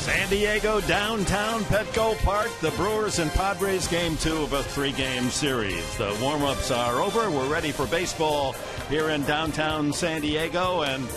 San Diego downtown Petco Park, the Brewers and Padres game 2 of a 3-game series. The warm-ups are over. We're ready for baseball here in downtown San Diego, and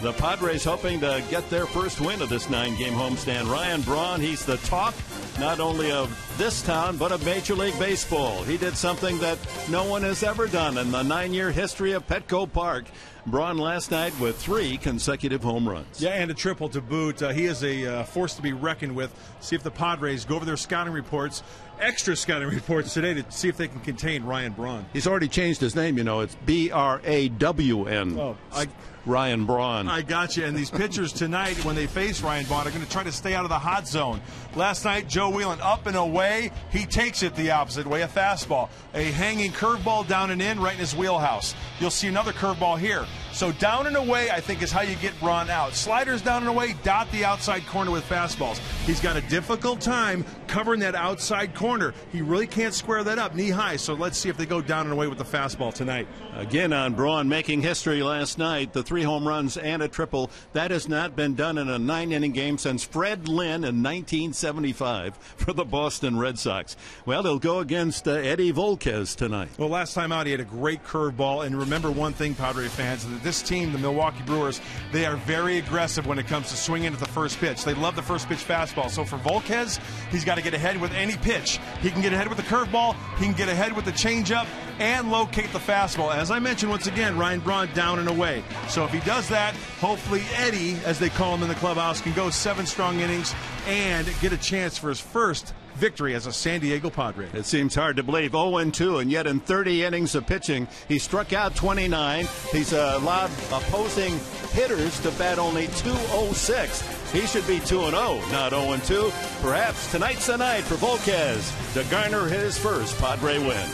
the Padres hoping to get their first win of this 9-game homestand. Ryan Braun, he's the talk not only of this town but of Major League Baseball. He did something that no one has ever done in the 9-year history of Petco Park. Braun last night with 3 consecutive home runs. Yeah, and a triple to boot. He is a force to be reckoned with. See if the Padres go over their scouting reports, extra scouting reports today, to see if they can contain Ryan Braun. He's already changed his name, you know. It's B-R-A-W-N. Oh, Ryan Braun. I got you. And these pitchers tonight, when they face Ryan Braun, are going to try to stay out of the hot zone. Last night, Joe Whelan up and away. He takes it the opposite way, a fastball. A hanging curveball down and in right in his wheelhouse. You'll see another curveball here. So down and away, I think, is how you get Braun out. Sliders down and away, dot the outside corner with fastballs. He's got a difficult time covering that outside corner. He really can't square that up knee high. So let's see if they go down and away with the fastball tonight. Again on Braun, making history last night. The 3 home runs and a triple. That has not been done in a 9-inning game since Fred Lynn in 1975 for the Boston Red Sox. Well, they'll go against Eddie Volquez tonight. Well, last time out, he had a great curveball. And remember one thing, Padre fans, that this team, the Milwaukee Brewers, they are very aggressive when it comes to swinging at the first pitch. They love the first pitch fastball. So for Volquez, he's got to get ahead with any pitch. He can get ahead with the curveball, he can get ahead with the changeup, and locate the fastball. As I mentioned, once again, Ryan Braun down and away. So if he does that, hopefully Eddie, as they call him in the clubhouse, can go 7 strong innings and get a chance for his first victory as a San Diego Padre. It seems hard to believe. 0-2, and yet in 30 innings of pitching, he struck out 29. He's allowed opposing hitters to bat only 206. He should be 2-0, not 0-2. Perhaps tonight's the night for Volquez to garner his first Padre win.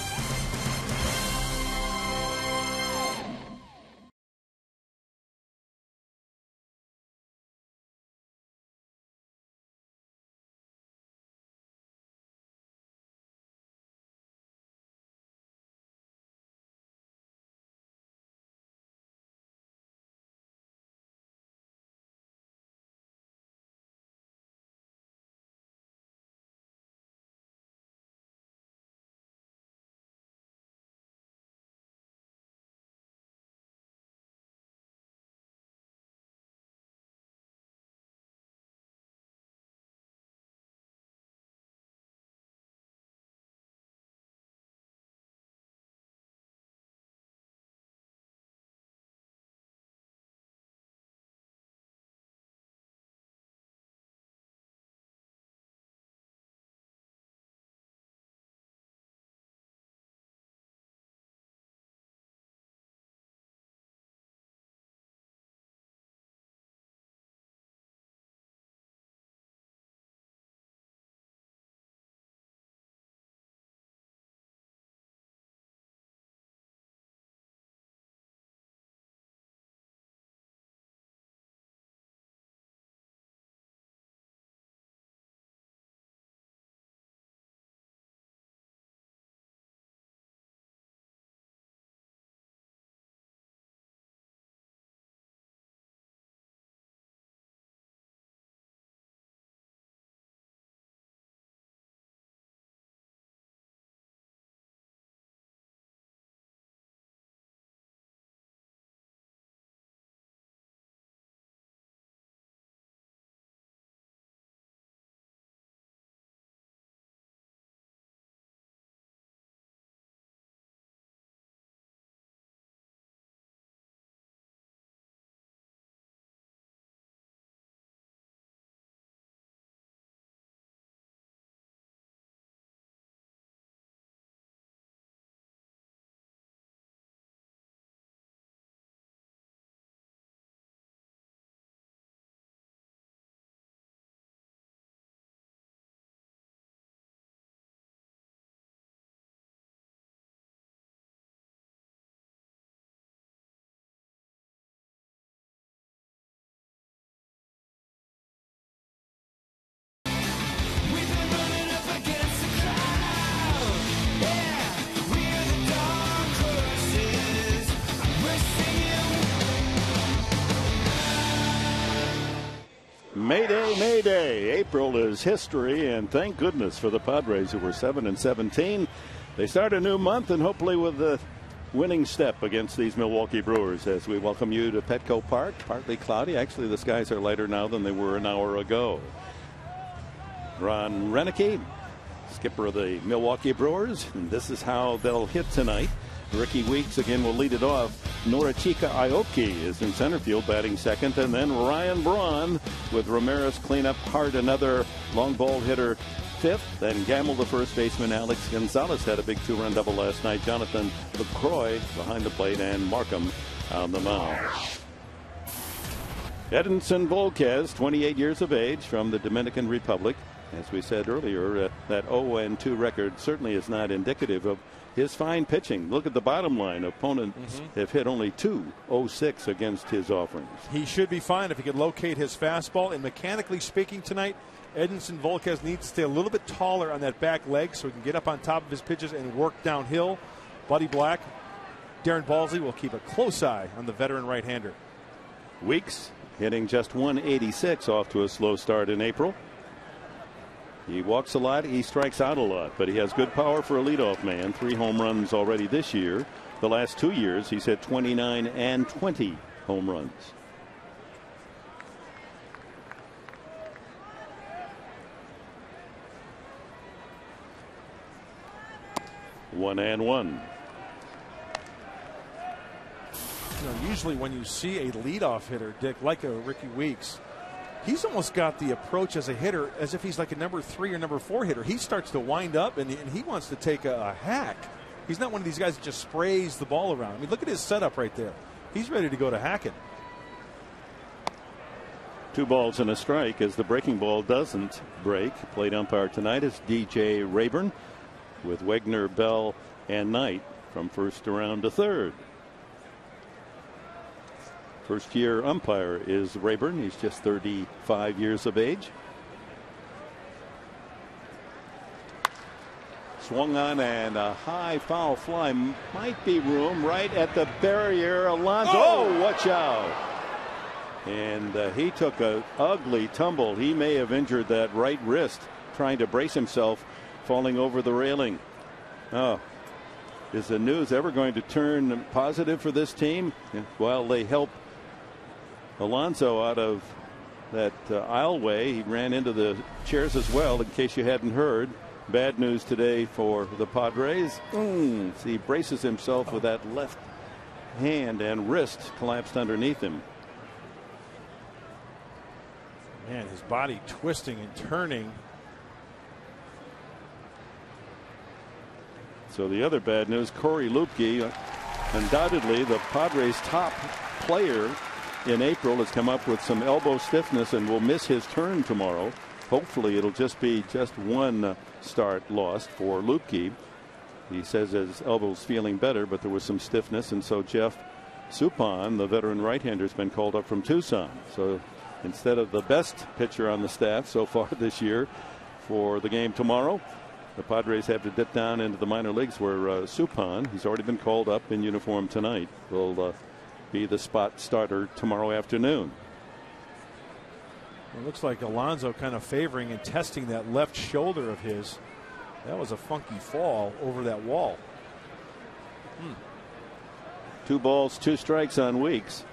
Mayday, Mayday. April is history, and thank goodness for the Padres, who were 7-17. They start a new month, and hopefully with the winning step against these Milwaukee Brewers, as we welcome you to Petco Park. Partly cloudy. Actually, the skies are lighter now than they were an hour ago. Ron Renicky, skipper of the Milwaukee Brewers, and this is how they'll hit tonight. Ricky Weeks again will lead it off. NORICHIKA AOKI is in center field batting second, and then Ryan Braun with Ramirez clean up. HART, another long ball hitter, fifth. Then Gamble, the first baseman. Alex Gonzalez had a big two-run double last night. Jonathan LaCroix behind the plate, and Markham on the mound. Edinson Volquez, 28 years of age, from the Dominican Republic. As we said earlier, that 0-2 record certainly is not indicative of his fine pitching. Look at the bottom line. Opponents have hit only 2.06 against his offerings. He should be fine if he could locate his fastball. And mechanically speaking tonight, Edinson Volquez needs to stay a little bit taller on that back leg so he can get up on top of his pitches and work downhill. Buddy Black, Darren Balsley will keep a close eye on the veteran right-hander. Weeks hitting just 186 off to a slow start in April. He walks a lot, he strikes out a lot, but he has good power for a leadoff man. 3 home runs already this year. The last 2 years, he's hit 29 and 20 home runs. One and one. You know, usually when you see a leadoff hitter, Dick, like a Ricky Weeks, he's almost got the approach as a hitter as if he's like a number 3 or number 4 hitter. He starts to wind up and he wants to take a hack. He's not one of these guys that just sprays the ball around. I mean, look at his setup right there. He's ready to go to hacking. 2 balls and a strike as the breaking ball doesn't break. Plate umpire tonight is DJ Rayburn, with Wegner, Bell, and Knight from first around to third. First year umpire is Rayburn. He's just 35 years of age. Swung on, and a high foul fly. Might be room right at the barrier. Alonso, oh, watch out. And he took an ugly tumble. He may have injured that right wrist trying to brace himself, falling over the railing. Oh, is the news ever going to turn positive for this team? While they help Alonso out of that aisleway, he ran into the chairs as well, in case you hadn't heard. Bad news today for the Padres. He braces himself with that left hand, and wrist collapsed underneath him. Man, his body twisting and turning. So the other bad news, Corey Lupke, undoubtedly the Padres' top player in April, has come up with some elbow stiffness and will miss his turn tomorrow. Hopefully it'll just be one start lost for Lupke. He says his elbow's feeling better, but there was some stiffness, and so Jeff Suppan, the veteran right-hander, has been called up from Tucson. So instead of the best pitcher on the staff so far this year for the game tomorrow, the Padres have to dip down into the minor leagues, where Suppan, he's already been called up in uniform tonight, will be the spot starter tomorrow afternoon. It looks like Alonso kind of favoring and testing that left shoulder of his. That was a funky fall over that wall. 2 balls, 2 strikes on Weeks.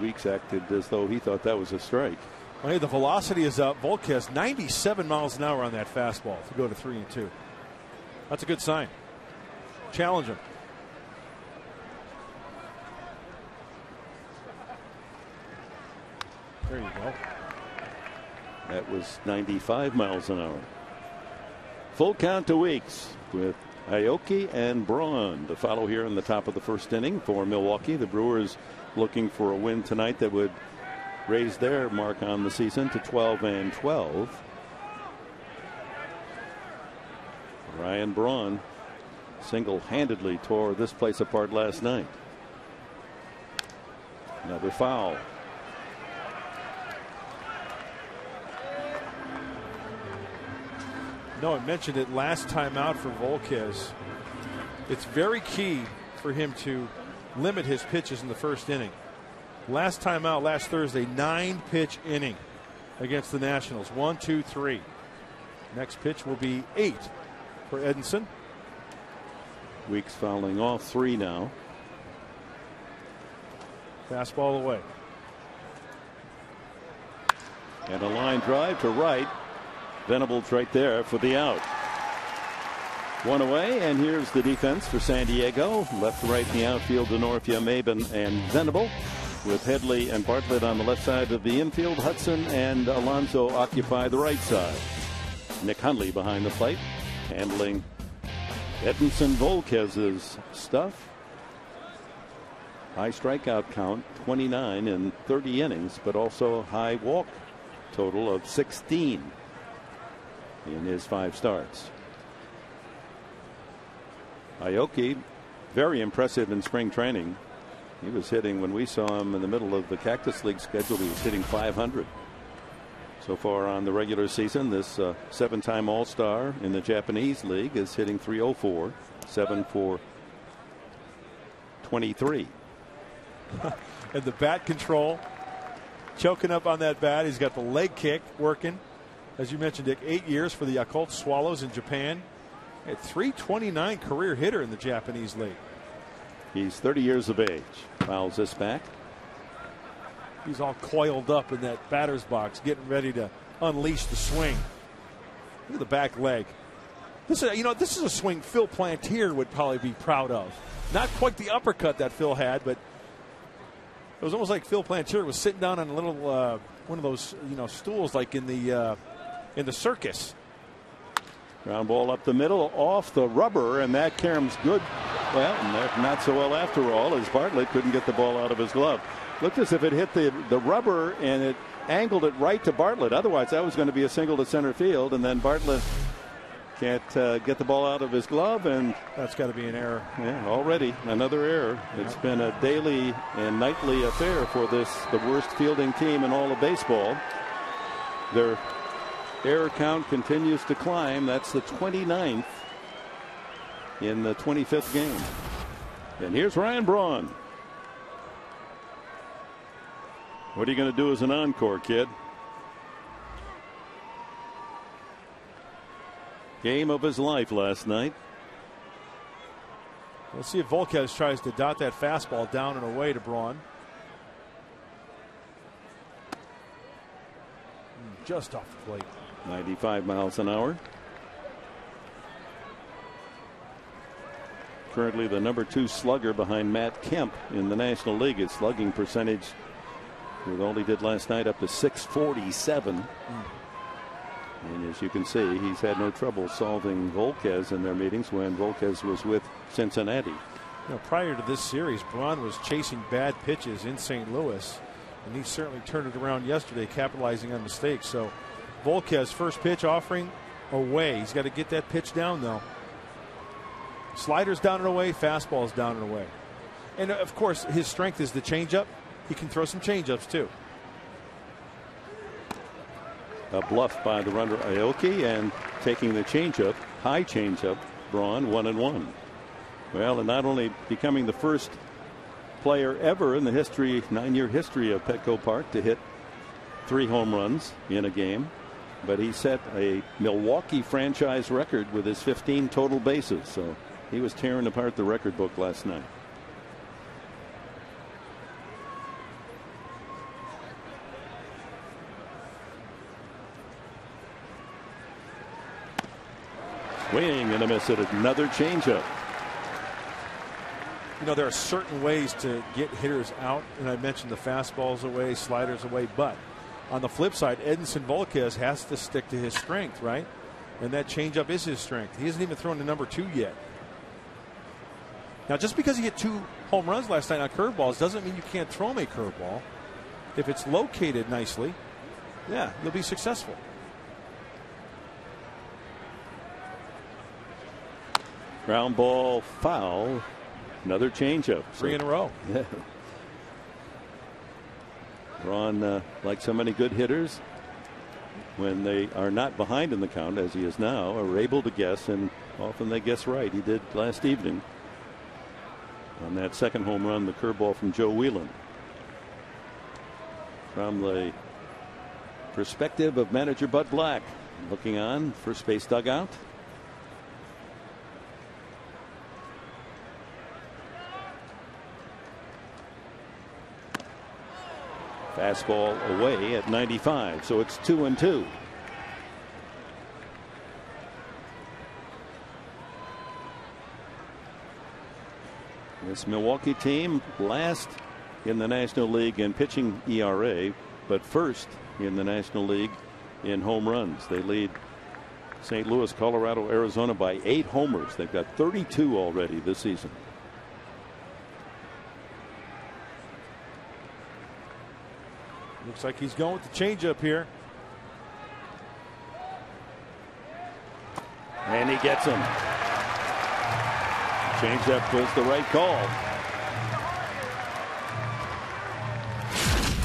Weeks acted as though he thought that was a strike. Well, hey, the velocity is up. Volquez 97 miles an hour on that fastball to go to 3-2. That's a good sign. Challenge him. There you go. That was 95 miles an hour. Full count to Weeks, with Aoki and Braun to follow here in the top of the first inning for Milwaukee. The Brewers looking for a win tonight that would raise their mark on the season to 12-12. Ryan Braun single-handedly tore this place apart last night. Another foul. No, I mentioned it last time out for Volquez. It's very key for him to limit his pitches in the first inning. Last time out, last Thursday, 9-pitch inning against the Nationals. 1, 2, 3. Next pitch will be 8 for Edinson. Weeks fouling off 3 now. Fastball away. And a line drive to right. Venables right there for the out. 1 away, and here's the defense for San Diego. Left to right in the outfield, Denorfia, Maben, and Venable. With Headley and Bartlett on the left side of the infield, Hudson and Alonso occupy the right side. Nick Hundley behind the plate, handling Edinson Volquez's stuff. High strikeout count, 29 in 30 innings, but also high walk total of 16 in his 5 starts. AOKI, very impressive in spring training. He was hitting, when we saw him in the middle of the Cactus League schedule, he was hitting 500. So far on the regular season, this 7-time All-Star in the Japanese League is hitting 304, 7 for 23. And the bat control, choking up on that bat. He's got the leg kick working. As you mentioned, Dick, 8 years for the Yakult Swallows in Japan. At 329 career hitter in the Japanese League. He's 30 years of age. Fouls this back. He's all coiled up in that batter's box, getting ready to unleash the swing. Look at the back leg. This is a swing Phil Plantier would probably be proud of. Not quite the uppercut that Phil had, but it was almost like Phil Plantier was sitting down on a little one of those stools like in the circus. Ground ball up the middle, off the rubber, and that caroms good. Well, not so well after all, as Bartlett couldn't get the ball out of his glove. Looked as if it hit the rubber and it angled it right to Bartlett. Otherwise, that was going to be a single to center field, and then Bartlett can't get the ball out of his glove, and that's got to be an error. Yeah, already another error. It's been a daily and nightly affair for the worst fielding team in all of baseball. Their error count continues to climb. That's the 29th in the 25th game. And here's Ryan Braun. What are you going to do as an encore, kid? Game of his life last night. Let's see if Volquez tries to dot that fastball down and away to Braun. Just off the plate. 95 miles an hour. Currently the number 2 slugger behind Matt Kemp in the National League. His slugging percentage, with all he did last night, up to .647. And as you can see, he's had no trouble solving Volquez in their meetings when Volquez was with Cincinnati. Prior to this series, Braun was chasing bad pitches in St. Louis, and he certainly turned it around yesterday, capitalizing on mistakes. So Volquez, first pitch offering away. He's got to get that pitch down, though. Sliders down and away, fastballs down and away. And of course, his strength is the changeup. He can throw some changeups too. A bluff by the runner AOKI, and taking the changeup, high changeup, Braun 1-1. Well, and not only becoming the first player ever in the 9-year history of Petco Park to hit 3 home runs in a game, but he set a Milwaukee franchise record with his 15 total bases. So he was tearing apart the record book last night. Swing and a miss at another changeup. There are certain ways to get hitters out, and I mentioned the fastballs away, sliders away, but on the flip side, Edinson Volquez has to stick to his strength, right? And that changeup is his strength. He hasn't even thrown to number 2 yet. Now, just because he hit 2 home runs last night on curveballs doesn't mean you can't throw him a curveball. If it's located nicely, yeah, you'll be successful. Ground ball foul. Another changeup. 3 in a row. Yeah. Braun, like so many good hitters, when they are not behind in the count, as he is now, are able to guess, and often they guess right. He did last evening. On that second home run, the curveball from Joe Whelan. From the perspective of manager Bud Black, looking on first base dugout. Fastball away at 95, so it's 2-2. This Milwaukee team last in the National League in pitching ERA, but first in the National League in home runs. They lead St. Louis, Colorado, Arizona by 8 homers. They've got 32 already this season. Looks like he's going with the changeup here. And he gets him. Changeup was the right call.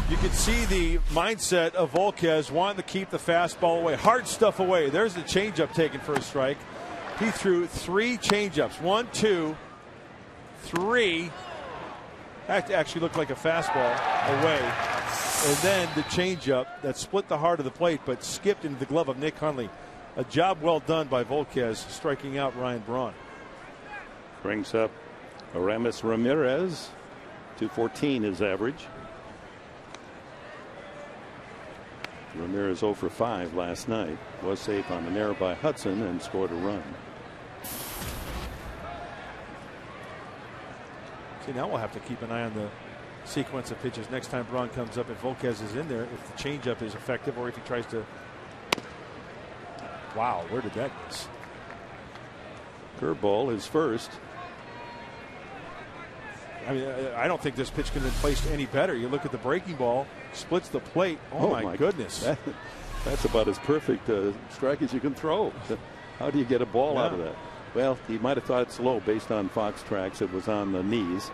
You can see the mindset of Volquez wanting to keep the fastball away. Hard stuff away. There's the changeup taken for a strike. He threw 3 changeups. 1, 2, 3. That actually looked like a fastball away. And then the changeup that split the heart of the plate but skipped into the glove of Nick Hundley. A job well done by Volquez, striking out Ryan Braun. Brings up Aramis Ramirez. 214 is average. Ramirez 0 for 5 last night. Was safe on an error by Hudson and scored a run. See, now we'll have to keep an eye on the sequence of pitches next time Braun comes up. If Volquez is in there, if the changeup is effective, or if he tries to. Wow, where did that miss? Curveball is first. I mean, I don't think this pitch can have been placed any better. You look at the breaking ball, splits the plate. Oh my goodness. That's about as perfect a strike as you can throw. How do you get a ball out of that? Well, he might have thought it slow based on Fox tracks. It was on the knees.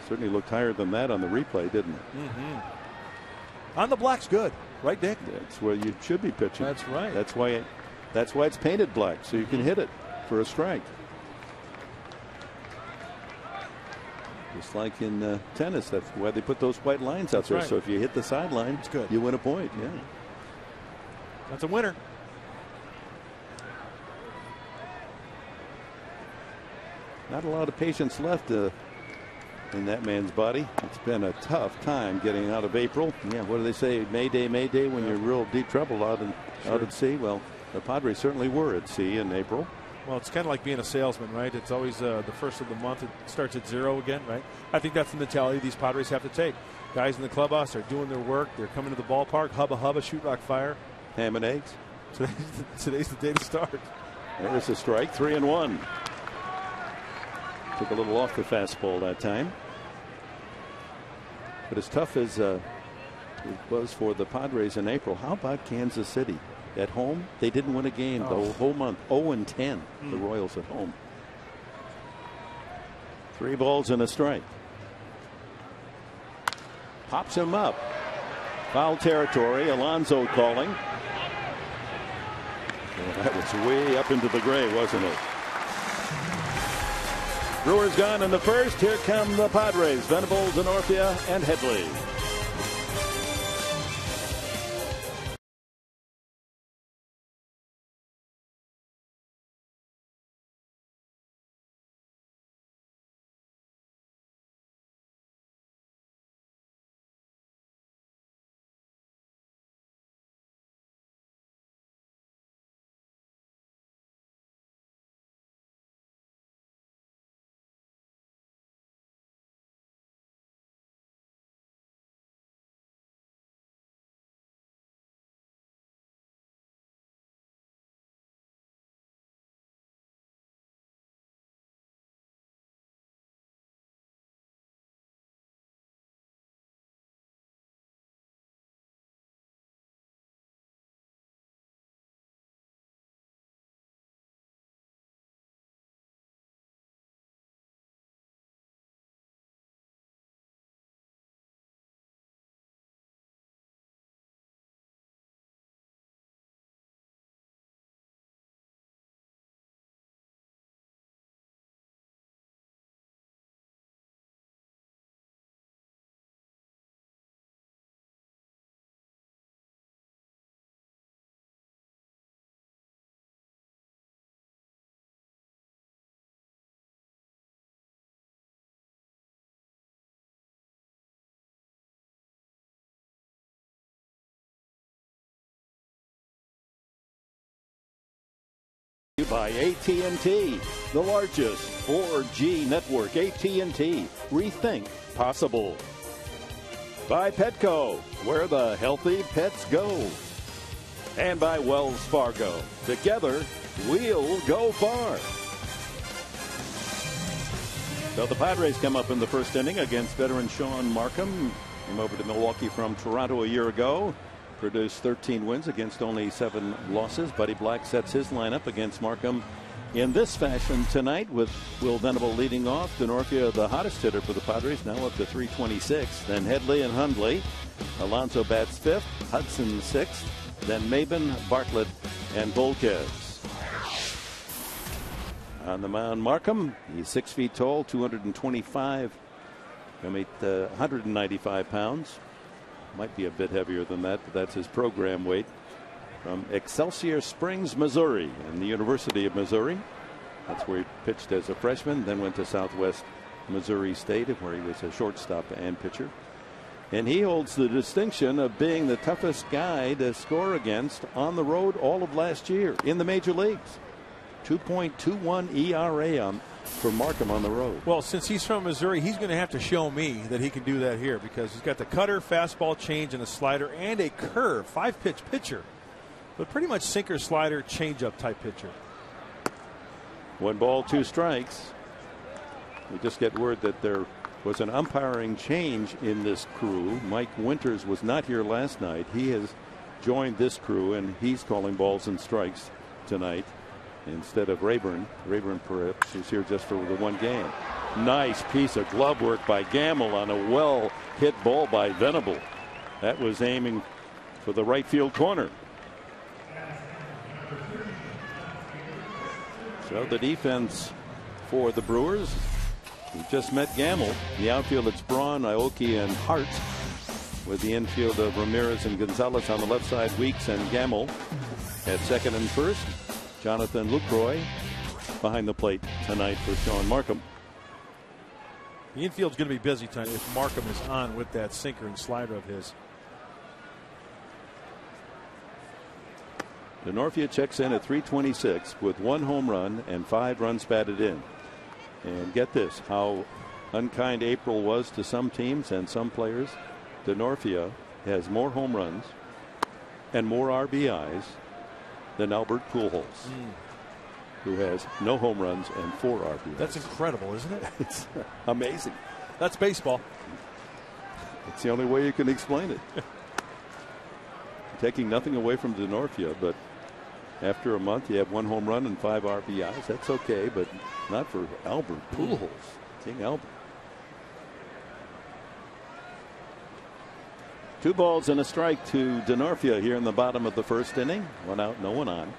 Certainly looked higher than that on the replay, didn't it? Mm-hmm. On the black's good, right, Dick? That's where you should be pitching. That's right. That's why it's painted black, so you can hit it for a strike. Just like in tennis, that's why they put those white lines out there. Right. So if you hit the sideline, it's good. You win a point. Yeah, that's a winner. Not a lot of patience left in that man's body. It's been a tough time getting out of April. Yeah, what do they say? Mayday, Mayday, when you're real deep trouble out at sea. Well, the Padres certainly were at sea in April. Well, it's kind of like being a salesman, right? It's always the first of the month. It starts at 0 again, right? I think that's the mentality these Padres have to take. Guys in the clubhouse are doing their work. They're coming to the ballpark. Hubba hubba, shoot rock fire. Ham and eggs. Today's the day to start. There's a strike. 3-1. Took a little off the fastball that time. But as tough as it was for the Padres in April, how about Kansas City? At home, they didn't win a game the whole month. 0-10, the Royals at home. 3 balls and a strike. Pops him up. Foul territory. Alonso calling. Well, that was way up into the gray, wasn't it? Brewers gone in the first. Here come the Padres. Venables, Anorfia, and Headley. by AT&T, the largest 4G network. AT&T, rethink possible. By Petco, where the healthy pets go. And by Wells Fargo, together we'll go far. So the Padres come up in the first inning against veteran Sean Markham. Came over to Milwaukee from Toronto a year ago. Produced 13 wins against only 7 losses. Buddy Black sets his lineup against Markham in this fashion tonight, with Will Venable leading off. Denorfia, the hottest hitter for the Padres, now up to 326. Then Headley and Hundley. Alonso bats 5th. Hudson 6th. Then Maben, Bartlett, and Volquez. On the mound, Markham. He's 6 feet tall, 225, 195 pounds. Might be a bit heavier than that, but that's his program weight. From Excelsior Springs, Missouri, and the University of Missouri. That's where he pitched as a freshman, then went to Southwest Missouri State, where he was a shortstop and pitcher. And he holds the distinction of being the toughest guy to score against on the road all of last year in the major leagues. 2.21 ERA for Markham on the road. Well, since he's from Missouri, he's going to have to show me that he can do that here, because he's got the cutter, fastball, change, and a slider, and a curve. 5-pitch pitcher, but pretty much sinker, slider, changeup type pitcher. 1 ball, 2 strikes. We just get word that there was an umpiring change in this crew. Mike Winters was not here last night. He has joined this crew, and he's calling balls and strikes tonight instead of Rayburn. Rayburn perhaps is here just for the 1 game. Nice piece of glove work by Gamble on a well hit ball by Venable. That was aiming for the right field corner. So the defense for the Brewers. We just met Gamble. In the outfield, it's Braun, Aoki, and Hart. With the infield of Ramirez and Gonzalez on the left side, Weeks and Gamble at second and first. Jonathan Lucroy behind the plate tonight for Sean Markham. The infield's going to be busy tonight if Markham is on with that sinker and slider of his. Denorfia checks in at 326 with 1 home run and 5 runs batted in. And get this, how unkind April was to some teams and some players. Denorfia has more home runs and more RBIs than Albert Pujols, who has no home runs and 4 RBIs. That's incredible, isn't it? It's amazing. That's baseball. It's the only way you can explain it. Taking nothing away from Denorfia, but after a month, you have 1 home run and 5 RBIs. That's okay, but not for Albert Pujols. King Albert. 2 balls and a strike to Denorfia here in the bottom of the first inning. 1 out, no one on.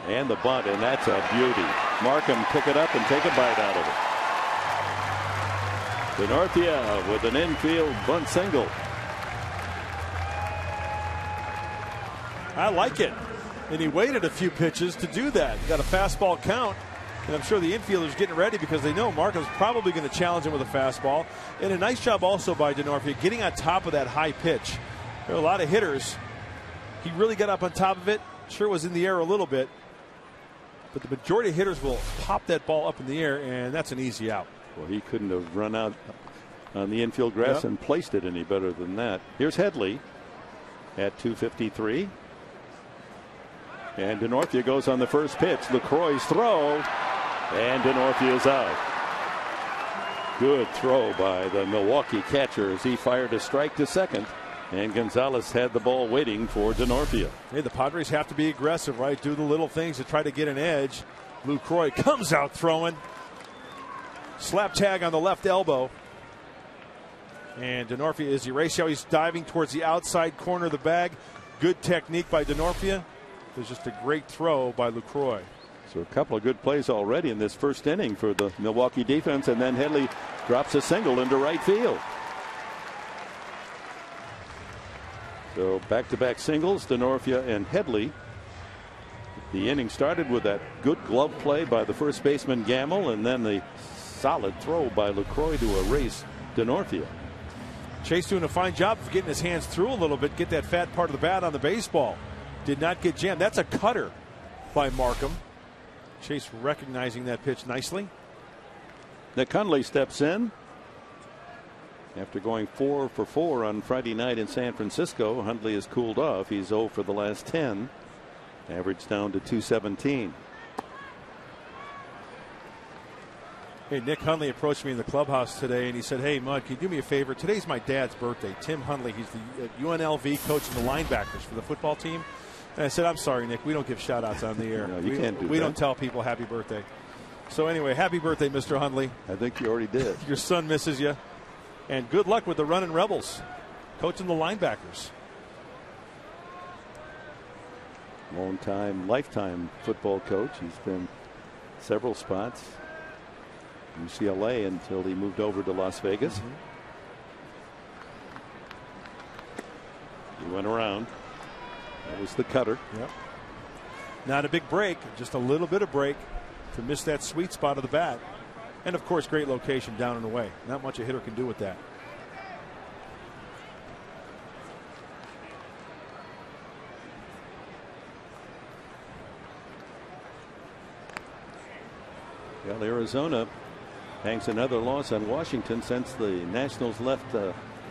And the bunt, and that's a beauty. Markham pick it up and take a bite out of it. Denorfia with an infield bunt single. I like it. And he waited a few pitches to do that. He got a fastball count. And I'm sure the infielders getting ready because they know Markham's probably going to challenge him with a fastball. And a nice job also by Denorfia getting on top of that high pitch. There are a lot of hitters. He really got up on top of it. Sure was in the air a little bit. But the majority of hitters will pop that ball up in the air, and that's an easy out. Well, he couldn't have run out on the infield grass and placed it any better than that. Here's Headley at 253. And Denorfia goes on the first pitch. LaCroix's throw, and Denorfia is out. Good throw by the Milwaukee catcher as he fired a strike to second. And Gonzalez had the ball waiting for Denorfia. Hey, the Padres have to be aggressive, right? Do the little things to try to get an edge. Lucroy comes out throwing. Slap tag on the left elbow. And Denorfia is erased. He's diving towards the outside corner of the bag. Good technique by Denorfia. There's just a great throw by Lucroy. So a couple of good plays already in this first inning for the Milwaukee defense, and then Headley drops a single into right field. So back-to-back singles, Denorfia and Headley. The inning started with that good glove play by the first baseman Gamble, and then the solid throw by LaCroix to erase Denorfia. Chase doing a fine job of getting his hands through a little bit, get that fat part of the bat on the baseball. Did not get jammed. That's a cutter. by Markham. Chase recognizing that pitch nicely. Nick Hundley steps in. After going 4 for 4 on Friday night in San Francisco, Hundley has cooled off. He's 0 for the last 10. Average down to 217. Hey, Nick Hundley approached me in the clubhouse today and he said, "Hey, Mud, can you do me a favor? Today's my dad's birthday, Tim Hundley. He's the UNLV coach and the linebackers for the football team." And I said, "I'm sorry, Nick. We don't give shout outs on the air. No, you can't do we that. don't tell people happy birthday." So anyway, happy birthday, Mr. Hundley. I think you already did. Your son misses you. And good luck with the running Rebels, coaching the linebackers. Long-time, lifetime football coach. He's been several spots. UCLA until he moved over to Las Vegas. He went around. That was the cutter. Yep. Not a big break, just a little bit of break to miss that sweet spot of the bat. And of course, great location down and away. Not much a hitter can do with that. Well, Arizona hangs another loss on Washington since the Nationals left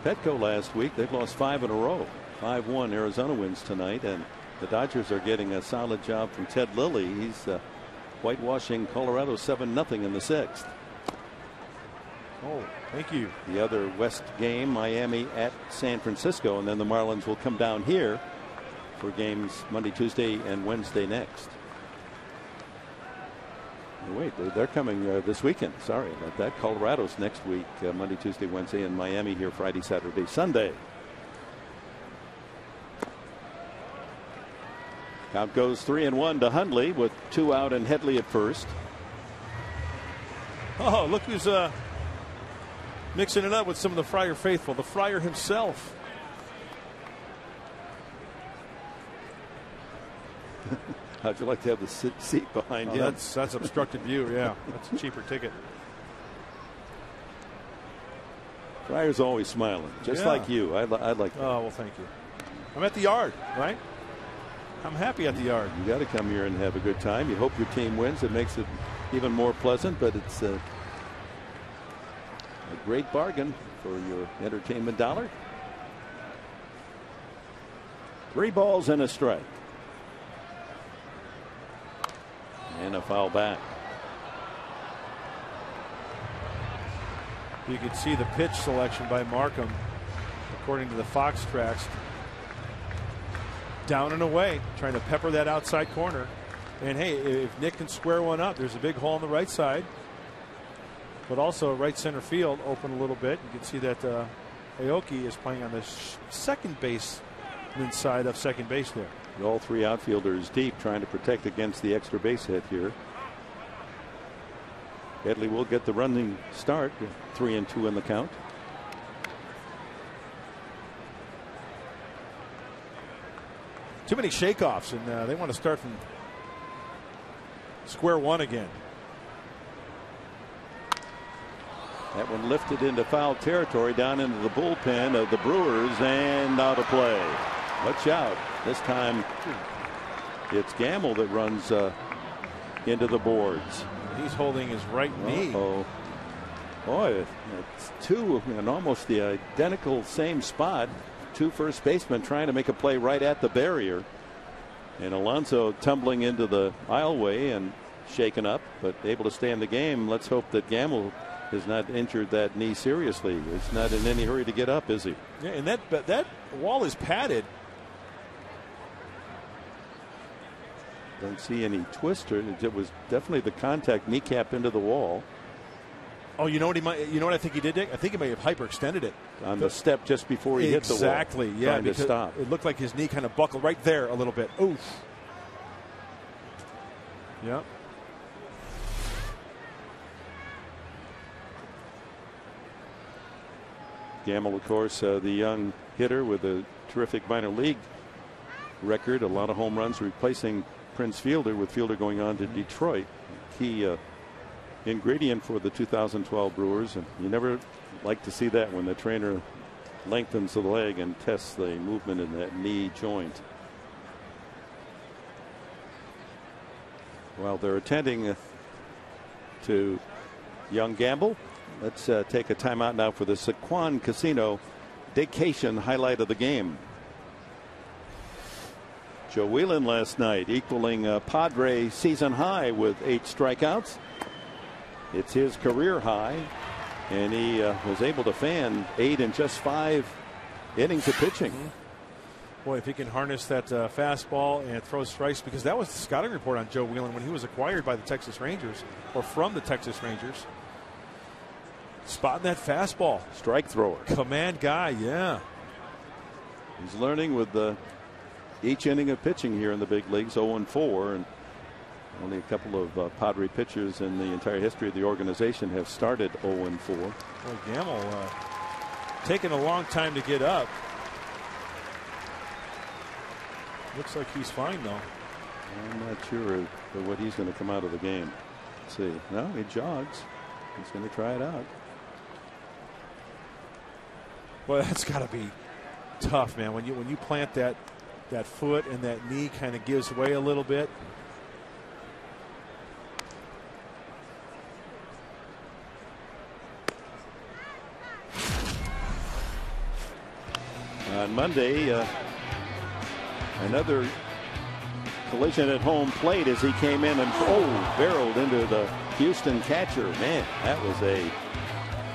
Petco last week. They've lost 5 in a row. 5-1 Arizona wins tonight, and the Dodgers are getting a solid job from Ted Lilly. He's whitewashing Colorado 7-0 in the 6th. Oh, thank you. The other West game, Miami at San Francisco, and then the Marlins will come down here for games Monday, Tuesday, and Wednesday next. Oh, wait, they're coming this weekend. Sorry about that. Colorado's next week, Monday, Tuesday, Wednesday, and Miami here Friday, Saturday, Sunday. Count goes 3-1 to Hundley with 2 out and Headley at first. Oh, look who's mixing it up with some of the Friar faithful. The Friar himself. How'd you like to have the seat behind him? That's obstructed view. Yeah, that's a cheaper ticket. Friar's always smiling, just like you. I like that. Oh, well, thank you. I'm at the Yard, right? I'm happy at the Yard. You got to come here and have a good time. You hope your team wins. It makes it even more pleasant, but it's a great bargain for your entertainment dollar. 3 balls and a strike. And a foul back. You can see the pitch selection by Markham, according to the Fox tracks. Down and away, trying to pepper that outside corner. And hey, if Nick can square one up, there's a big hole on the right side. But also right center field open a little bit. You can see that AOKI is playing on the second baseman side of second base there. All 3 outfielders deep, trying to protect against the extra base hit here. Headley will get the running start. 3-2 in the count. Too many shakeoffs, and they want to start from square one again. That one lifted into foul territory, down into the bullpen of the Brewers, and out of play. Watch out. This time it's Gamble that runs into the boards. He's holding his right knee. Boy, it's 2 in almost the identical same spot. 2 first basemen trying to make a play right at the barrier. And Alonso tumbling into the aisleway and shaken up, but able to stay in the game. Let's hope that Gamble has not injured that knee seriously. He's not in any hurry to get up, is he? Yeah, and that wall is padded. Don't see any twister. It was definitely the contact kneecap into the wall. Oh, you know what I think he did, Dick? I think he may have hyperextended it on the step just before he hit the wall. Exactly, yeah. Trying to stop. It looked like his knee kind of buckled right there a little bit. Oof. Yeah. Gamble, of course, the young hitter with a terrific minor league record. A lot of home runs, replacing Prince Fielder, with Fielder going on to Detroit. Key ingredient for the 2012 Brewers, and you never like to see that when the trainer lengthens the leg and tests the movement in that knee joint. Well, they're attending to Young Gamble. Let's take a timeout now for the Sequan Casino Daycation highlight of the game. Joe Whelan last night equaling a Padre season high with 8 strikeouts. It's his career high, and he was able to fan 8 in just 5 innings of pitching. Boy, if he can harness that fastball and throw strikes, because that was the scouting report on Joe Whelan when he was acquired by the Texas Rangers, or from the Texas Rangers. Spotting that fastball. Strike thrower. Command guy, yeah. He's learning with each inning of pitching here in the big leagues. 0-4, and only a couple of Padre pitchers in the entire history of the organization have started 0-4. Boy, Gamble taking a long time to get up. Looks like he's fine, though. I'm not sure what he's going to come out of the game. Let's see. No, he jogs. He's going to try it out. Well, that's got to be tough, man. When you plant that foot and that knee kind of gives way a little bit. On Monday, another collision at home plate as he came in and barreled into the Houston catcher. Man, that was a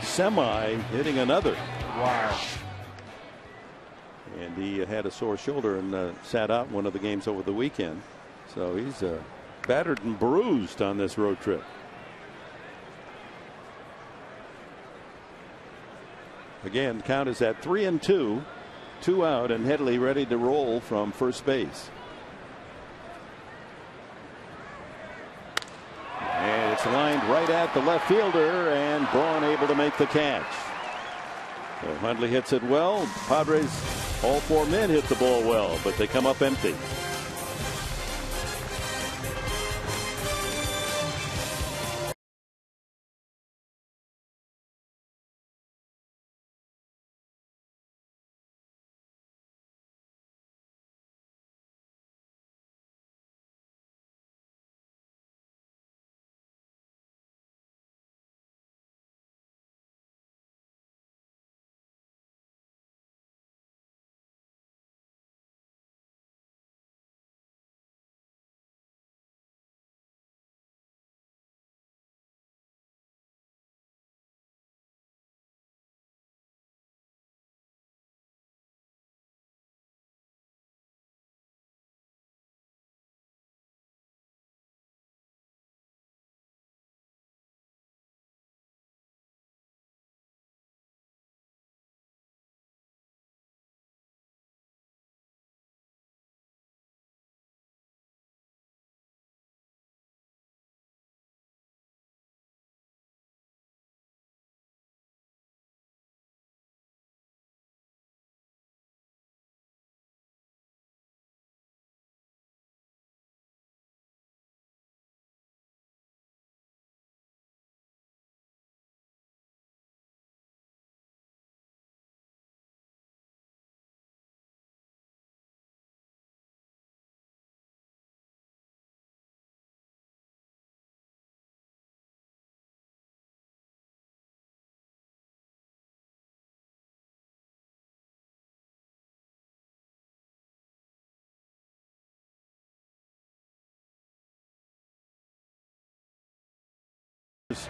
semi hitting another. Wow. And he had a sore shoulder and sat out one of the games over the weekend. So he's battered and bruised on this road trip. Again, the count is at 3-2. 2 out, and Headley ready to roll from first base. And it's lined right at the left fielder, and Braun able to make the catch. So Hundley hits it well. Padres, all 4 men hit the ball well, but they come up empty.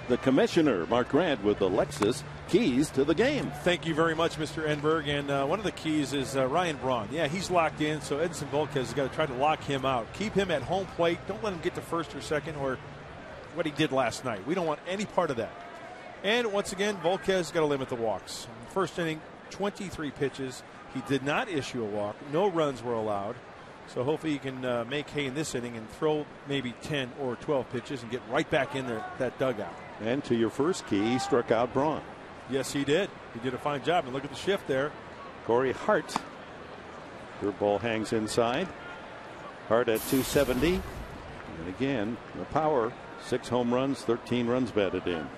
The commissioner, Mark Grant, with the Lexus keys to the game. Thank you very much, Mr. Enberg. And one of the keys is Ryan Braun. Yeah, he's locked in, so Edson Volquez has got to try to lock him out. Keep him at home plate. Don't let him get to first or second or what he did last night. We don't want any part of that. And once again, Volquez got to limit the walks. First inning, 23 pitches. He did not issue a walk. No runs were allowed. So hopefully he can make hay in this inning and throw maybe 10 or 12 pitches and get right back in there, that dugout. And to your first key, he struck out Braun. Yes, he did. He did a fine job. And look at the shift there. Corey Hart. Your ball hangs inside. Hart at 270. And again, the power. 6 home runs, 13 runs batted in.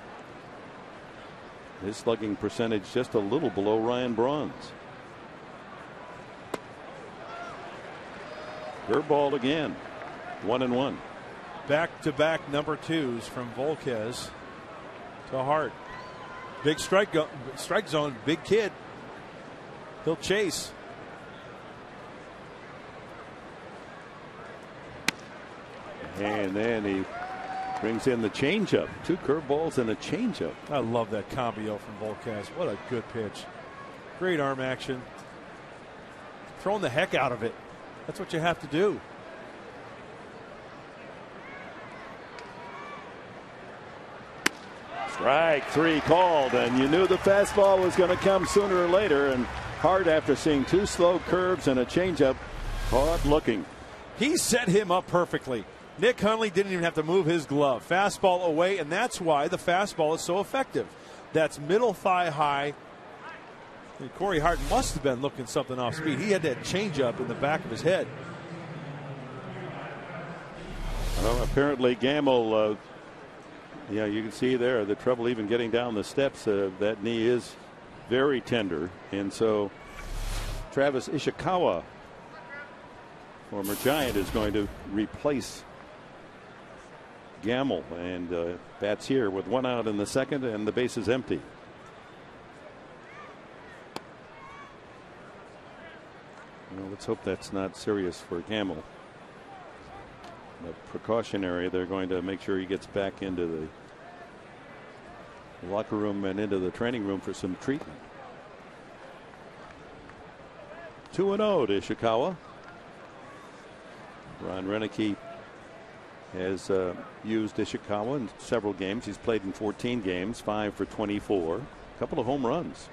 His slugging percentage just a little below Ryan Braun's. Curveball again. 1-1. Back-to-back number 2s from Volquez to Hart. Big strike zone, big kid. He'll chase. And then he brings in the changeup. 2 curveballs and a changeup. I love that combo from Volquez. What a good pitch. Great arm action. Throwing the heck out of it. That's what you have to do. Strike 3 called, and you knew the fastball was going to come sooner or later. And Hart, after seeing 2 slow curves and a changeup, caught looking. He set him up perfectly. Nick Hundley didn't even have to move his glove. Fastball away, and that's why the fastball is so effective. That's middle thigh high. And Corey Hart must have been looking something off speed. He had that changeup in the back of his head. Well, apparently Gamble, yeah, you can see there the trouble even getting down the steps. That knee is very tender. And so Travis Ishikawa, former Giant, is going to replace Gamble, and bats here with 1 out in the second, and the base is empty. Well, let's hope that's not serious for Gamble. But precautionary, they're going to make sure he gets back into the locker room and into the training room for some treatment. 2-0 to Ishikawa. Ron Renicky has used Ishikawa in several games. He's played in 14 games, 5 for 24, a couple of home runs.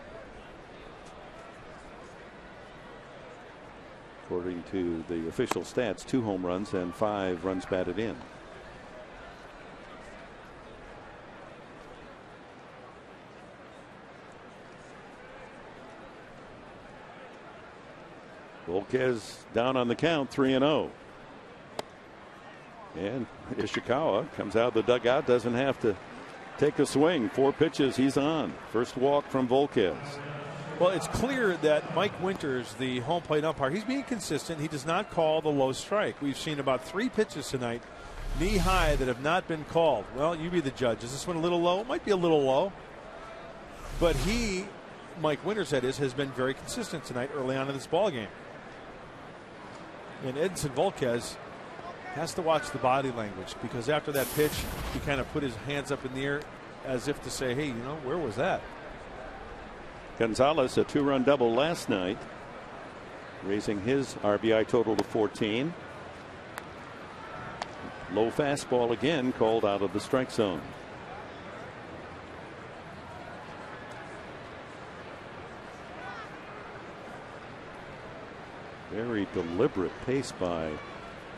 According to the official stats, 2 home runs and 5 runs batted in. Volquez down on the count, 3-0. And Ishikawa comes out of the dugout, doesn't have to take a swing. 4 pitches, he's on. First walk from Volquez. Well, it's clear that Mike Winters, the home plate umpire, he's being consistent. He does not call the low strike. We've seen about 3 pitches tonight, knee high, that have not been called. Well, you be the judge. Is this one a little low? It might be a little low. But he, Mike Winters, that is, has been very consistent tonight early on in this ball game. And Edinson Volquez has to watch the body language, because after that pitch, he kind of put his hands up in the air as if to say, hey, you know, where was that? Gonzalez, a 2-run double last night, raising his RBI total to 14. Low fastball again called out of the strike zone. Very deliberate pace by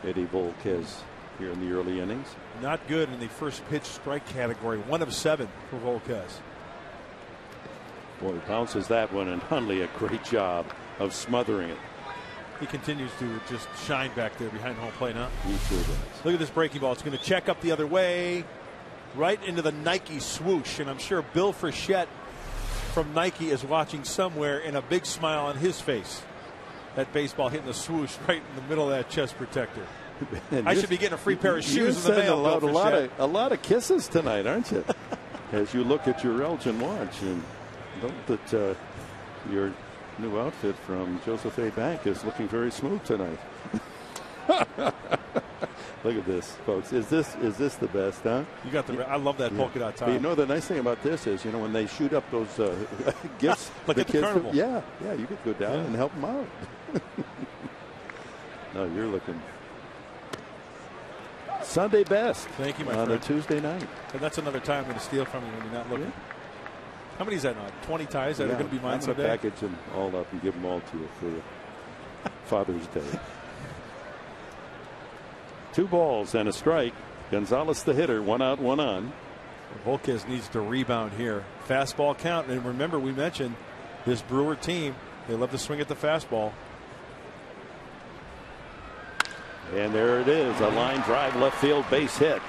Eddie Volquez here in the early innings. Not good in the first pitch strike category. 1 of 7 for Volquez. Boy, bounces that one, and Hundley a great job of smothering it. He continues to just shine back there behind home plate, huh? He sure does. Look at this breaking ball. It's going to check up the other way, right into the Nike swoosh. And I'm sure Bill Frechette from Nike is watching somewhere, and a big smile on his face. That baseball hitting the swoosh right in the middle of that chest protector. I should be getting a free pair of shoes in the mail. A lot of kisses tonight, aren't you? As you look at your Elgin watch, and note that your new outfit from Joseph A. Bank is looking very smooth tonight. Look at this, folks. Is this the best, huh? You got the. I love that polka dot tie. You know, the nice thing about this is, you know, when they shoot up those gifts, like at the carnival. Yeah, you could go down and help them out. No, you're looking Sunday best. Thank you, my friend. On a Tuesday night. And that's another time I'm going to steal from you when you're not looking. Yeah. How many is that now? 20 ties that are going to be mine someday? I'm going to package them all up and give them all to you for Father's Day. 2 balls and a strike. Gonzalez the hitter, 1 out, 1 on. Volquez needs to rebound here. Fastball count. And remember, we mentioned this Brewer team, they love to swing at the fastball. And there it is, a line drive left field base hit.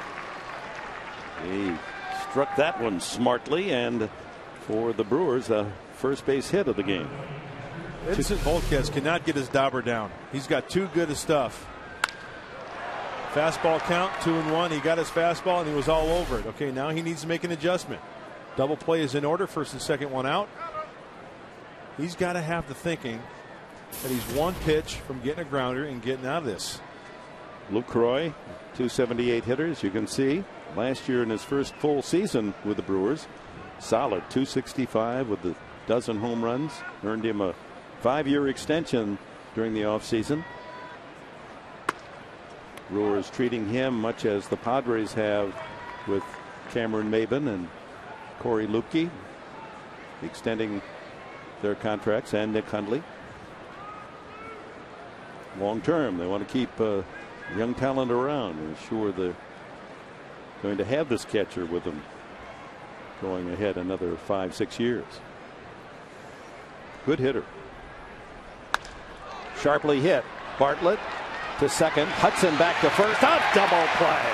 He struck that one smartly, and for the Brewers, a first base hit of the game. Edinson Volquez cannot get his dauber down. He's got too good of stuff. Fastball count, 2-1. He got his fastball and he was all over it. Okay, now he needs to make an adjustment. Double play is in order. First and second one out. He's got to have the thinking that he's one pitch from getting a grounder and getting out of this. Luke Croy, 278 hitters. You can see last year in his first full season with the Brewers, solid 265 with a dozen home runs. Earned him a 5-year extension during the offseason. Brewers treating him much as the Padres have with Cameron Maybin and Corey Lupke, extending their contracts, and Nick Hundley. Long term, they want to keep young talent around. They're sure they're going to have this catcher with them going ahead another 5-6 years. Good hitter. Sharply hit. Bartlett to second. Hudson back to first. A double play.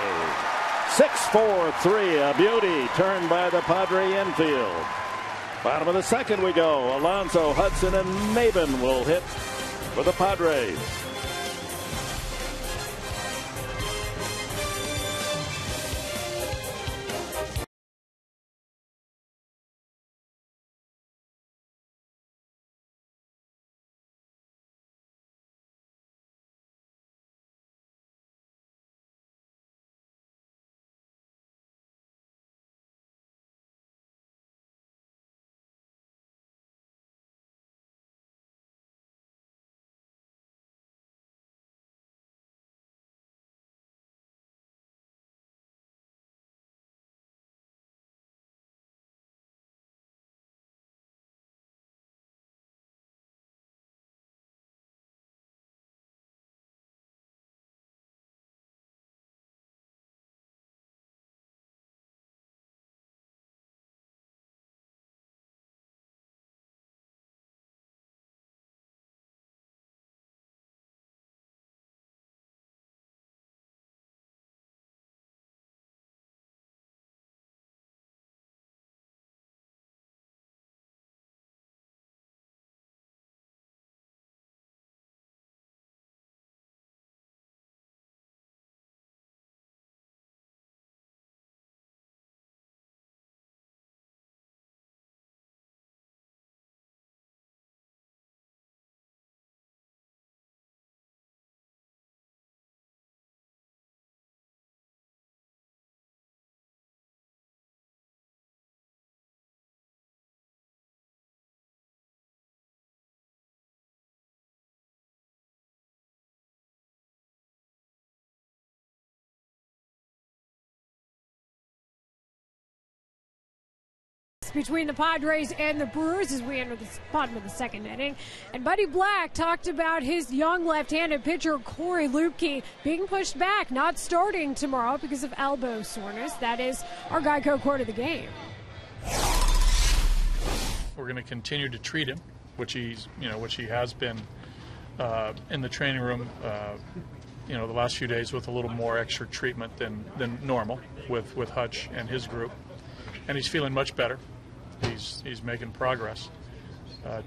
6-4-3. A beauty turned by the Padre infield. Bottom of the second we go. Alonso, Hudson, and Maybin will hit for the Padres. Between the Padres and the Brewers as we enter the bottom of the second inning. And Buddy Black talked about his young left-handed pitcher Corey Lupke being pushed back, not starting tomorrow because of elbow soreness. That is our Geico quote of the game. We're going to continue to treat him, which he has been in the training room. The last few days with a little more extra treatment than normal with Hutch and his group, and he's feeling much better. He's making progress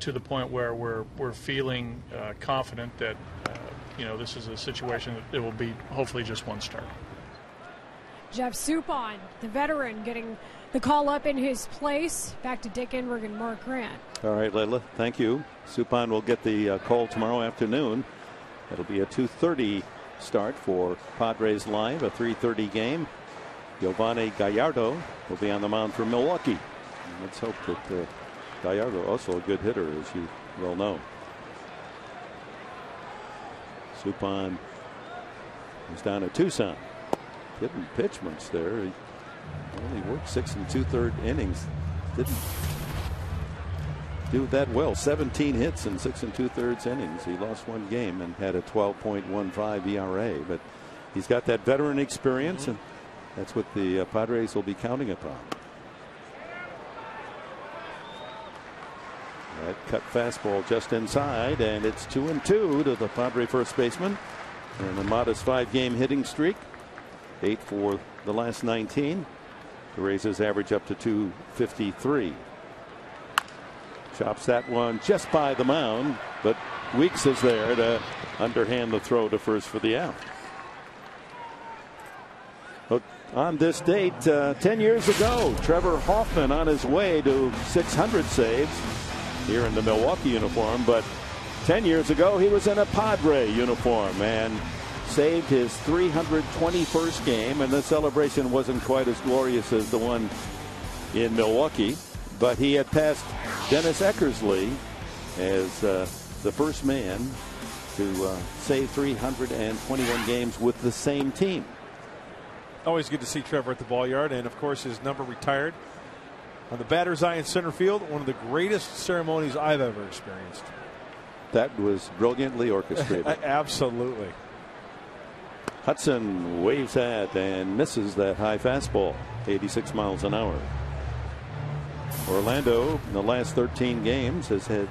to the point where we're feeling confident that this is a situation that it will be hopefully just one start. Jeff Suppan, the veteran, getting the call up in his place. Back to Dick Enberg and Mark Grant. All right, Layla, thank you. Suppan will get the call tomorrow afternoon. It'll be a 2:30 start for Padres Live, a 3:30 game. Giovanni Gallardo will be on the mound for Milwaukee. Let's hope that Gallardo, also a good hitter, as you well know. Suppan is down at Tucson. Didn't pitch much there. He only worked 6 2/3 innings. Didn't do that well. 17 hits in 6 2/3 innings. He lost one game and had a 12.15 ERA. But he's got that veteran experience, and that's what the Padres will be counting upon. That cut fastball just inside, and it's 2-2 to the Padre first baseman. And a modest 5-game hitting streak. 8 for the last 19. To raise his average up to 253. Chops that one just by the mound, but Weeks is there to underhand the throw to first for the out. On this date, 10 years ago, Trevor Hoffman on his way to 600 saves here in the Milwaukee uniform. But 10 years ago, he was in a Padre uniform and saved his 321st game. And the celebration wasn't quite as glorious as the one in Milwaukee. But he had passed Dennis Eckersley as the first man to save 321 games with the same team. Always good to see Trevor at the ball yard, and of course his number retired on the batter's eye in center field. One of the greatest ceremonies I've ever experienced. That was brilliantly orchestrated. Absolutely. Hudson waves at and misses that high fastball, 86 miles an hour. Orlando in the last 13 games has had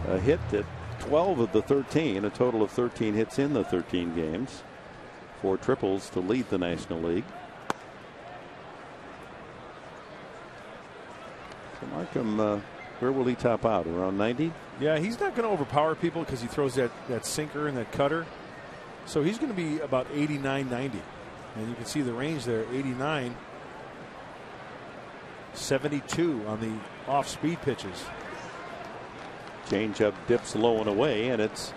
a hit at 12 of the 13, a total of 13 hits in the 13 games. 4 triples to lead the National League. So Markham, where will he top out? Around 90? Yeah, he's not going to overpower people because he throws that sinker and that cutter. So he's going to be about 89, 90. And you can see the range there, 89, 72 on the off-speed pitches. Changeup dips low and away, and it's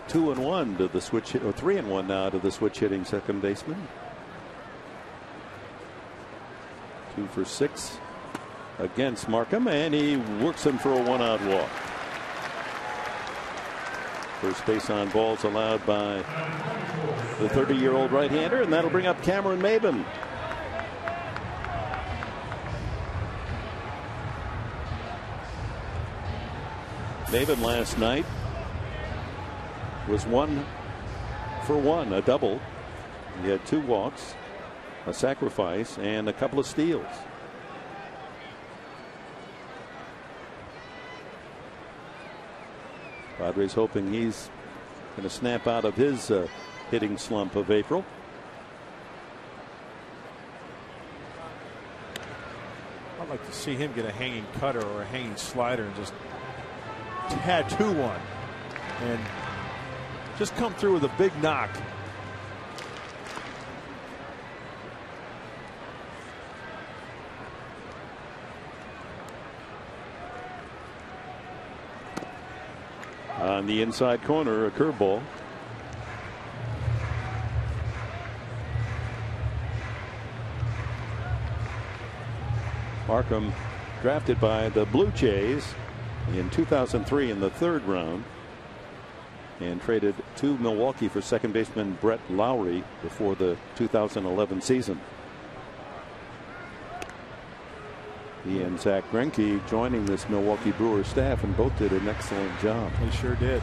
2-1 to the switch, or 3-1 now to the switch hitting second baseman. 2 for 6 against Markham, and he works him for a 1-out walk. First base on balls allowed by the 30-year-old right-hander, and that'll bring up Cameron Maben. Maben last night was 1 for 1, a double. He had 2 walks, a sacrifice, and a couple of steals. Padres hoping he's going to snap out of his hitting slump of April. I'd like to see him get a hanging cutter or a hanging slider and just tattoo one and just come through with a big knock. On the inside corner, a curveball. Markham drafted by the Blue Jays in 2003 in the 3rd round, and traded to Milwaukee for second baseman Brett Lowry before the 2011 season. He and Zach Greinke joining this Milwaukee Brewers staff, and both did an excellent job. They sure did.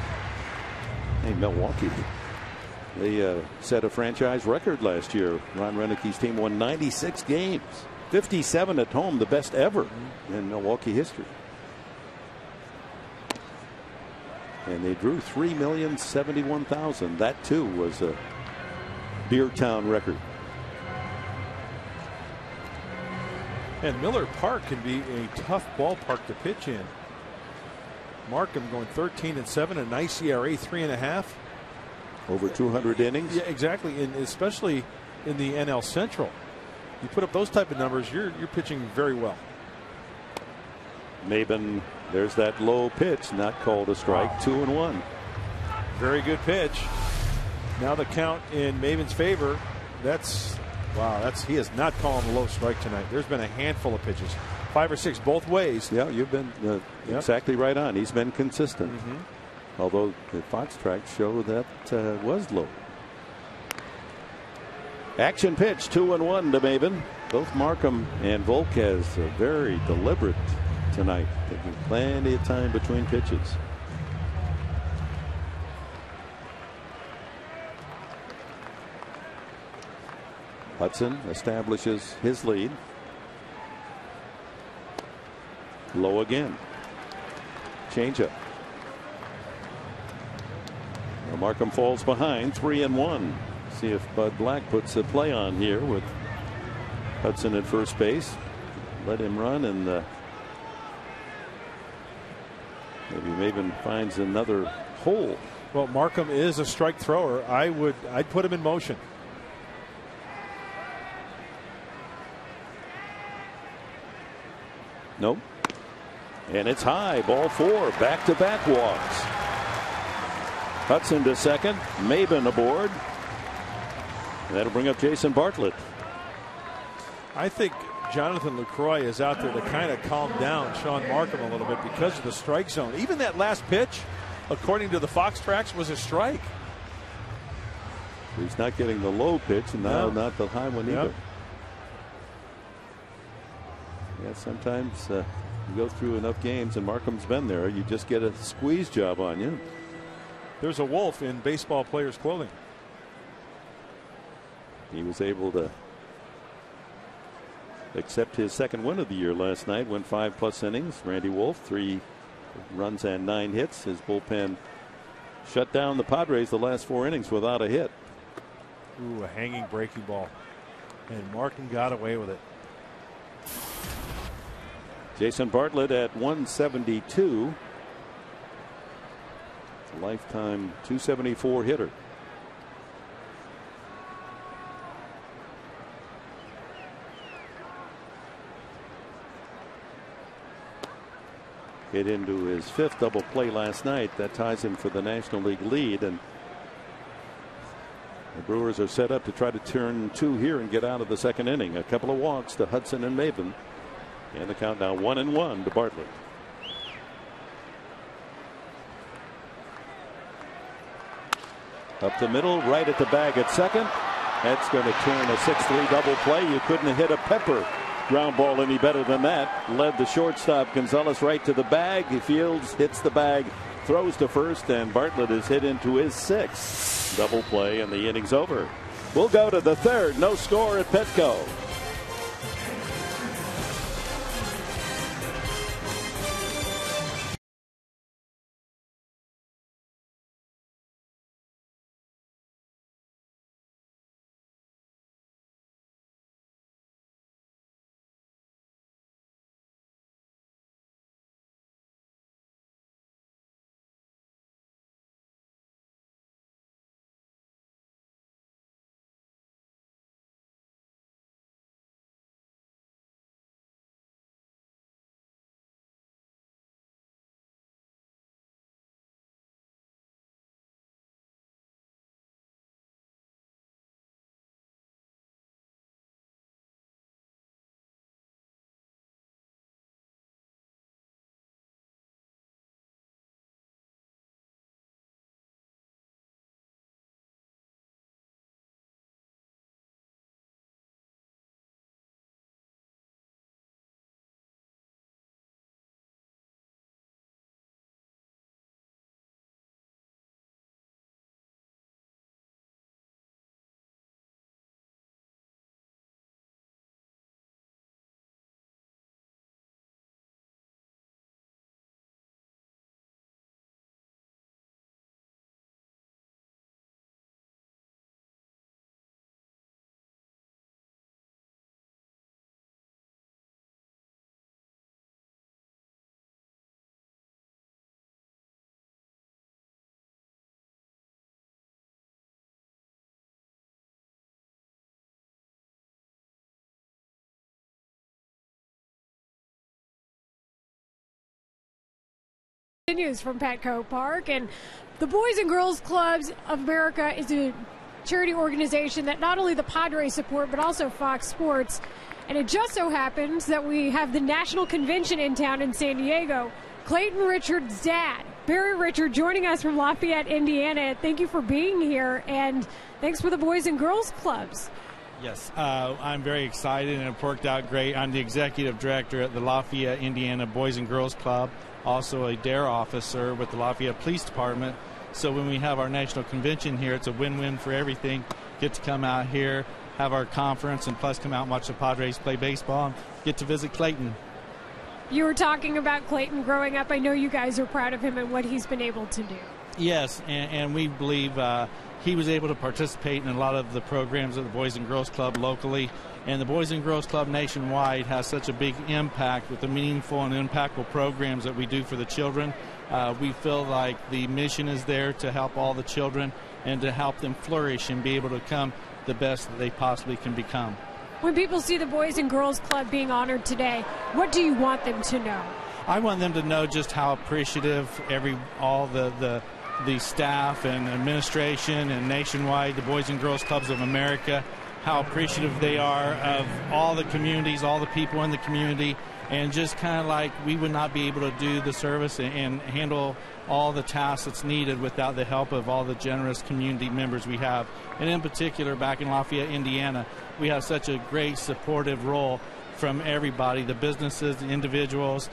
Hey, Milwaukee, they set a franchise record last year. Ron Renicke's team won 96 games, 57 at home, the best ever in Milwaukee history. And they drew 3,071,000. That too was a Beer Town record. And Miller Park can be a tough ballpark to pitch in. Markham going 13-7, a nice ERA, 3.5. Over 200 innings. Yeah, exactly, and especially in the NL Central. You put up those type of numbers, you're pitching very well. Maben, there's that low pitch, not called a strike. 2-1. Very good pitch. Now the count in Maben's favor. He is not calling a low strike tonight. There's been a handful of pitches, 5 or 6 both ways. Yeah, you've been exactly right on. He's been consistent. Although the Fox tracks show that was low. Action pitch, 2-1 to Maben. Both Markham and Volquez are very deliberate tonight, taking plenty of time between pitches. Hudson establishes his lead. Low again. Changeup. Markham falls behind, 3-1. See if Bud Black puts a play on here with Hudson at first base. Let him run, and maybe Maben finds another hole. Well, Markham is a strike thrower. I'd put him in motion. Nope. And it's high. Ball 4. Back-to-back walks. Hudson to second. Maben aboard. And that'll bring up Jason Bartlett. I think Jonathan LaCroix is out there to kind of calm down Sean Markham a little bit because of the strike zone. Even that last pitch, according to the Fox tracks, was a strike. He's not getting the low pitch, and now not the high one either. Yeah, sometimes you go through enough games, and Markham's been there, you just get a squeeze job on you. There's a wolf in baseball players' clothing. He was able to accept his second win of the year last night. Went 5+ innings. Randy Wolf, 3 runs and 9 hits. His bullpen shut down the Padres the last 4 innings without a hit. Ooh, a hanging breaking ball. And Martin got away with it. Jason Bartlett at 172. Lifetime 274 hitter. Hit into his 5th double play last night. That ties him for the National League lead, and the Brewers are set up to try to turn 2 here and get out of the second inning. A couple of walks to Hudson and Maben, and the count now 1-1 to Bartlett. Up the middle, right at the bag at second. That's going to turn a 6-3 double play. You couldn't have hit a pepper ground ball any better than that. Led the shortstop Gonzalez right to the bag. He fields, hits the bag, throws to first, and Bartlett is hit into his 6th double play, and the inning's over. We'll go to the 3rd. No score at Petco. Continues from Petco Park, and the Boys and Girls Clubs of America is a charity organization that not only the Padres support but also Fox Sports. And it just so happens that we have the national convention in town in San Diego. Clayton Richard's dad, Barry Richard, joining us from Lafayette, Indiana. Thank you for being here, and thanks for the Boys and Girls Clubs. Yes, I'm very excited, and it worked out great. I'm the executive director at the Lafayette, Indiana Boys and Girls Club, also a DARE officer with the Lafayette Police Department. So when we have our national convention here, it's a win-win for everything. Get to come out here, have our conference, and plus come out and watch the Padres play baseball and get to visit Clayton. You were talking about Clayton growing up. I know you guys are proud of him and what he's been able to do. Yes, and we believe he was able to participate in a lot of the programs of the Boys and Girls Club locally. And the Boys and Girls Club nationwide has such a big impact with the meaningful and impactful programs that we do for the children. We feel like the mission is there to help all the children and to help them flourish and be able to become the best that they possibly can become. When people see the Boys and Girls Club being honored today, what do you want them to know? I want them to know just how appreciative all the staff and administration and nationwide, the Boys and Girls Clubs of America, how appreciative they are of all the communities, all the people in the community, and just kind of like we would not be able to do the service and handle all the tasks that's needed without the help of all the generous community members we have. And in particular, back in Lafayette, Indiana, we have such a great supportive role from everybody, the businesses, the individuals.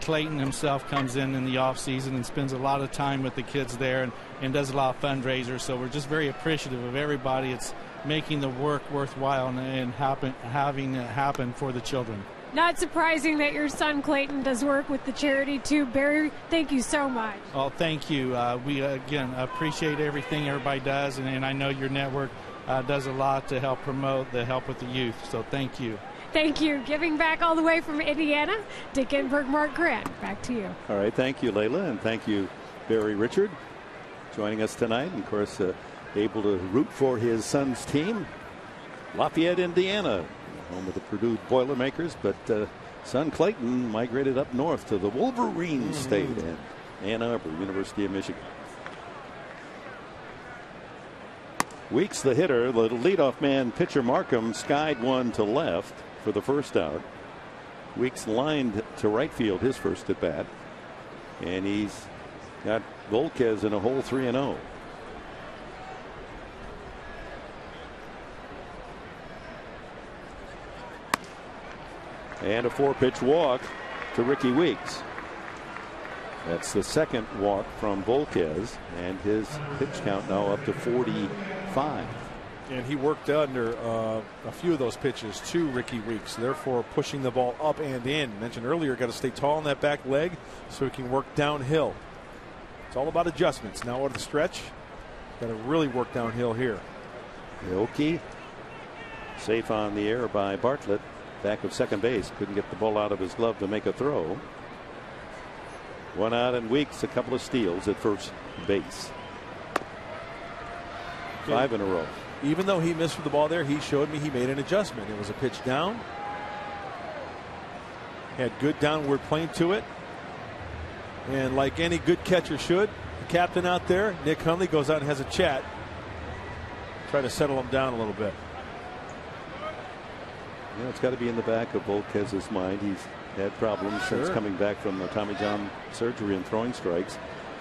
Clayton himself comes in the off season and spends a lot of time with the kids there and does a lot of fundraisers. So we're just very appreciative of everybody. It's making the work worthwhile and having it happen for the children. Not surprising that your son Clayton does work with the charity too. Barry, thank you so much. Well, thank you. We, again, appreciate everything everybody does, and I know your network does a lot to help promote the help with the youth. So thank you. Thank you. Giving back all the way from Indiana, Dick Enberg, Mark Grant. Back to you. All right. Thank you, Layla, and thank you, Barry Richard, joining us tonight. And, of course, able to root for his son's team, Lafayette, Indiana, home of the Purdue Boilermakers. But son Clayton migrated up north to the Wolverine State and Ann Arbor, University of Michigan. Weeks, the hitter, the leadoff man, pitcher Markham, skied one to left for the first out. Weeks lined to right field his first at bat, and he's got Volquez in a hole 3-0. And a 4-pitch walk to Ricky Weeks. That's the second walk from Volquez, and his pitch count now up to 45. And he worked under a few of those pitches to Ricky Weeks, therefore pushing the ball up and in. Mentioned earlier, got to stay tall on that back leg so he can work downhill. It's all about adjustments. Now at the stretch, got to really work downhill here. AOKI safe on the air by Bartlett, back of second base. Couldn't get the ball out of his glove to make a throw. One out, and Weeks a couple of steals at first base. 5 in a row. Even though he missed with the ball there, he showed me he made an adjustment. It was a pitch down. Had good downward plane to it. And like any good catcher should, the captain out there, Nick Hundley, goes out and has a chat. Try to settle him down a little bit. Yeah, it's got to be in the back of Volquez's mind. He's had problems since coming back from the Tommy John surgery and throwing strikes.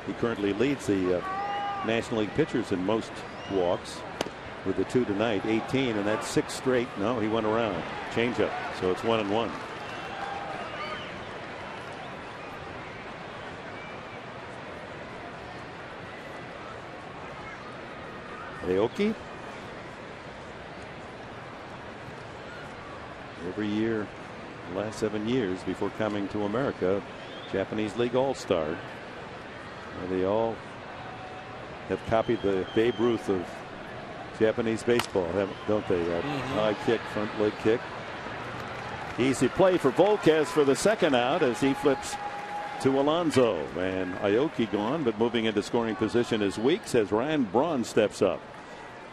He currently leads the National League pitchers in most walks with the 2 tonight, 18, and that's 6 straight. No, he went around. Changeup, so it's 1-1. AOKI. Every year, the last 7 years before coming to America, Japanese League All-Star. They all have copied the Babe Ruth of Japanese baseball, don't they? High kick, front leg kick. Easy play for Volquez for the second out as he flips to Alonso. And AOKI gone, but moving into scoring position is Weeks as Ryan Braun steps up.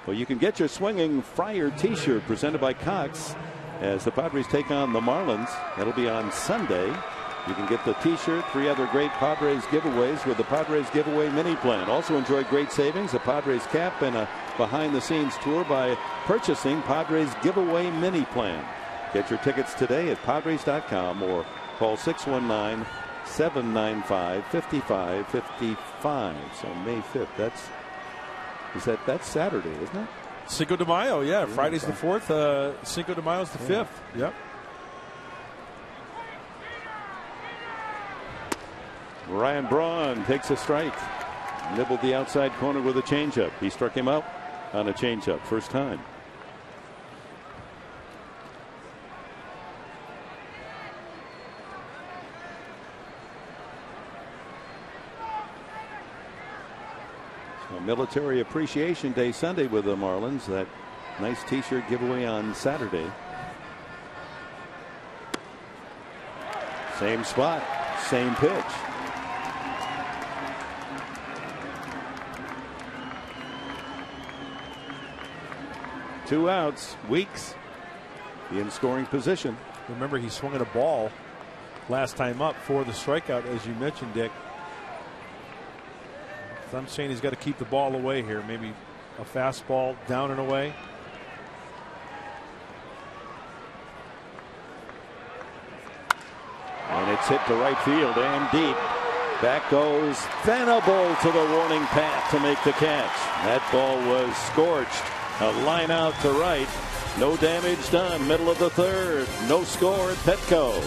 Well, you can get your Swinging Friar t-shirt presented by Cox as the Padres take on the Marlins. That'll be on Sunday. You can get the t-shirt, 3 other great Padres giveaways with the Padres giveaway mini plan. Also enjoy great savings, a Padres cap, and a behind-the-scenes tour by purchasing Padres giveaway mini plan. Get your tickets today at Padres.com or call 619-795-5555. So May 5th. That's Saturday, isn't it? Cinco de Mayo, yeah. Friday's the 4th. Cinco de Mayo's the 5th. Yep. Ryan Braun takes a strike. Nibbled the outside corner with a changeup. He struck him out on a changeup, first time. So Military Appreciation Day Sunday with the Marlins. That nice t-shirt giveaway on Saturday. Same spot, same pitch. Two outs. Weeks be in scoring position. Remember, he swung at a ball last time up for the strikeout, as you mentioned, Dick. So I'm saying he's got to keep the ball away here. Maybe a fastball down and away. And it's hit to right field and deep. Back goes Venable to the warning path to make the catch. That ball was scorched. A line out to right. No damage done. Middle of the third. No score at Petco.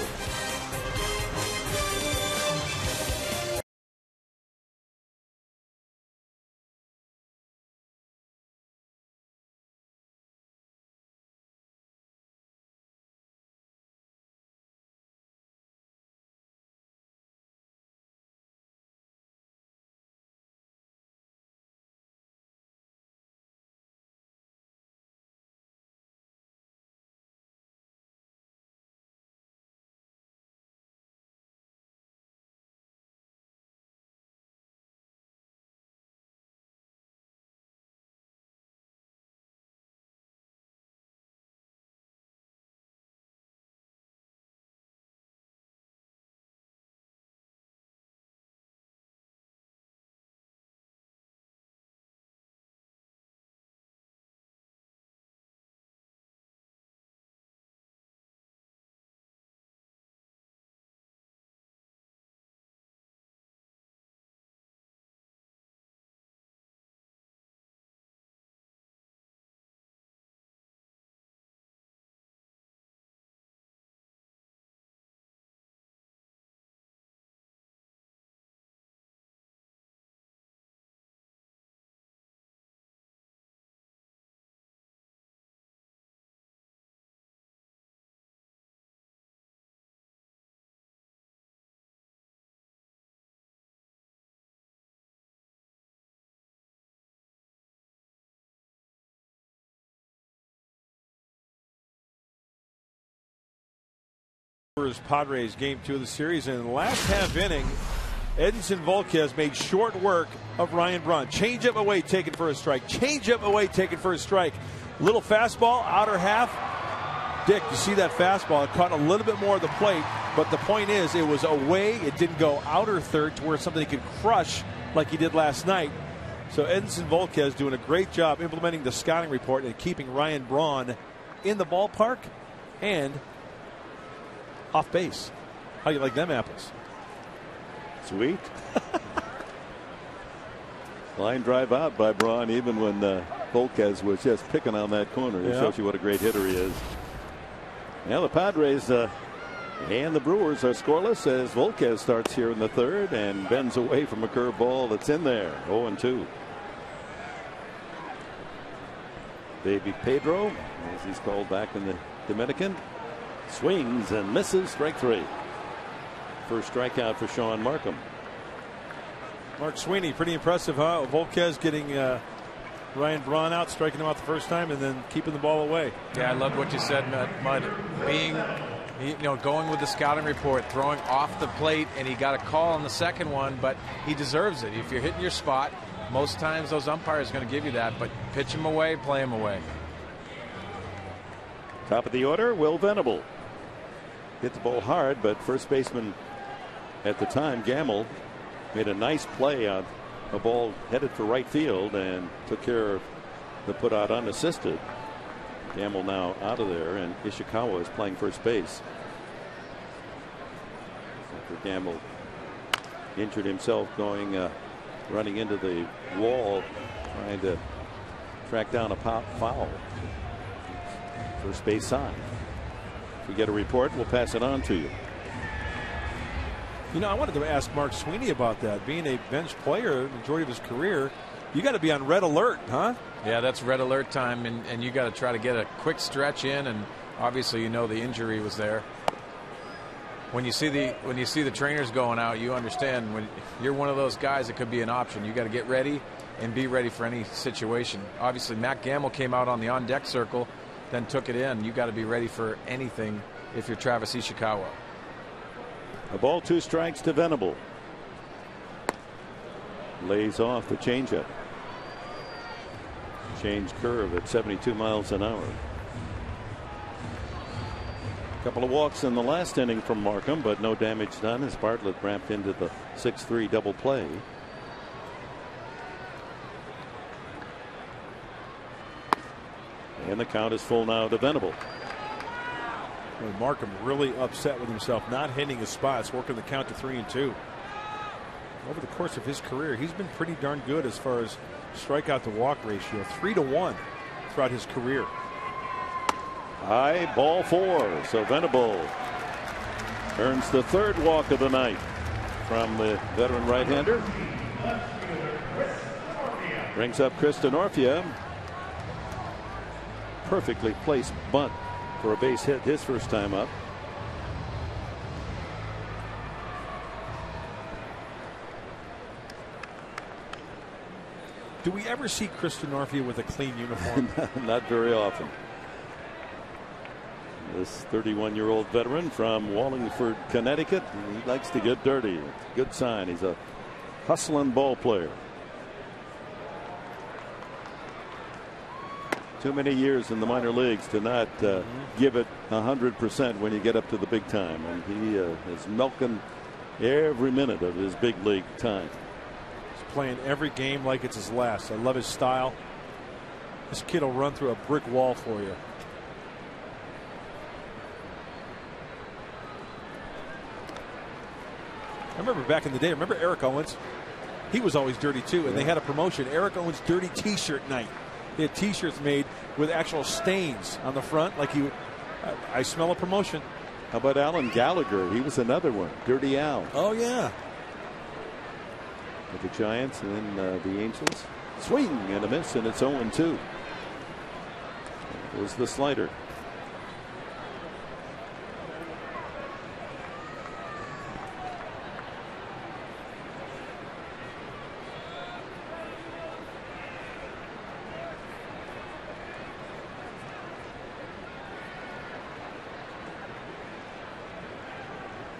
Padres game 2 of the series, and in the last half inning, Edinson Volquez made short work of Ryan Braun. Change up away, taken for a strike. Change up away, taken for a strike. Little fastball, outer half. Dick, you see that fastball? It caught a little bit more of the plate, but the point is, it was away. It didn't go outer third to where something he could crush like he did last night. So Edinson Volquez doing a great job implementing the scouting report and keeping Ryan Braun in the ballpark and off base. How do you like them apples? Sweet. Line drive out by Braun, even when Volquez was just picking on that corner. It shows you what a great hitter he is. Now the Padres and the Brewers are scoreless as Volquez starts here in the third and bends away from a curveball that's in there. 0-2. Baby Pedro, as he's called back in the Dominican, swings and misses. Strike 3. First strikeout for Sean Markham. Mark Sweeney, pretty impressive, huh? Volquez getting Ryan Braun out, striking him out the first time, and then keeping the ball away. Yeah, I loved what you said, Mud. Being, going with the scouting report, throwing off the plate, and he got a call on the second one, but he deserves it. If you're hitting your spot, most times those umpires are going to give you that, but pitch him away, play him away. Top of the order, Will Venable. Hit the ball hard, but first baseman at the time, Gamble, made a nice play on a ball headed for right field and took care of the put out unassisted. Gamble now out of there, and Ishikawa is playing first base. After Gamble injured himself going running into the wall trying to track down a foul. First base side. If we get a report, we'll pass it on to you. I wanted to ask Mark Sweeney about that. Being a bench player the majority of his career, you got to be on red alert, huh? Yeah, that's red alert time, and you got to try to get a quick stretch in, and obviously the injury was there. When you see the trainers going out, you understand when you're one of those guys that could be an option. You got to get ready and be ready for any situation. Obviously, Matt Gamble came out on the on-deck circle, then took it in. You got to be ready for anything if you're Travis Ishikawa. A ball, 2 strikes to Venable. Lays off the changeup. Change curve at 72 miles an hour. Couple of walks in the last inning from Markham, but no damage done as Bartlett ramped into the 6-3 double play. And the count is full now to Venable. Well, Markham really upset with himself, not hitting his spots, working the count to 3-2. Over the course of his career, he's been pretty darn good as far as strikeout to walk ratio, 3-1 throughout his career. High, ball 4. So Venable earns the 3rd walk of the night from the veteran right-hander. Brings up Chris DeNorfia. Perfectly placed bunt for a base hit his first time up. Do we ever see Chris DeNorfia with a clean uniform? Not very often. This 31-year-old veteran from Wallingford, Connecticut, he likes to get dirty. Good sign. He's a hustling ball player. Too many years in the minor leagues to not give it 100% when you get up to the big time, and he is milking every minute of his big league time. He's playing every game like it's his last. I love his style. This kid will run through a brick wall for you. I remember back in the day, remember Eric Owens? He was always dirty too, and they had a promotion, Eric Owens Dirty T-shirt night. They had T-shirts made with actual stains on the front, like he would. I smell a promotion. How about Alan Gallagher? He was another one, Dirty Al. Oh yeah. With the Giants and then the Angels. Swing and a miss, and it's 0-2. It was the slider.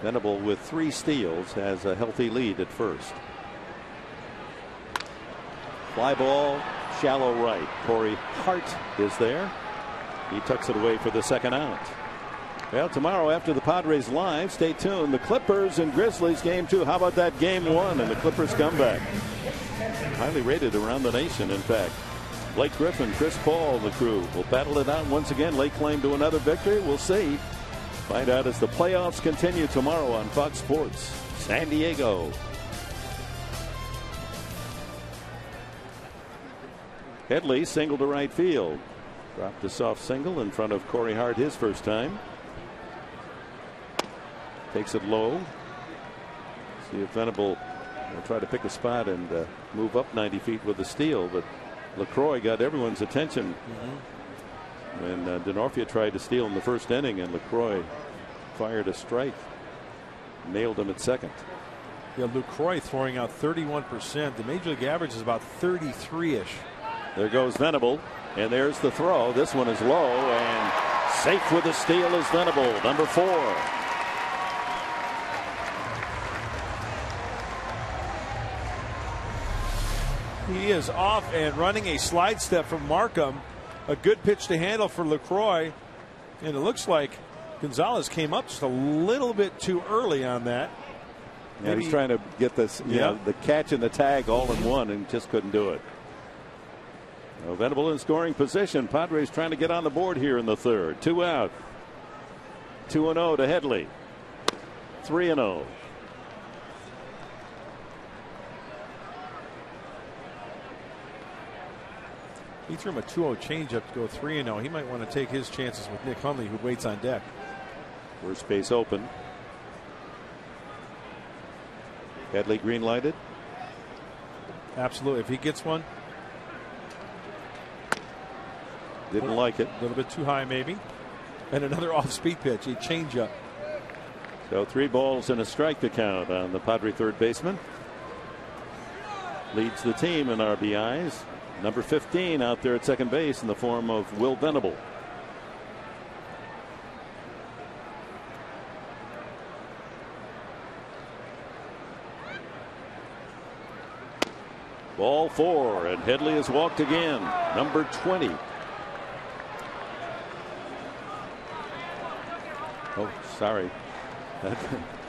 Venable with 3 steals has a healthy lead at first. Fly ball, shallow right. Corey Hart is there. He tucks it away for the 2nd out. Well, tomorrow after the Padres live, stay tuned. The Clippers and Grizzlies game 2. How about that game 1 and the Clippers comeback? Highly rated around the nation, in fact. Blake Griffin, Chris Paul, the crew will battle it out once again. Lay claim to another victory. We'll see. Find out as the playoffs continue tomorrow on Fox Sports San Diego. Headley single to right field. Dropped a soft single in front of Corey Hart his first time. Takes it low. See if Venable will try to pick a spot and move up 90 feet with the steal, but LaCroix got everyone's attention when DeNorfia tried to steal in the first inning, and LaCroix fired a strike. Nailed him at second. Yeah, LaCroix throwing out 31%. The major league average is about 33-ish. There goes Venable, and there's the throw. This one is low, and safe with the steal is Venable, number 4. He is off and running a slide step from Markham. A good pitch to handle for LaCroix, and it looks like Gonzalez came up just a little bit too early on that. Yeah, he's trying to get this, you know, the catch and the tag all in one, and just couldn't do it. Well, Venable in scoring position. Padres trying to get on the board here in the 3rd. 2 out. 2-0 to Headley. 3-0. He threw him a 2-0 changeup to go 3-0. He might want to take his chances with Nick Hundley, who waits on deck. First base open. Headley green lighted. Absolutely. If he gets one. Didn't like it. A little bit too high, maybe. And another off-speed pitch, a changeup. So 3 balls and a strike to count on the Padre third baseman. Leads the team in RBIs. Number 15 out there at second base in the form of Will Venable. Ball 4, and Headley has walked again. Number 20. sorry. That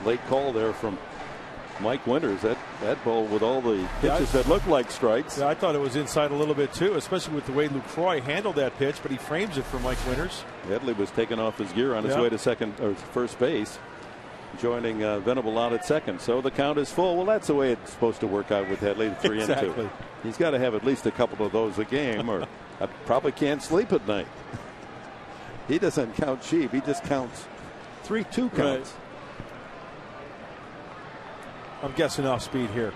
late call there from Mike Winters. That ball with all the pitches that looked like strikes. Yeah, I thought it was inside a little bit too, especially with the way Lucroy handled that pitch, but he frames it for Mike Winters. Headley was taking off his gear on his way to first base, joining Venable out at second. So the count is full. Well, that's the way it's supposed to work out with Headley, 3-2. He's got to have at least a couple of those a game, or I probably can't sleep at night. He doesn't count sheep. He just counts 3-2 counts. Right. I'm guessing off speed here.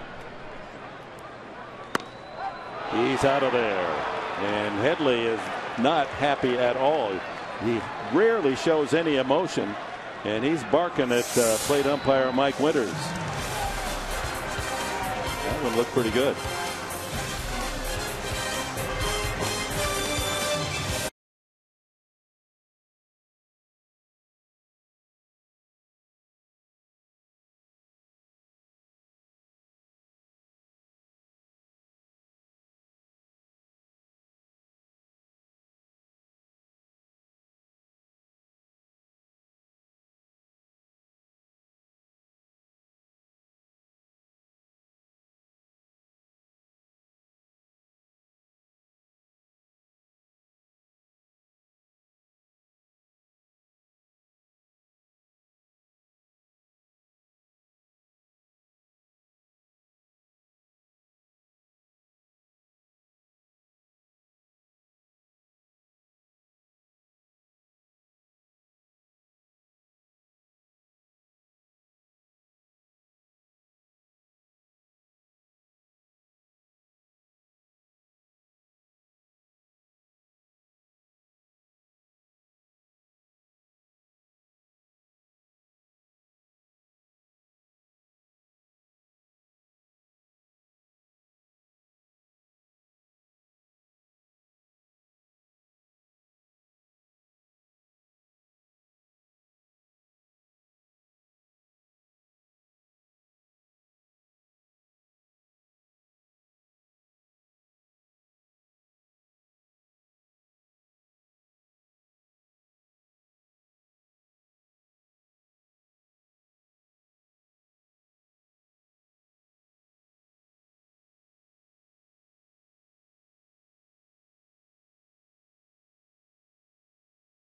He's out of there. And Headley is not happy at all. He rarely shows any emotion. And he's barking at plate umpire Mike Winters. That one looked pretty good.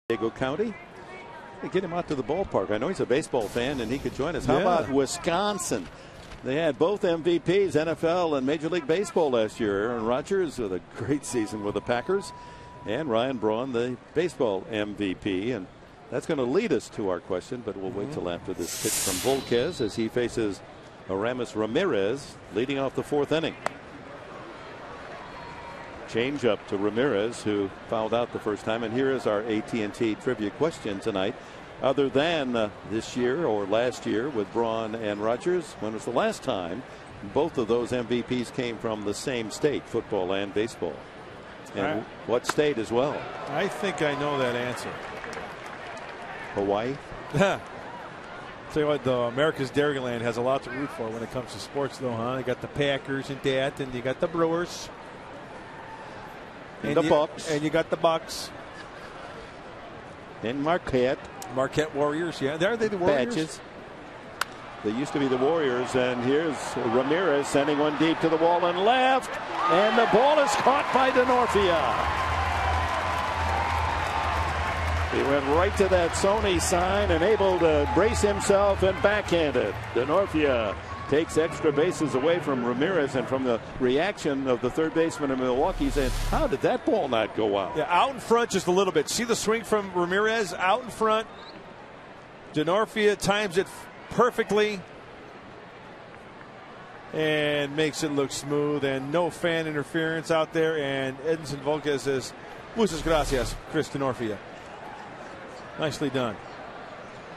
Diego County. Get him out to the ballpark. I know he's a baseball fan and he could join us. How about Wisconsin? They had both MVPs, NFL and Major League Baseball last year. Aaron Rodgers with a great season with the Packers, and Ryan Braun, the baseball MVP. And that's going to lead us to our question, but we'll wait till after this pitch from Volquez as he faces Aramis Ramirez leading off the fourth inning. Change up to Ramirez, who fouled out the first time. And here is our AT&T trivia question tonight. Other than this year or last year with Braun and Rodgers, when was the last time both of those MVPs came from the same state, football and baseball? And what state as well? I think I know that answer. Hawaii? Tell you what, though, America's Dairyland has a lot to root for when it comes to sports, though, huh? You got the Packers and that, and you got the Brewers. And the Bucks. And you got the Bucks. And Marquette. Marquette Warriors, yeah. Are they the Warriors? Patches. They used to be the Warriors. And here's Ramirez sending one deep to the wall and left. And the ball is caught by DeNorfia. He went right to that Sony sign and able to brace himself and backhand it. DeNorfia takes extra bases away from Ramirez, and from the reaction of the third baseman in Milwaukee saying, how did that ball not go out? Yeah, out in front just a little bit. See the swing from Ramirez out in front. DeNorfia times it perfectly and makes it look smooth, and no fan interference out there. And Edinson Volquez says, muchas gracias, Chris DeNorfia. Nicely done.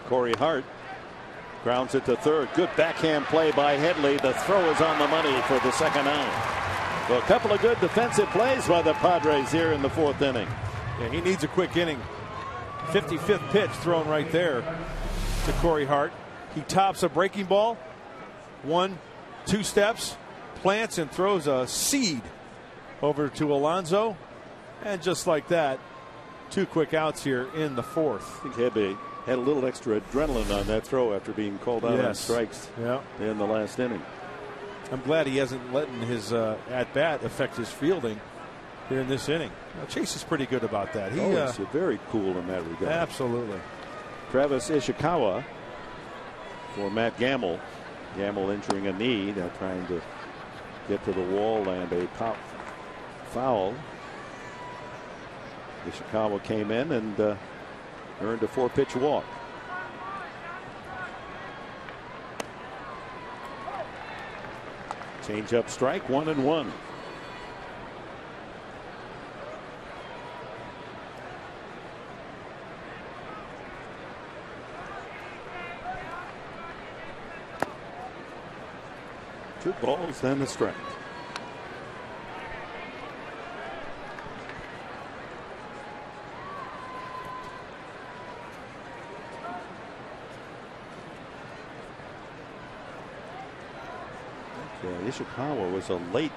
Corey Hart grounds it to third. Good backhand play by Headley. The throw is on the money for the second out. Well, a couple of good defensive plays by the Padres here in the fourth inning. Yeah, he needs a quick inning. 55th pitch thrown right there to Corey Hart. He tops a breaking ball. 1-2 steps, plants and throws a seed over to Alonso. And just like that, 2 quick outs here in the fourth. I think had a little extra adrenaline on that throw after being called out on strikes in the last inning. I'm glad he hasn't letting his at-bat affect his fielding here in this inning. Chase is pretty good about that. He's very cool in that regard. Absolutely. Travis Ishikawa for Matt Gamble. Gamble injuring a knee. They're trying to get to the wall and a pop foul. Ishikawa came in and earned a 4-pitch walk. Change up strike, 1-1. Two balls, then a strike. Ishikawa was a late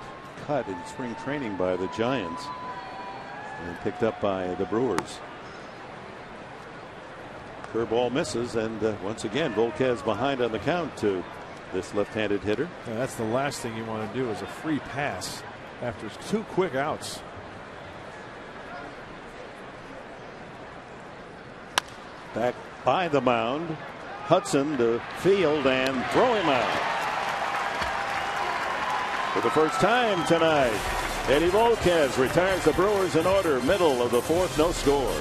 cut in spring training by the Giants and picked up by the Brewers. Curveball misses, and once again Volquez behind on the count to this left-handed hitter. Yeah, that's the last thing you want to do is a free pass after 2 quick outs. Back by the mound, Hudson to field and throw him out. For the first time tonight, Eddie Volquez retires the Brewers in order. Middle of the 4th, no score.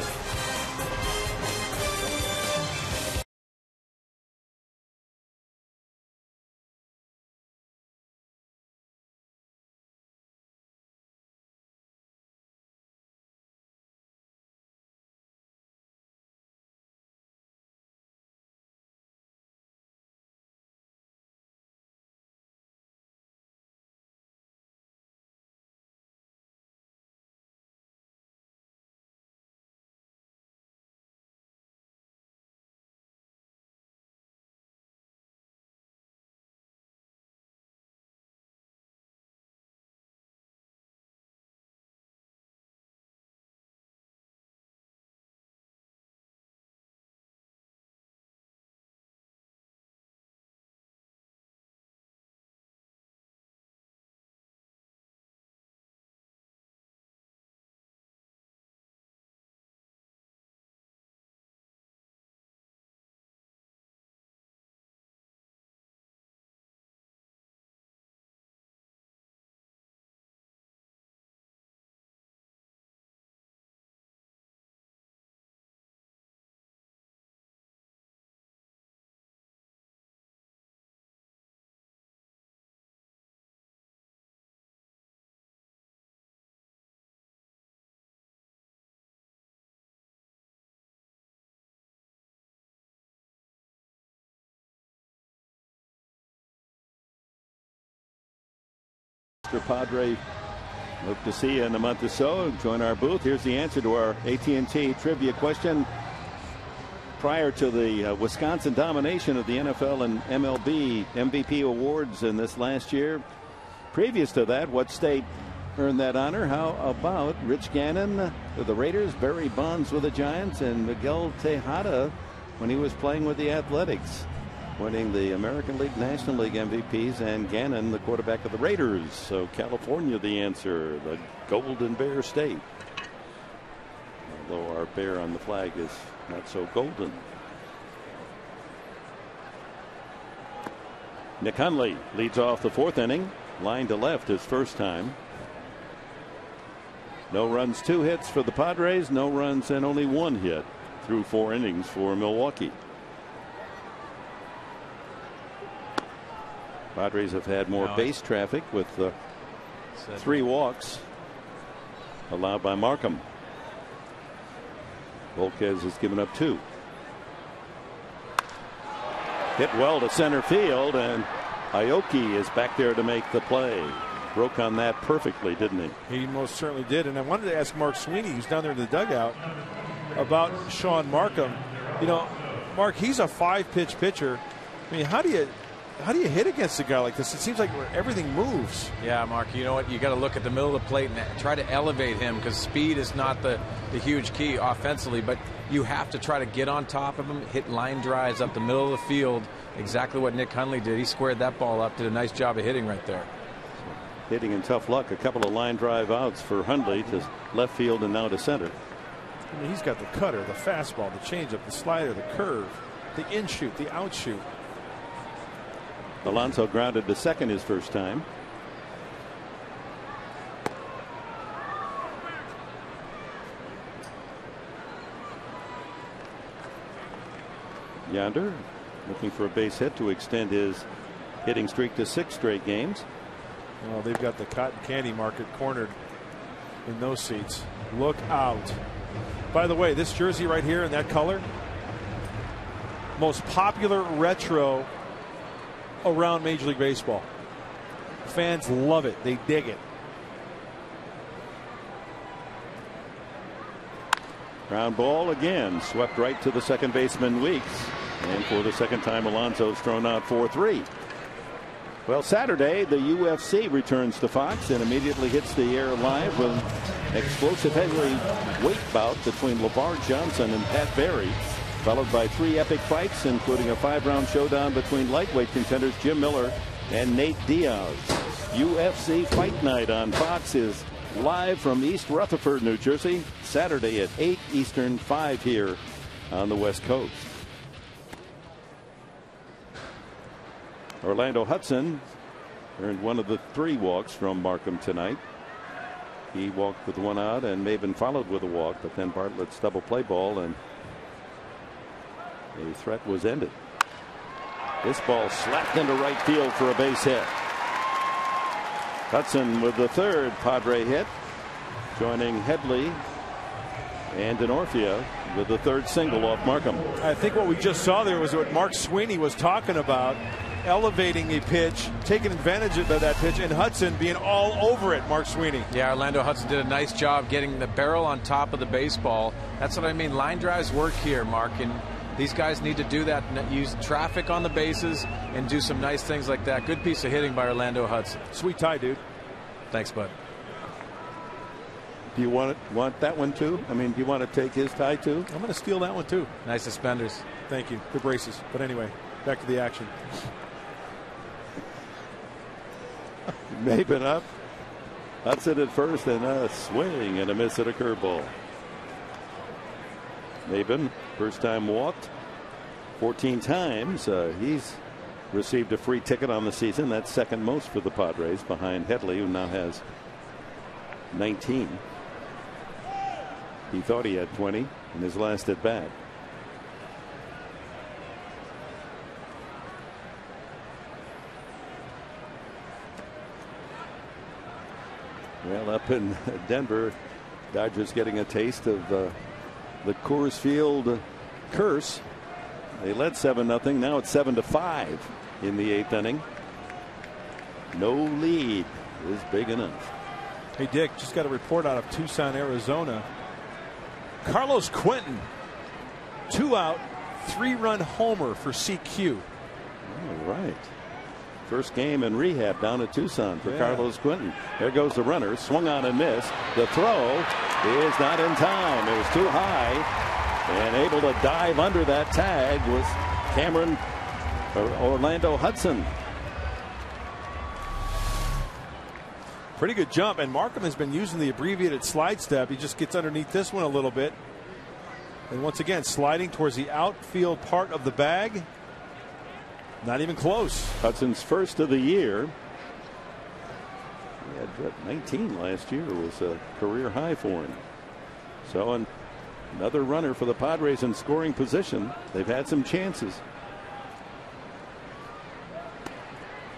Mr. Padre, hope to see you in a month or so. Join our booth. Here's the answer to our AT&T trivia question. Prior to the Wisconsin domination of the NFL and MLB MVP awards in this last year, previous to that, what state earned that honor? How about Rich Gannon with the Raiders, Barry Bonds with the Giants, and Miguel Tejada when he was playing with the Athletics, winning the American League, National League MVPs, and Gannon, the quarterback of the Raiders. So California, the answer, the Golden Bear State. Although our bear on the flag is not so golden. Nick Hundley leads off the 4th inning. Line to left his first time. No runs, 2 hits for the Padres. No runs and only 1 hit through 4 innings for Milwaukee. Padres have had more base traffic with 3 walks allowed by Markham. Volquez has given up 2. Hit well to center field, and AOKI is back there to make the play. Broke on that perfectly, didn't he? He most certainly did. And I wanted to ask Mark Sweeney, who's down there in the dugout, about Sean Markham. You know, Mark, he's a 5-pitch pitcher. I mean, how do how do you hit against a guy like this? It seems like everything moves. Yeah, Mark, you know what? You got to look at the middle of the plate and try to elevate him, because speed is not the huge key offensively, but you have to try to get on top of him, hit line drives up the middle of the field. Exactly what Nick Hundley did. He squared that ball up, did a nice job of hitting right there. Hitting in tough luck. A couple of line drive outs for Hundley to left field and now to center. I mean, he's got the cutter, the fastball, the changeup, the slider, the curve, the in shoot, the out shoot. Alonso grounded to second his first time. Yonder looking for a base hit to extend his hitting streak to 6 straight games. Well, they've got the cotton candy market cornered in those seats. Look out. By the way, this jersey right here in that color, most popular retro around Major League Baseball. Fans love it. They dig it. Ground ball again, swept right to the second baseman Weeks. And for the second time, Alonso's thrown out 4-3. Well, Saturday, the UFC returns to Fox and immediately hits the air live with an explosive heavyweight bout between LeVar Johnson and Pat Barry, followed by 3 epic fights, including a 5-round showdown between lightweight contenders Jim Miller and Nate Diaz. UFC Fight Night on Fox is live from East Rutherford, New Jersey, Saturday at 8 Eastern, 5 here on the West Coast. Orlando Hudson earned one of the 3 walks from Markham tonight. He walked with 1 out, and Maben followed with a walk, but then Bartlett's double play ball, and a threat was ended. This ball slapped into right field for a base hit. Hudson with the 3rd Padre hit, joining Headley and Denorfia with the 3rd single off Markham. I think what we just saw there was what Mark Sweeney was talking about, elevating a pitch, taking advantage of that pitch, and Hudson being all over it. Mark Sweeney. Yeah, Orlando Hudson did a nice job getting the barrel on top of the baseball. That's what I mean. Line drives work here, Mark, and these guys need to do that, use traffic on the bases and do some nice things like that. Good piece of hitting by Orlando Hudson. Sweet tie, dude. Thanks, bud. Do you want that one too? I mean, do you want to take his tie too? I'm going to steal that one too. Nice suspenders. Thank you. Good braces. But anyway, back to the action. Maben up. Hudson at first, and a swing and a miss at a curveball. Maben, first time walked 14 times. He's received a free ticket on the season. That's second most for the Padres, behind Headley, who now has 19. He thought he had 20 in his last at bat. Well, up in Denver, Dodgers getting a taste of the Coors Field curse. They led 7-0. Now it's 7-5 in the 8th inning. No lead is big enough. Hey, Dick, just got a report out of Tucson, Arizona. Carlos Quentin, 2-out, 3-run homer for CQ. All right. First game in rehab down at Tucson for Carlos Quentin. There goes the runner, swung on and missed. The throw is not in time. It was too high, and able to dive under that tag was Orlando Hudson. Pretty good jump, and Markham has been using the abbreviated slide step. He just gets underneath this one a little bit, and once again sliding towards the outfield part of the bag. Not even close. Hudson's first of the year. He had 19 last year, was a career high for him. So another runner for the Padres in scoring position. They've had some chances.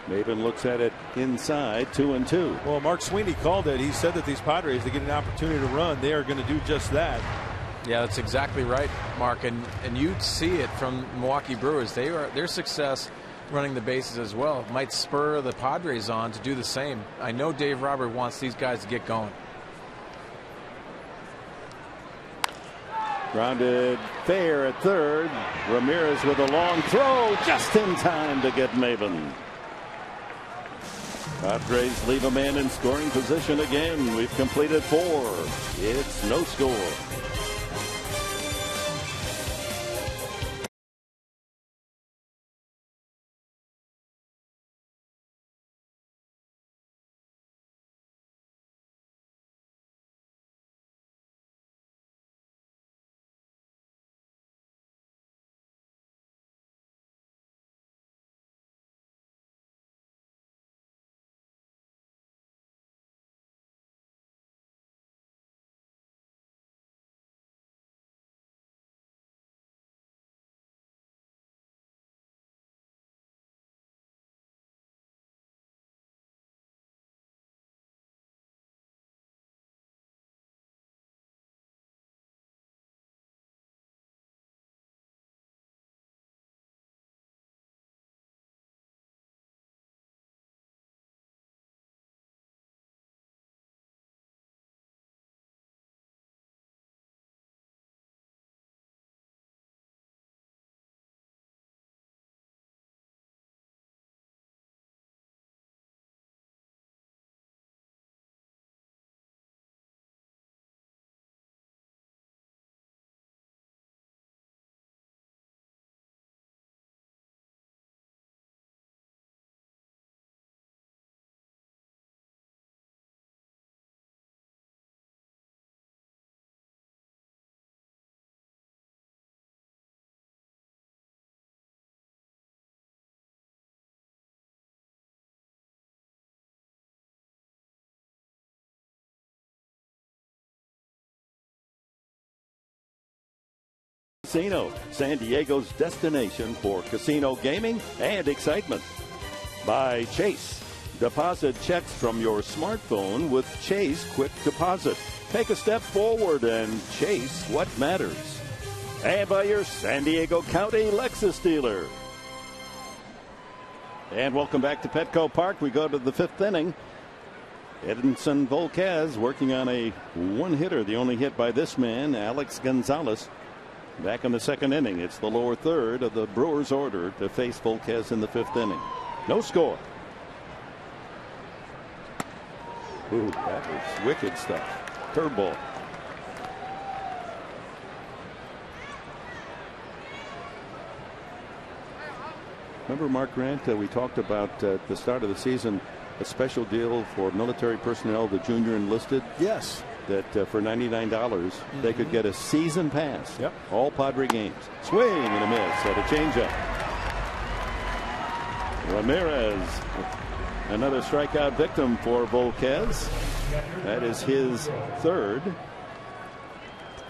Maben looks at it inside, 2-2. Well, Mark Sweeney called it. He said that these Padres, they get an opportunity to run, they are going to do just that. Yeah, that's exactly right, Mark, and you see it from Milwaukee Brewers. Their success running the bases as well might spur the Padres on to do the same. I know Dave Robert wants these guys to get going. Grounded fair at third. Ramirez with a long throw just in time to get Maven. Padres leave a man in scoring position again. We've completed 4. It's no score. Casino, San Diego's destination for casino gaming and excitement. By Chase. Deposit checks from your smartphone with Chase Quick Deposit. Take a step forward and chase what matters. And by your San Diego County Lexus dealer. And welcome back to Petco Park. We go to the 5th inning. Edinson Volquez working on a one-hitter. The only hit by this man, Alex Gonzalez. Back in the 2nd inning. It's the lower third of the Brewers' order to face Volquez in the 5th inning. No score. Ooh, that was wicked stuff. Curveball. Remember, Mark Grant, we talked about at the start of the season a special deal for military personnel, the junior enlisted. Yes. That for $99 they could get a season pass. Yep. All Padre games. Swing and a miss at a changeup. Ramirez, another strikeout victim for Volquez. That is his 3rd.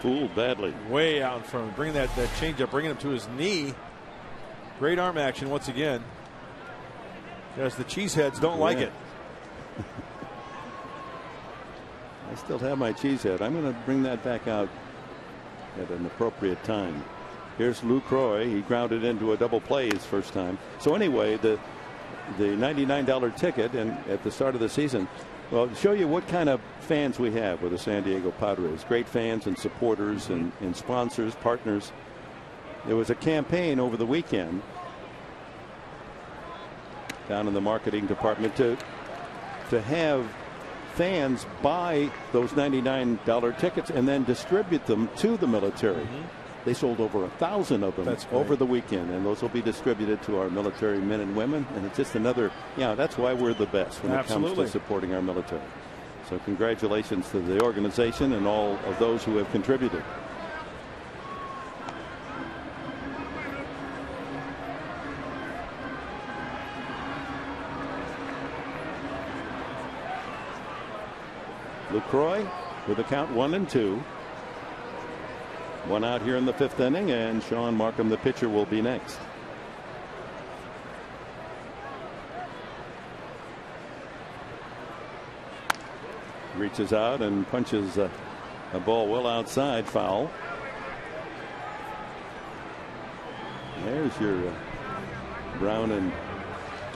Fooled badly. Way out in front. Bringing that changeup, bringing him to his knee. Great arm action once again. Because the cheeseheads don't like it. I still have my cheesehead. I'm going to bring that back out at an appropriate time. Here's Lou Croy. He grounded into a double play his first time. So anyway, the $99 ticket and at the start of the season, well, to show you what kind of fans we have with the San Diego Padres. Great fans and supporters and sponsors, partners. There was a campaign over the weekend down in the marketing department to have fans buy those $99 tickets and then distribute them to the military. They sold over 1,000 of them over the weekend, and those will be distributed to our military men and women. And it's just another, that's why we're the best when it comes to supporting our military. So congratulations to the organization and all of those who have contributed. LaCroix with a count 1-2. One out here in the 5th inning, and Sean Markham, the pitcher, will be next. Reaches out and punches a ball well outside, foul. There's your brown and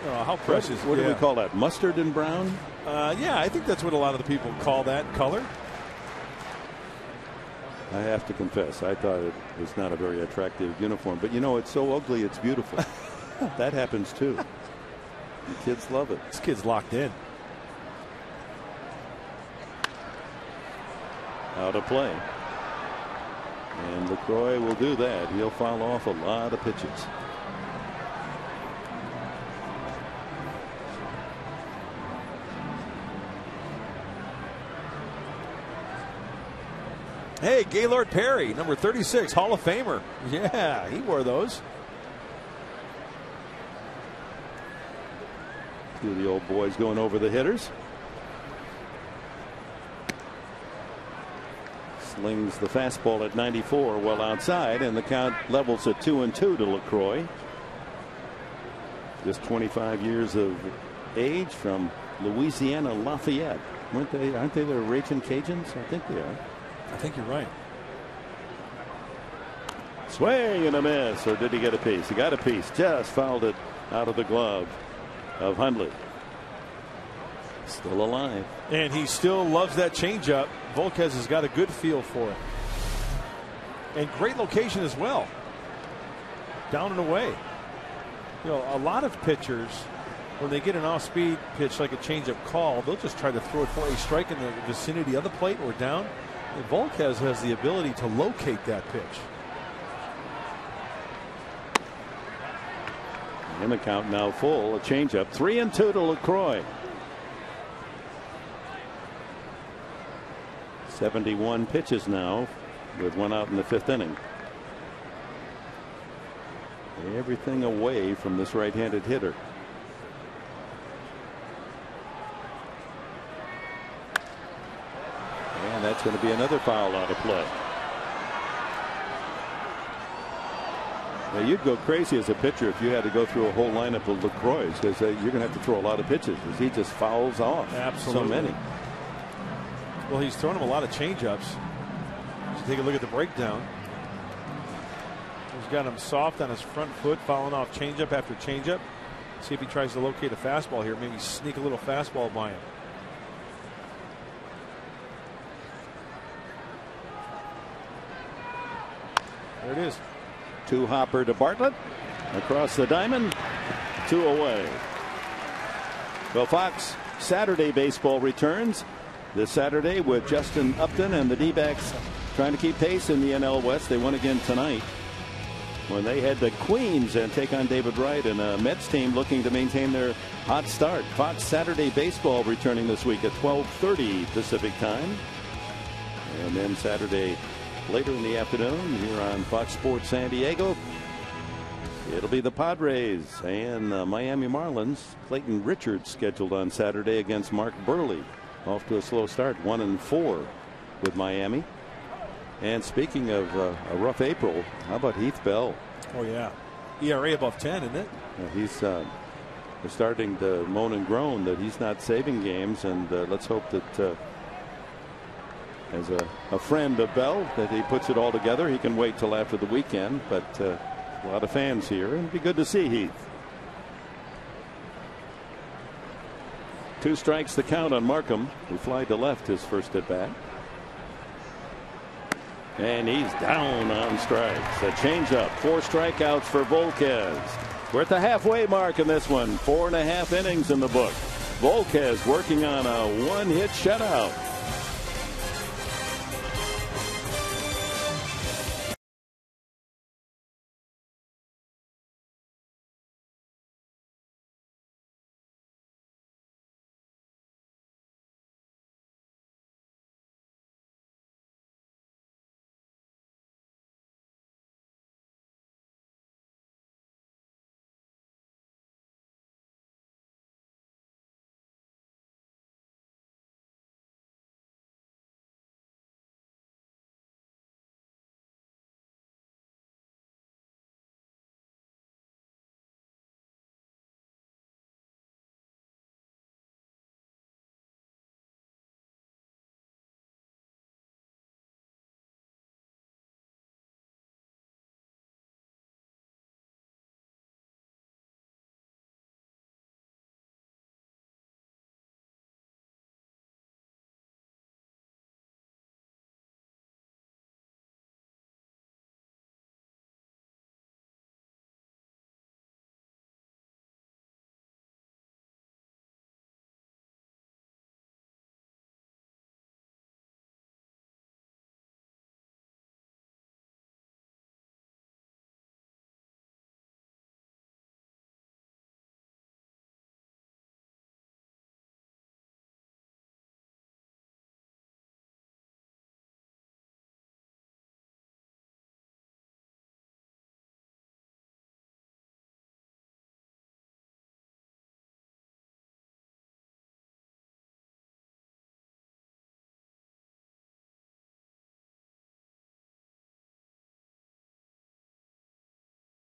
how precious. What do we call that? Mustard and brown? Yeah, I think that's what a lot of the people call that color. I have to confess, I thought it was not a very attractive uniform, but you know, it's so ugly, it's beautiful. That happens too. The kids love it. This kid's locked in. Out of play. And LaCroix will do that. He'll foul off a lot of pitches. Hey, Gaylord Perry, number 36, Hall of Famer. Yeah, he wore those. Two of the old boys going over the hitters. Slings the fastball at 94 well outside, and the count levels at 2-2 to LaCroix. Just 25 years of age from Louisiana Lafayette. Aren't they the Raging Cajuns? I think they are. I think you're right. Swing and a miss, or did he get a piece? He got a piece. Just fouled it out of the glove of Hundley. Still alive. And he still loves that changeup. Volquez has got a good feel for it. And great location as well. Down and away. You know, a lot of pitchers, when they get an off-speed pitch like a changeup call, they'll just try to throw it for a strike in the vicinity of the plate or down. And Volquez has the ability to locate that pitch. And the count now full. A changeup. 3-2 to LaCroix. 71 pitches now with one out in the 5th inning. Everything away from this right-handed hitter. And that's going to be another foul out of play. Now you'd go crazy as a pitcher if you had to go through a whole lineup of LaCroix, because you're going to have to throw a lot of pitches as he just fouls off. Absolutely. So many. Well, he's thrown him a lot of changeups. Just take a look at the breakdown. He's got him soft on his front foot, fouling off changeup after changeup. See if he tries to locate a fastball here. Maybe sneak a little fastball by him. There it is. 2 hopper to Bartlett. Across the diamond. 2 away. Well, Fox Saturday baseball returns this Saturday with Justin Upton and the D-backs trying to keep pace in the NL West. They won again tonight when they head to Queens and take on David Wright and a Mets team looking to maintain their hot start. Fox Saturday baseball returning this week at 12:30 Pacific time. And then Saturday later in the afternoon here on Fox Sports San Diego, it'll be the Padres and the Miami Marlins. Clayton Richards scheduled on Saturday against Mark Burley. Off to a slow start, 1-4 with Miami. And speaking of a rough April, how about Heath Bell? Oh yeah, ERA above 10, isn't it? He's starting to moan and groan that he's not saving games, and let's hope that as a friend of Bell that he puts it all together. He can wait till after the weekend, but a lot of fans here, and it'd be good to see Heath. 2 strikes the count on Markham, who flied to left his first at bat. And he's down on strikes. A changeup. 4 strikeouts for Volquez. We're at the halfway mark in this one. 4.5 innings in the book. Volquez working on a 1-hit shutout.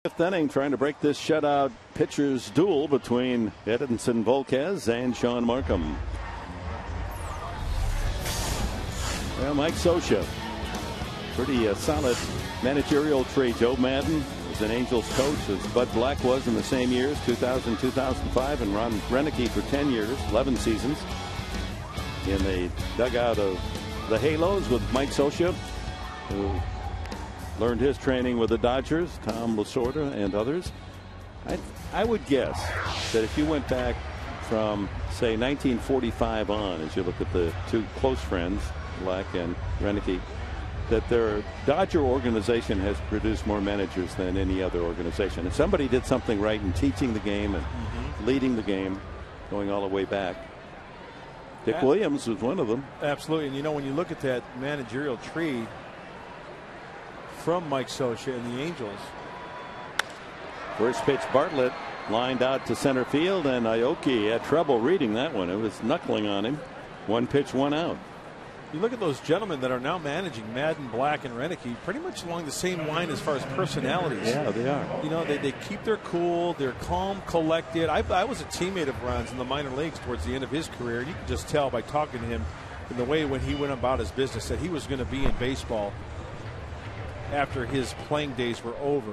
Fifth inning, trying to break this shutout pitchers duel between Edinson Volquez and Sean Markham. Well, Mike Scioscia, pretty solid managerial tree. Joe Madden was an Angels coach, as Bud Black was in the same years, 2000, 2005, and Ron Renicky for 10 years, 11 seasons. In the dugout of the Halos with Mike Scioscia, who learned his training with the Dodgers, Tom Lasorda and others. I would guess that if you went back from, say, 1945 on, as you look at the two close friends, Black and Renicky, that their Dodger organization has produced more managers than any other organization. And somebody did something right in teaching the game and leading the game, going all the way back. Dick Williams was one of them. Absolutely. And, you know, when you look at that managerial tree from Mike Scioscia and the Angels. First pitch, Bartlett lined out to center field, and Aoki had trouble reading that one. It was knuckling on him. One pitch, one out. You look at those gentlemen that are now managing, Madden, Black, and Renicky, pretty much along the same line as far as personalities. Yeah, they are. You know, they keep their cool, they're calm, collected. I was a teammate of Ron's in the minor leagues towards the end of his career. You can just tell by talking to him in the way when he went about his business that he was going to be in baseball after his playing days were over.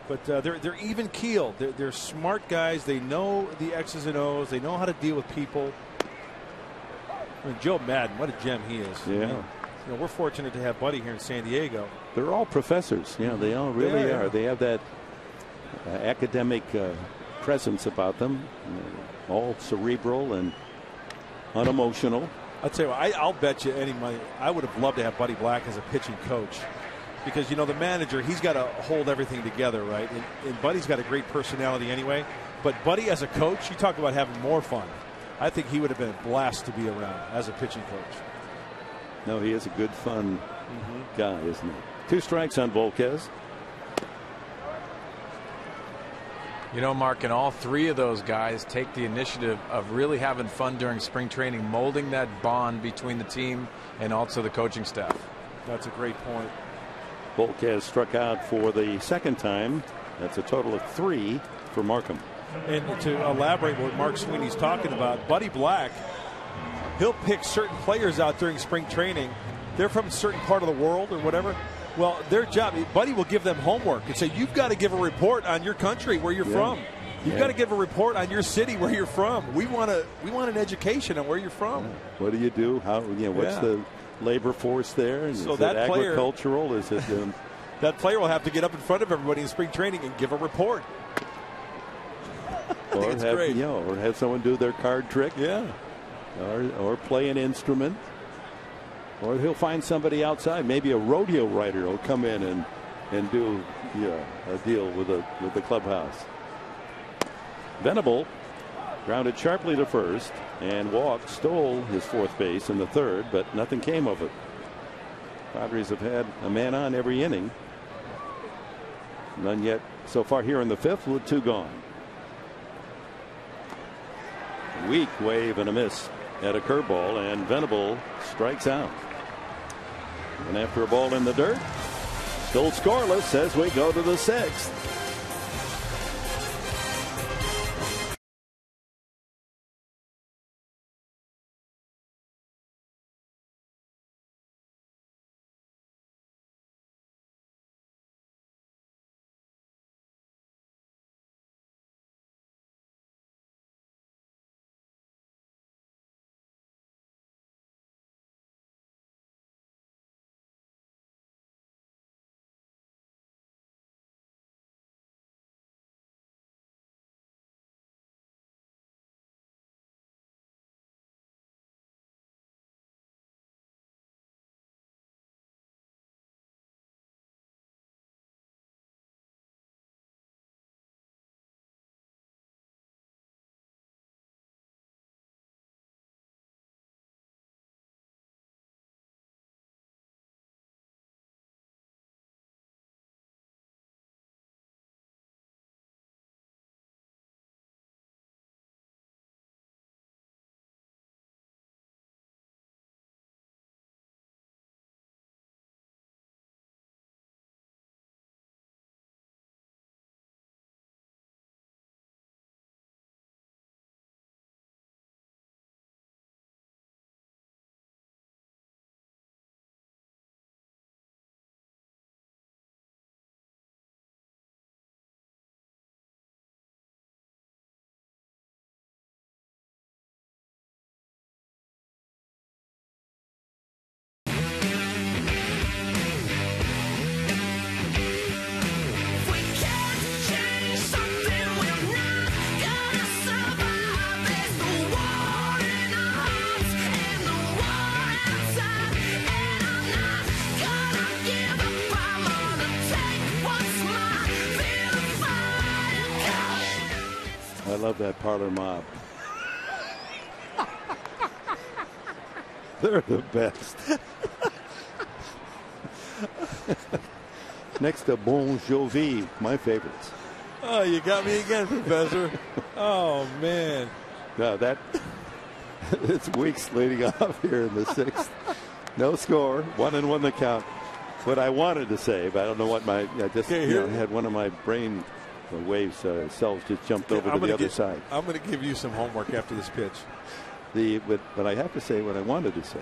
But they're even keeled. They're smart guys. They know the X's and O's. They know how to deal with people. I mean, Joe Madden, what a gem he is. Yeah. I mean, you know, we're fortunate to have Buddy here in San Diego. They're all professors. Yeah, they all really are. They have that academic presence about them. All cerebral and unemotional. I'll tell you what, I'll bet you any money. I would have loved to have Buddy Black as a pitching coach. Because, you know, the manager, he's got to hold everything together, right? And Buddy's got a great personality anyway. But Buddy as a coach, you talk about having more fun. I think he would have been a blast to be around as a pitching coach. No, he is a good, fun guy, isn't he? 2 strikes on Volquez. You know, Mark, and all 3 of those guys take the initiative of really having fun during spring training, molding that bond between the team and also the coaching staff. That's a great point. Volquez struck out for the second time. That's a total of 3 for Markham. And to elaborate what Mark Sweeney's talking about, Buddy Black, he'll pick certain players out during spring training. They're from a certain part of the world or whatever. Well, their job, Buddy will give them homework and say, you've got to give a report on your country, where you're from. You've got to give a report on your city, where you're from. We want an education on where you're from. What do you do? How? What's the labor force there? And so is that it player, agricultural? Is it? That player will have to get up in front of everybody in spring training and give a report. Or have someone do their card trick. Yeah. Or play an instrument. Or he'll find somebody outside. Maybe a rodeo rider will come in and do a deal with the clubhouse. Venable grounded sharply to first and walked, stole his 4th base in the 3rd, but nothing came of it. Padres have had a man on every inning. None yet so far here in the 5th, with 2 gone. Weak wave and a miss at a curveball, and Venable strikes out. And after a ball in the dirt, still scoreless as we go to the 6th. love that parlor mob. They're the best. Next to Bon Jovi, my favorites. Oh, you got me again, Professor. Oh, man. No, it's Weeks leading off here in the sixth. No score, 1-1 the count. What I wanted to say, but I don't know what I had one of my brain waves cells just jumped over to the other side. I'm going to give you some homework after this pitch. But I have to say what I wanted to say.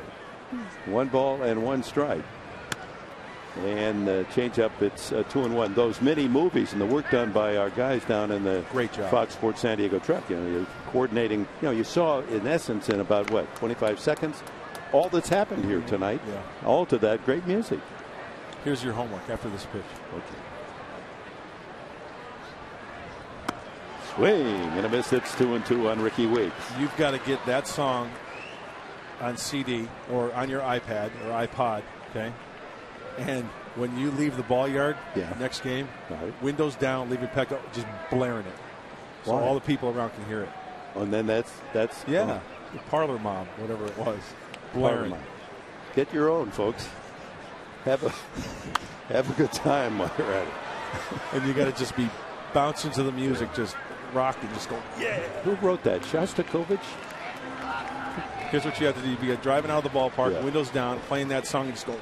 1 ball and 1 strike. And change up, it's 2-1. Those mini movies and the work done by our guys down in the great job Fox Sports San Diego truck. You're coordinating. You saw in essence in about 25 seconds all that's happened here tonight. Yeah. All to that great music. Here's your homework after this pitch. Okay. Swing and a miss. It's 2-2 on Ricky Weeks. You've got to get that song on CD or on your iPad or iPod. Okay. And when you leave the ball yard next game, windows down, leave your peck up, just blaring it. So all the people around can hear it. And then that's the parlor mob, whatever it was. Blaring. Get your own, folks. Have a good time while you're at it. And you got to just be bouncing to the music, just rocking, just going, yeah. Who wrote that? Shostakovich? Here's what you have to do. You got driving out of the ballpark, windows down, playing that song, and just go.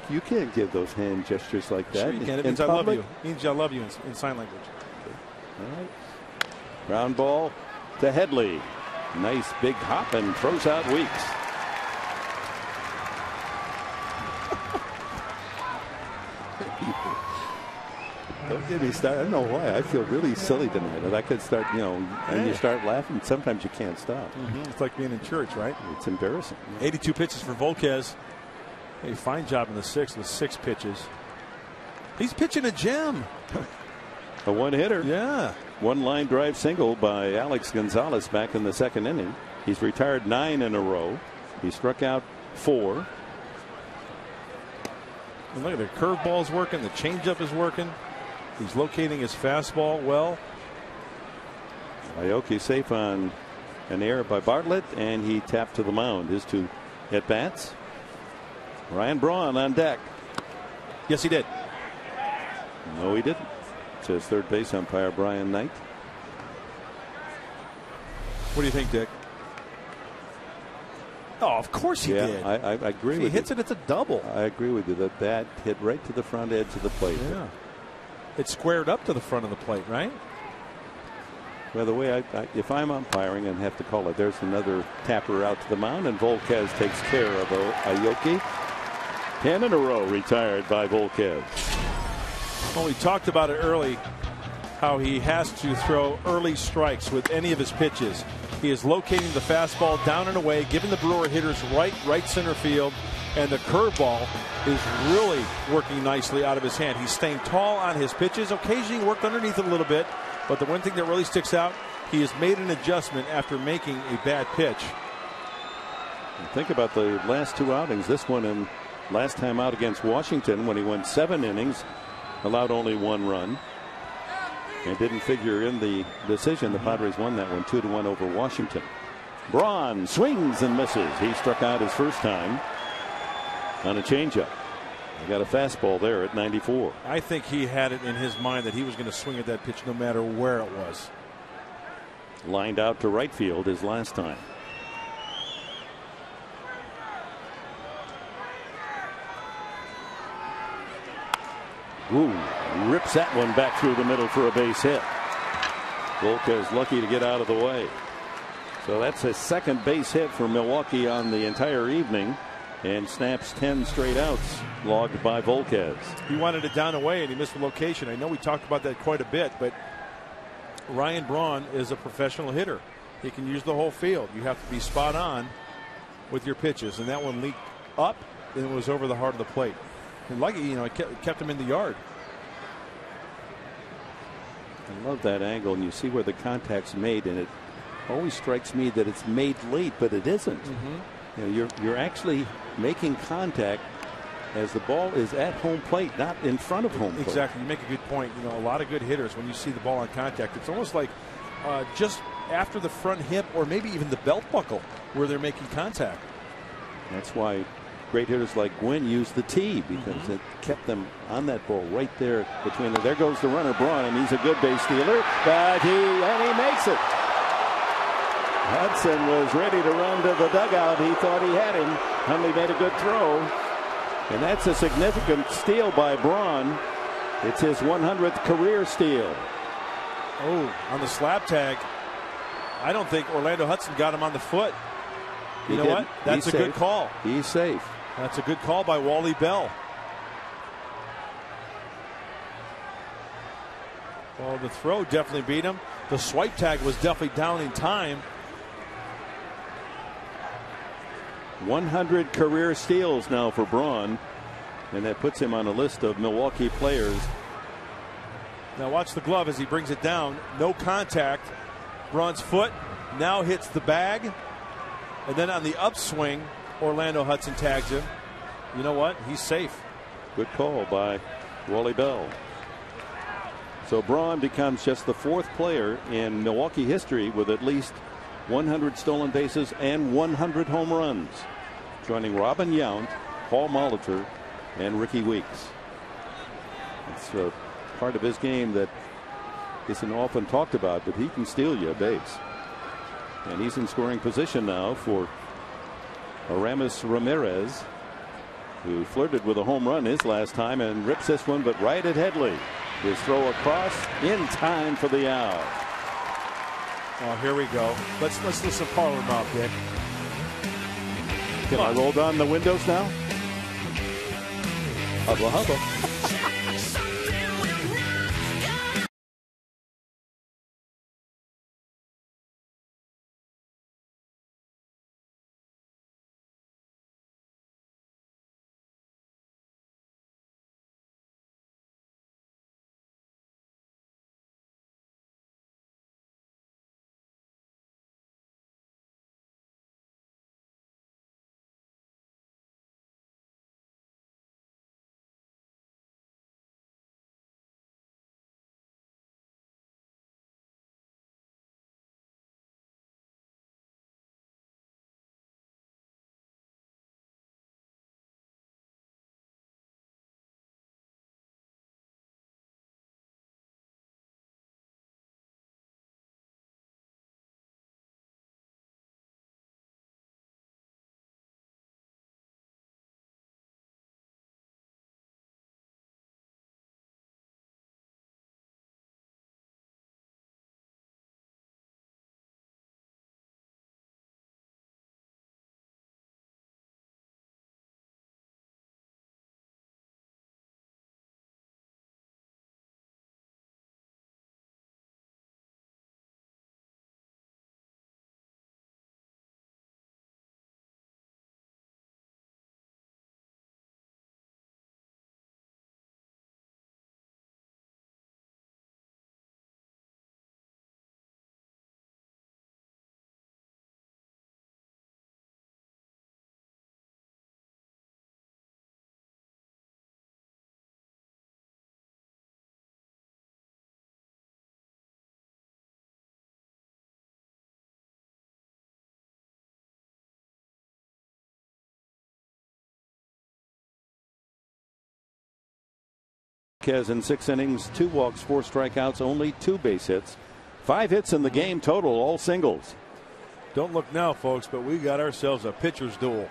You can't give those hand gestures like that. Sure you can. It means I love you. It means I love you in sign language. Okay. All right. Ground ball to Headley. Nice big hop and throws out Weeks. Don't get me started. I don't know why. I feel really silly tonight. And I could start, and you start laughing. Sometimes you can't stop. It's like being in church, right? It's embarrassing. 82 pitches for Volquez. A fine job in the sixth with 6 pitches. He's pitching a gem. A one-hitter. Yeah. 1 line drive single by Alex Gonzalez back in the 2nd inning. He's retired 9 in a row. He struck out 4. And look at the curveball's working. The changeup is working. He's locating his fastball well. AOKI safe on an error by Bartlett, and he tapped to the mound. His 2 at-bats. Ryan Braun on deck. Yes, he did. No, he didn't. Says third base umpire Brian Knight. What do you think, Dick? Oh, of course he did. I agree with you. If he hits it, it's a double. I agree with you. The bat hit right to the front edge of the plate. Yeah. It squared up to the front of the plate, right? Well, the way if I'm umpiring and have to call it, there's another tapper out to the mound, and Volquez takes care of AOKI. 10 in a row retired by Volquez. Well, we talked about it early, how he has to throw early strikes with any of his pitches. He is locating the fastball down and away, giving the Brewer hitters right center field, and the curveball is really working nicely out of his hand. He's staying tall on his pitches. Occasionally worked underneath it a little bit, but the one thing that really sticks out, he has made an adjustment after making a bad pitch. Think about the last 2 outings. This one and last time out against Washington when he went 7 innings, allowed only 1 run. And didn't figure in the decision. The Padres won that one 2-1 over Washington. Braun swings and misses. He struck out his first time on a changeup. He got a fastball there at 94. I think he had it in his mind that he was going to swing at that pitch no matter where it was. Lined out to right field his last time. Ooh, rips that one back through the middle for a base hit. Volquez lucky to get out of the way. So that's his 2nd base hit for Milwaukee on the entire evening, and snaps 10 straight outs logged by Volquez. He wanted it down away and he missed the location. I know we talked about that quite a bit, but Ryan Braun is a professional hitter. He can use the whole field. You have to be spot on with your pitches, and that one leaked up and it was over the heart of the plate. And lucky, it kept him in the yard. I love that angle, and you see where the contact's made, and it always strikes me that it's made late, but it isn't. You're actually making contact as the ball is at home plate, not in front of home plate. Exactly. You make a good point. You know, a lot of good hitters, when you see the ball on contact, it's almost like just after the front hip or maybe even the belt buckle where they're making contact. That's why great hitters like Gwynn use the tee, because it kept them on that ball right there between them. There goes the runner, Braun, and he's a good base stealer, but he makes it. Hudson was ready to run to the dugout. He thought he had him. Hundley made a good throw, and that's a significant steal by Braun. It's his 100th career steal. Oh, on the slap tag, I don't think Orlando Hudson got him on the foot. You know what? That's a good call. He's safe. That's a good call by Wally Bell. Well, the throw definitely beat him. The swipe tag was definitely down in time. 100 career steals now for Braun, and that puts him on a list of Milwaukee players. Now watch the glove as he brings it down. No contact. Braun's foot now hits the bag. And then on the upswing, Orlando Hudson tags him. You know what? He's safe. Good call by Wally Bell. So Braun becomes just the 4th player in Milwaukee history with at least 100 stolen bases and 100 home runs, joining Robin Yount, Paul Molitor, and Ricky Weeks. It's a part of his game that isn't often talked about, but he can steal you a base. And he's in scoring position now for Aramis Ramirez, who flirted with a home run his last time and rips this one, but right at Headley. His throw across in time for the out. Oh, here we go. Let's listen to Parlor Mouth, Dick. Can I roll down the windows now? Hubba hubba. In 6 innings, 2 walks, 4 strikeouts, only 2 base hits. 5 hits in the game total, all singles. Don't look now, folks, but we got ourselves a pitcher's duel.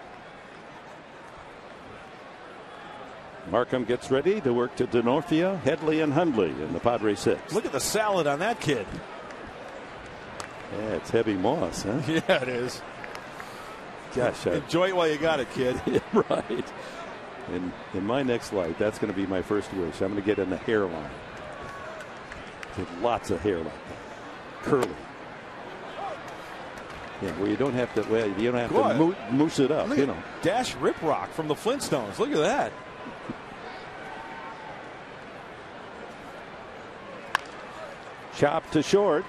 Markham gets ready to work to Denorfia, Headley, and Hundley in the Padres 6. Look at the salad on that kid. Yeah, it's heavy moss, huh? Yeah, it is. Gosh, enjoy it while you got it, kid. Yeah, right. In my next life, that's going to be my first wish. I'm going to get in the hairline. With lots of hair like that. Curly. Yeah, where you don't have to, moose it up, Look at Dash Riprock from the Flintstones. Look at that. Chop to short.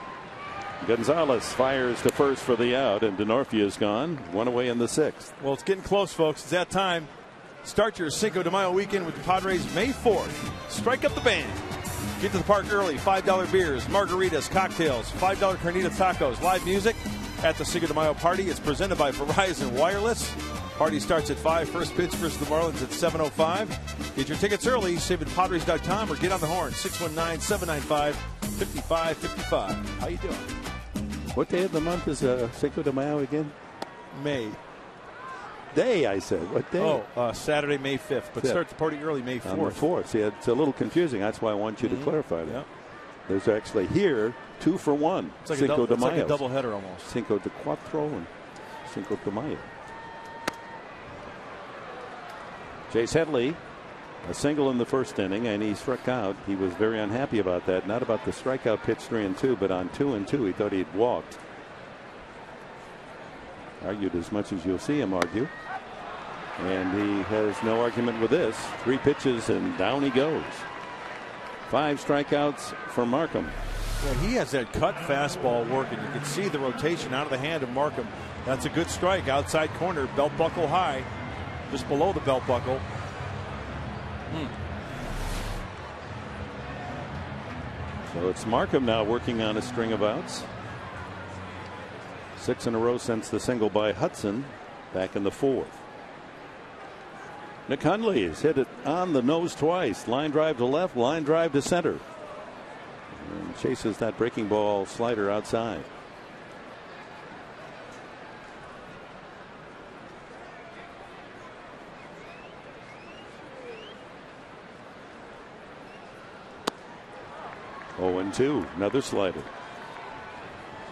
Gonzalez fires to first for the out, and Denorfia is gone. 1 away in the 6th. Well, it's getting close, folks. It's that time. Start your Cinco de Mayo weekend with the Padres May 4th. Strike up the band. Get to the park early. $5 beers, margaritas, cocktails, $5 carnitas tacos, live music at the Cinco de Mayo party. It's presented by Verizon Wireless. Party starts at 5. First pitch versus the Marlins at 7:05. Get your tickets early. Save at Padres.com or get on the horn. 619-795-5555. How you doing? What day of the month is Cinco de Mayo again? May. Day, I said. What day? Oh, Saturday, May 5th. But start the party early, May 4th. On the 4th. See, it's a little confusing. That's why I want you to clarify that. Yep. There's actually here 2 for 1. It's like Cinco de Mayo. It's like a doubleheader almost. Cinco de Cuatro and Cinco de Mayo. Chase Headley, a single in the first inning, and he struck out. He was very unhappy about that. Not about the strikeout pitch 3-2, but on 2-2, he thought he'd walked. Argued as much as you'll see him argue. And he has no argument with this. 3 pitches and down he goes. 5 strikeouts for Markham. Well, he has that cut fastball working. You can see the rotation out of the hand of Markham. That's a good strike. Outside corner, belt buckle high. Just below the belt buckle. So it's Markham now working on a string of outs. 6 in a row since the single by Hudson back in the 4th. Nick Hundley has hit it on the nose twice. Line drive to left, line drive to center. And chases that breaking ball slider outside. Oh, and 2, another slider.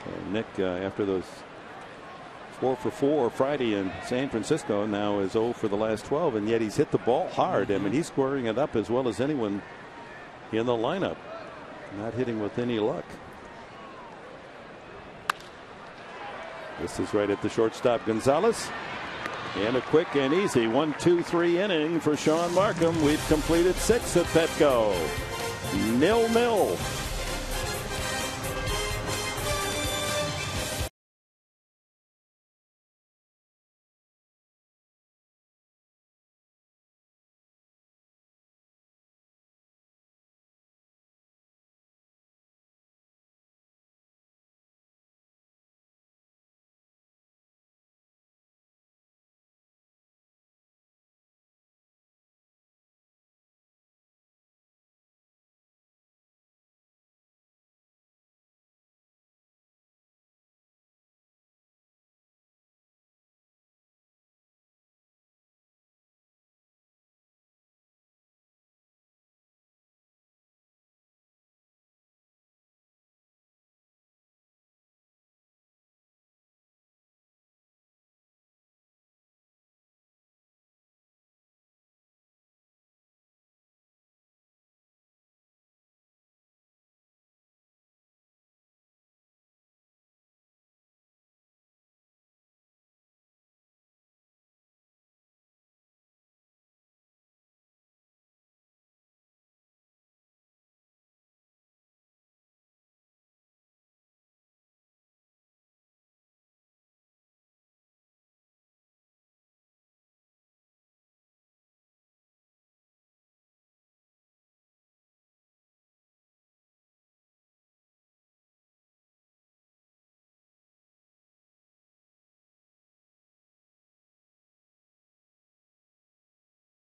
So Nick, after those 4 for 4 Friday in San Francisco, now is 0 for the last 12, and yet he's hit the ball hard. I mean, he's squaring it up as well as anyone in the lineup. Not hitting with any luck. This is right at the shortstop, Gonzalez. And a quick and easy 1-2-3 inning for Sean Markham. We've completed 6 at Petco. 0-0.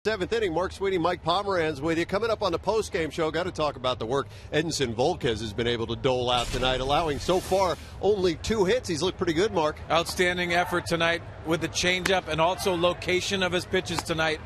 Seventh inning, Mark Sweeney, Mike Pomeranz with you. Coming up on the post-game show, got to talk about the work Edinson Volquez has been able to dole out tonight, allowing so far only 2 hits. He's looked pretty good, Mark. Outstanding effort tonight with the changeup and also location of his pitches tonight.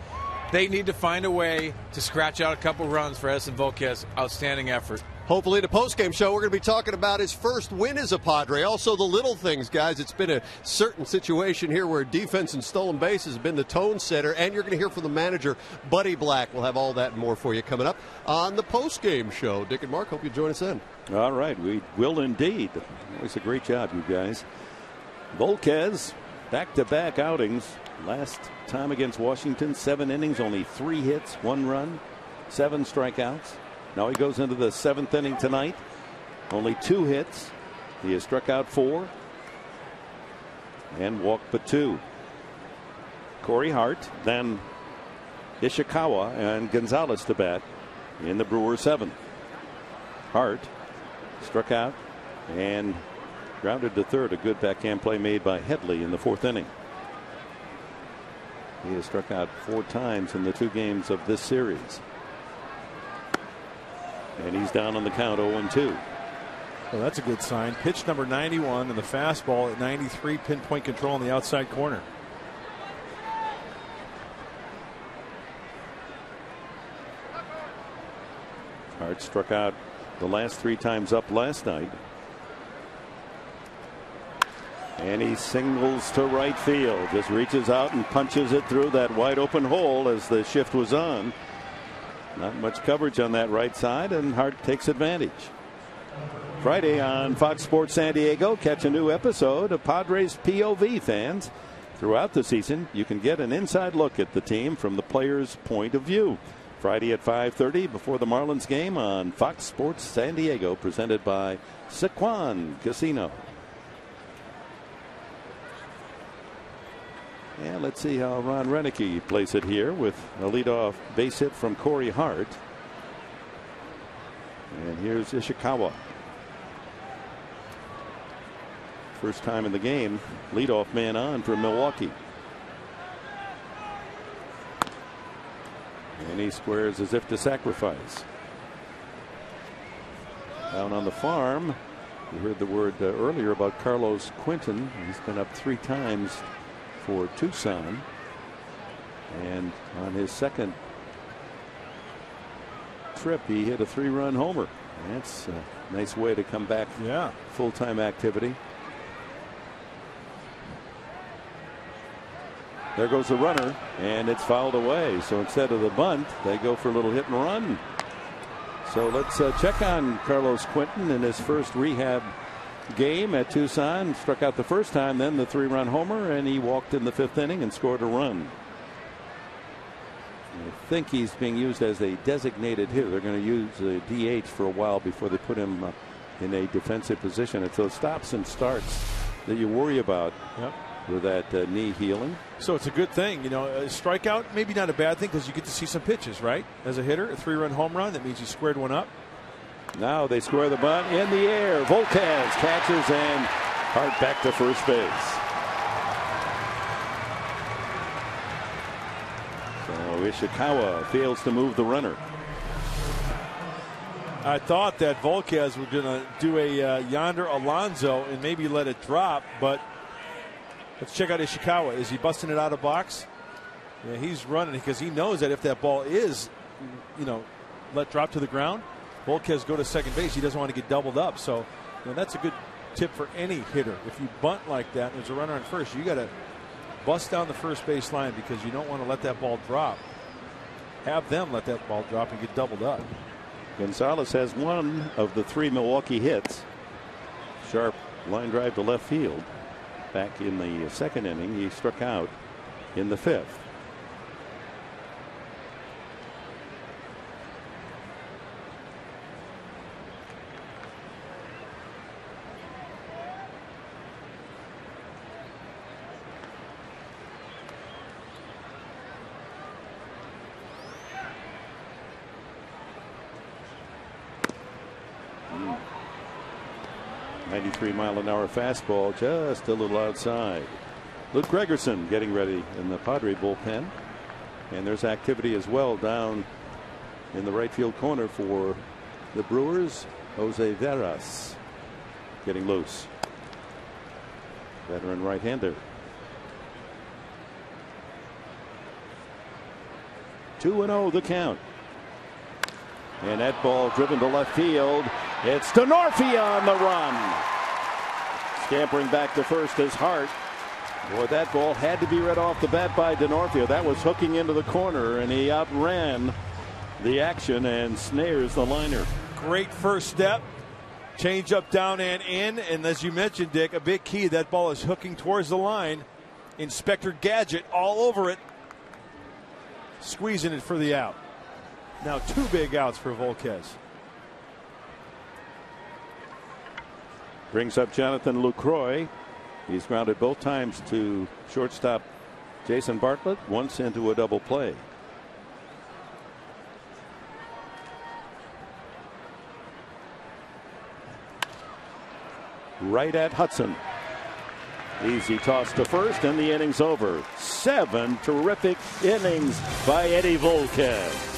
They need to find a way to scratch out a couple runs for Edinson Volquez. Outstanding effort. Hopefully in the post-game show, we're going to be talking about his first win as a Padre. Also the little things, guys. It's been a certain situation here where defense and stolen base has been the tone setter, and you're going to hear from the manager, Buddy Black. We'll have all that and more for you coming up on the post-game show. Dick and Mark, hope you join us then. All right, we will indeed. Always a great job, you guys. Volquez, back-to-back outings. Last time against Washington, 7 innings, only 3 hits, 1 run, 7 strikeouts. Now he goes into the 7th inning tonight. Only 2 hits. He has struck out 4 and walked but 2. Corey Hart, then Ishikawa and Gonzalez to bat in the Brewers 7th. Hart struck out and grounded to third. A good backhand play made by Headley in the 4th inning. He has struck out 4 times in the 2 games of this series. And he's down on the count 0-2. Well, that's a good sign. Pitch number 91 and the fastball at 93, pinpoint control in the outside corner. Hart struck out the last 3 times up last night. And he singles to right field. Just reaches out and punches it through that wide open hole as the shift was on. Not much coverage on that right side, and Hart takes advantage. Friday on Fox Sports San Diego, catch a new episode of Padres POV, fans. Throughout the season, you can get an inside look at the team from the player's point of view. Friday at 5:30 before the Marlins game on Fox Sports San Diego, presented by Sequan Casino. And let's see how Ron Renicky plays it here with a leadoff base hit from Corey Hart. And here's Ishikawa. First time in the game, leadoff man on for Milwaukee. And he squares as if to sacrifice. Down on the farm, you heard the word earlier about Carlos Quinton. He's been up 3 times for Tucson, and on his second trip he hit a 3-run homer. That's a nice way to come back. Yeah, full-time activity. There goes the runner, and it's fouled away. So instead of the bunt, they go for a little hit and run. So let's check on Carlos Quinton in his first rehab game at Tucson. Struck out the first time, then the 3-run homer, and he walked in the 5th inning and scored a run. I think he's being used as a designated hitter. They're going to use a DH for a while before they put him in a defensive position. It's those stops and starts that you worry about. Yep. With that knee healing. So it's a good thing, you know. A strikeout, maybe not a bad thing, because you get to see some pitches, right? As a hitter, a 3-run home run, that means you squared one up. Now they square the bunt in the air. Volquez catches, and Hart back to first base. So Ishikawa fails to move the runner. I thought that Volquez was going to do a Yonder Alonso and maybe let it drop, but let's check out Ishikawa. Is he busting it out of box? Yeah, he's running because he knows that if that ball is, let drop to the ground, Volquez go to second base. He doesn't want to get doubled up. So that's a good tip for any hitter. If you bunt like that and there's a runner on first, you got to bust down the first base line because you don't want to let that ball drop. Have them let that ball drop and get doubled up. Gonzalez has one of the 3 Milwaukee hits. Sharp line drive to left field. Back in the 2nd inning, he struck out in the 5th. Mm. 93-mile-an-hour fastball, just a little outside. Luke Gregerson getting ready in the Padre bullpen. And there's activity as well down in the right field corner for the Brewers. Jose Veras getting loose. Veteran right-hander. 2-0 the count. And that ball driven to left field. It's Denorfia on the run. Scampering back to first is Hart. Boy, that ball had to be read off the bat by Denorfia. That was hooking into the corner, and he outran the action and snares the liner. Great first step. Change up, down, and in. And as you mentioned, Dick, a big key. That ball is hooking towards the line. Inspector Gadget all over it. Squeezing it for the out. Now 2 big outs for Volquez. Brings up Jonathan Lucroy. He's grounded both times to shortstop Jason Bartlett, once into a double play. right at Hudson. Easy toss to first, and the inning's over. 7 terrific innings by Eddie Volquez.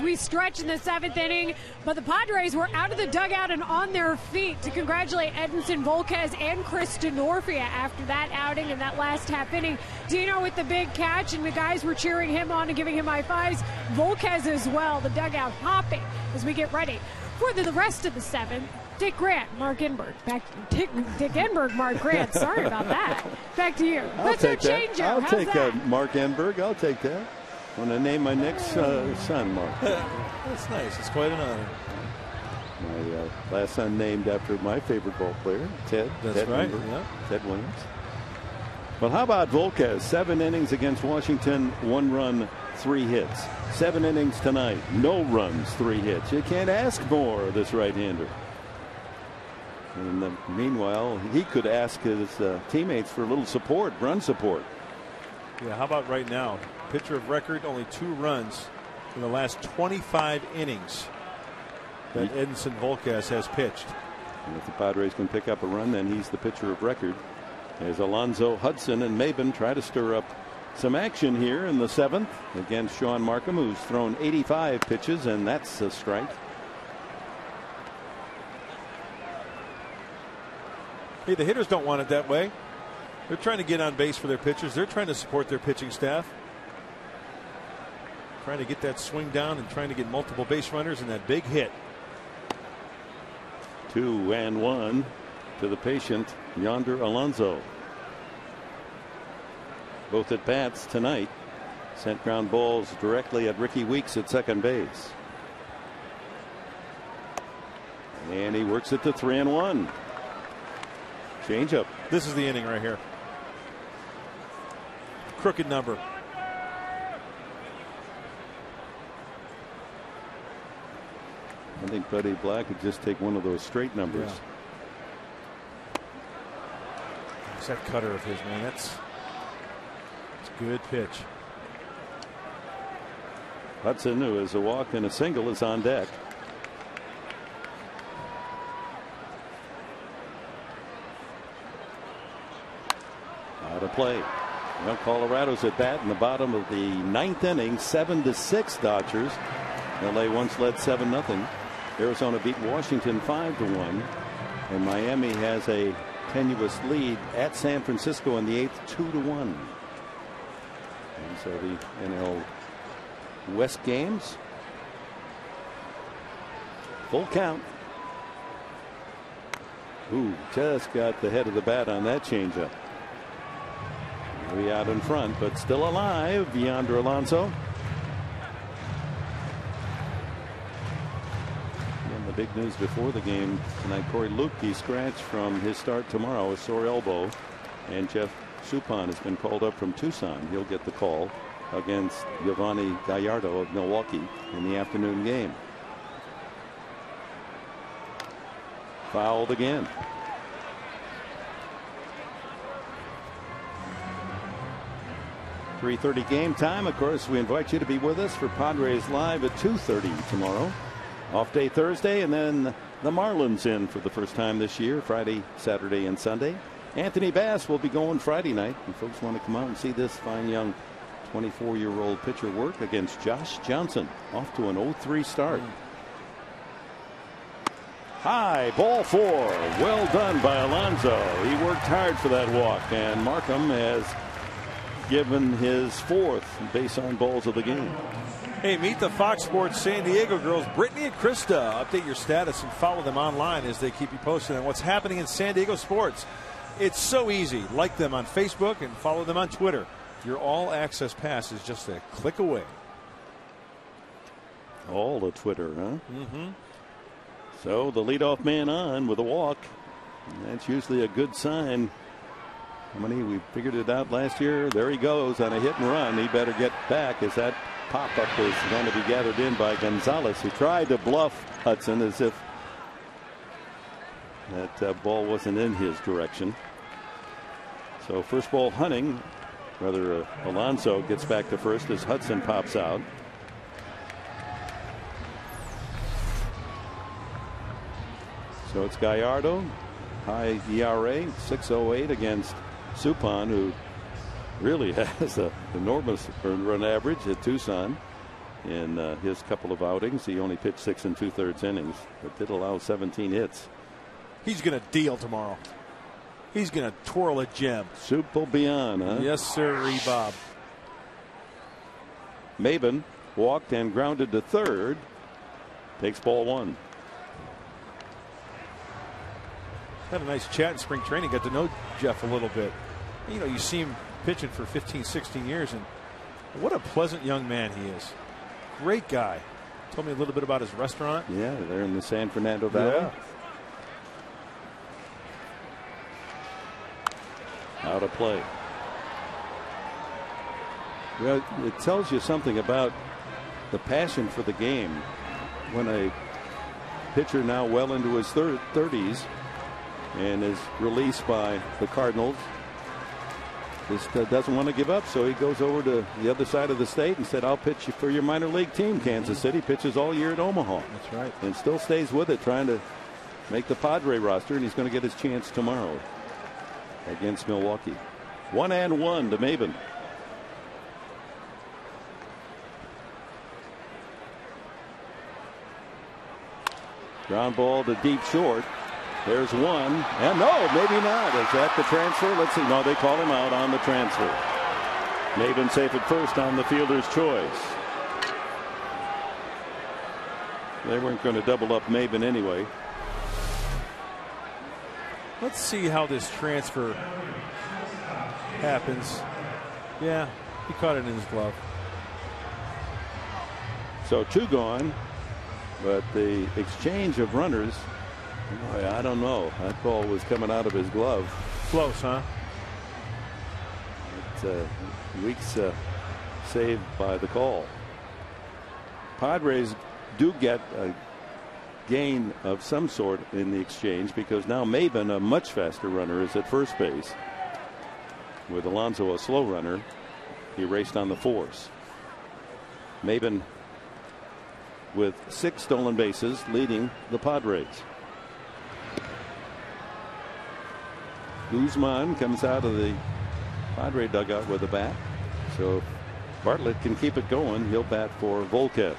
We stretch in the 7th inning, but the Padres were out of the dugout and on their feet to congratulate Edinson Volquez and Chris Denorfia after that outing in that last half inning. Dino with the big catch, and the guys were cheering him on and giving him high fives. Volquez as well, the dugout hopping as we get ready for the rest of the 7th. Dick Grant, Mark Enberg. Dick Enberg, Mark Grant. Sorry about that. Back to you. I'll take that. I'll take that? Mark Enberg. I'll take that. I'm going to name my next son Mark. That's nice. It's quite an honor. My last son named after my favorite ball player, Ted. That's Ted right. Enberg, Yeah. Ted Williams. Well, how about Volquez? 7 innings against Washington, 1 run, 3 hits. 7 innings tonight, no runs, 3 hits. You can't ask more of this right-hander. And meanwhile, he could ask his teammates for a little support, run support. Yeah, how about right now? Pitcher of record, only 2 runs in the last 25 innings that Edinson Volquez has pitched. And if the Padres can pick up a run, then he's the pitcher of record. As Alonso, Hudson, and Maben try to stir up some action here in the 7th against Sean Markham, who's thrown 85 pitches, and that's a strike. Hey, the hitters don't want it that way. They're trying to get on base for their pitchers. They're trying to support their pitching staff. Trying to get that swing down and trying to get multiple base runners and that big hit. 2-1 to the patient, Yonder Alonso. Both at bats tonight sent ground balls directly at Ricky Weeks at second base. And he works it to 3-1. Change up. This is the inning right here. Crooked number. I think Buddy Black could just take one of those straight numbers. Yeah. It's that cutter of his, man. It's a good pitch. Hudson, who is a walk and a single, is on deck. Out of play. Well, Colorado's at bat in the bottom of the 9th inning, 7-6 Dodgers. LA once led 7-0. Arizona beat Washington 5-1, and Miami has a tenuous lead at San Francisco in the 8th, 2-1. And so the NL West games. Full count. Ooh, just got the head of the bat on that changeup. Way out in front, but still alive. Yonder Alonso. The big news before the game tonight, Corey Lupke scratched from his start tomorrow, a sore elbow, and Jeff Suppan has been called up from Tucson. He'll get the call against Giovanni Gallardo of Milwaukee in the afternoon game. Fouled again. .3:30 game time. Of course, we invite you to be with us for Padres Live at 2:30 tomorrow. Off day Thursday, and then the Marlins in for the first time this year, Friday, Saturday, and Sunday. Anthony Bass will be going Friday night. And folks want to come out and see this fine young 24-year-old pitcher work against Josh Johnson. Off to an 0-3 start. High, ball 4. Well done by Alonso. He worked hard for that walk, and Markham has given his 4th base on balls of the game. Hey, meet the Fox Sports San Diego girls, Brittany and Krista. Update your status and follow them online as they keep you posted on what's happening in San Diego sports. It's so easy. Like them on Facebook and follow them on Twitter. Your all-access pass is just a click away. All the Twitter, huh? Mm-hmm. So the leadoff man on with a walk. And that's usually a good sign. How many? We figured it out last year. There he goes on a hit and run. He better get back as that pop-up is going to be gathered in by Gonzalez, who tried to bluff Hudson as if that ball wasn't in his direction. So first ball Hunting, rather Alonso gets back to first as Hudson pops out. So it's Gallardo, high ERA, 6.08 against Suppan, who really has an enormous earned run average at Tucson. In his couple of outings, he only pitched 6 2/3 innings, but did allow 17 hits. He's going to deal tomorrow. He's going to twirl a gem. Soup will be on, huh? Yes, sir, Bob. Maben walked and grounded to third. Takes ball 1. Had a nice chat in spring training. Got to know Jeff a little bit. You know, you see him pitching for 15, 16 years, and what a pleasant young man he is. Great guy. Told me a little bit about his restaurant. Yeah, they're in the San Fernando Valley. Yeah. Out of play. Well, it tells you something about the passion for the game when a pitcher now well into his 30s and is released by the Cardinals just doesn't want to give up, so he goes over to the other side of the state and said, I'll pitch you for your minor league team. Kansas City pitches all year at Omaha. That's right. And still stays with it, trying to make the Padre roster, and he's going to get his chance tomorrow against Milwaukee. 1-1 to Maben. Ground ball to deep short. There's one, and no, maybe not. Is that the transfer? Let's see. No, they call him out on the transfer. Maben safe at first on the fielder's choice. They weren't going to double up Maben anyway. Let's see how this transfer happens. Yeah, he caught it in his glove. So 2 gone, but the exchange of runners, boy, I don't know. That ball was coming out of his glove. Close, huh? Weeks saved by the call. Padres do get a gain of some sort in the exchange because now Maben, a much faster runner, is at first base. With Alonso a slow runner, he raced on the force. Maben with 6 stolen bases, leading the Padres. Guzman comes out of the Padre dugout with a bat. So if Bartlett can keep it going, he'll bat for Volquez.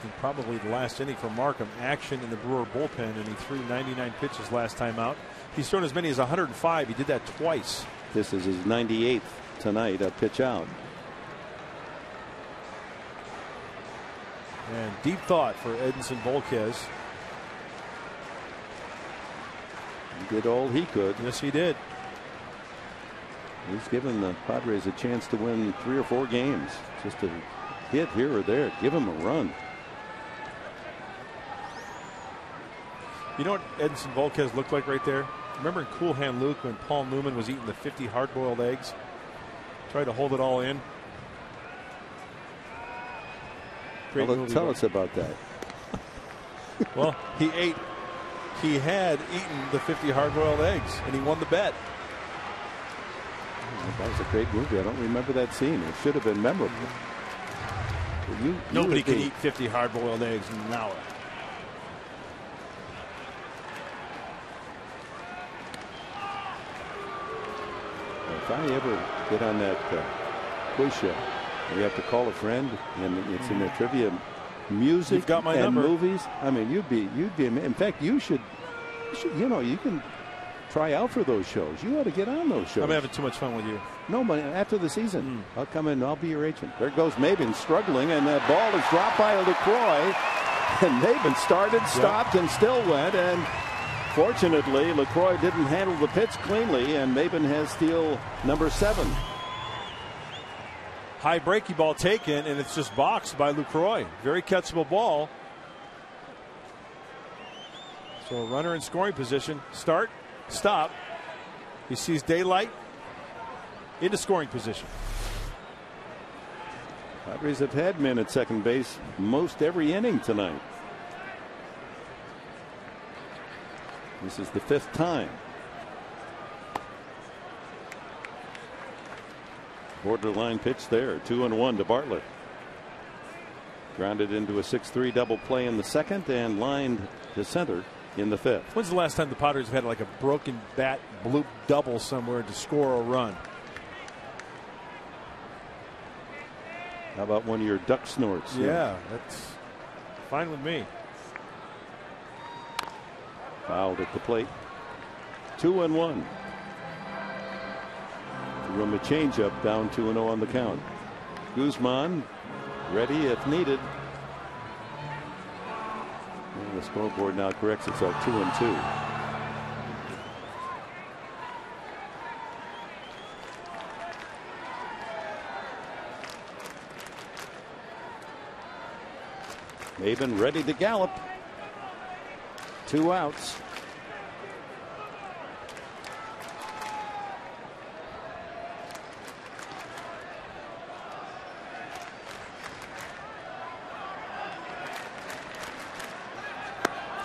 And probably the last inning for Markham. Action in the Brewer bullpen, and he threw 99 pitches last time out. He's thrown as many as 105. He did that twice. This is his 98th tonight, a pitch out. And deep thought for Edinson Volquez. He did all he could. Yes, he did. He's given the Padres a chance to win 3 or 4 games. Just a hit here or there. Give him a run. You know what Edinson Volquez looked like right there? Remember in Cool Hand Luke when Paul Newman was eating the 50 hard-boiled eggs? Tried to hold it all in. Great movie. Tell us about that. Well, he had eaten the 50 hard-boiled eggs, and he won the bet. That was a great movie. I don't remember that scene. It should have been memorable. Nobody can eat 50 hard-boiled eggs in an hour. If I ever get on that quiz show, you have to call a friend, and it's in the trivia, music You've got my and number. movies. I mean, you'd be. In fact, you should. You can try out for those shows. You ought to get on those shows. I'm having too much fun with you. No, but after the season, I'll come in. I'll be your agent. There goes Maben struggling, and that ball is dropped by LaCroix. And Maben started, stopped, and still went. And fortunately, LaCroix didn't handle the pitch cleanly, and Maben has steal number 7. High breaky ball taken, and it's just boxed by LaCroix. Very catchable ball. So a runner in scoring position. Start, stop. He sees daylight. Into scoring position. Padres have had men at second base most every inning tonight. This is the 5th time. Borderline pitch there. 2-1 to Bartlett. Grounded into a 6-3 double play in the 2nd and lined to center in the 5th. When's the last time the Padres have had like a broken bat bloop double somewhere to score a run? How about one of your duck snorts? Yeah, that's fine with me. Fouled at the plate. 2-1. From a changeup down 2-0 on the count. Guzman ready if needed. And the scoreboard now corrects itself. 2-2. Maben ready to gallop. 2 outs.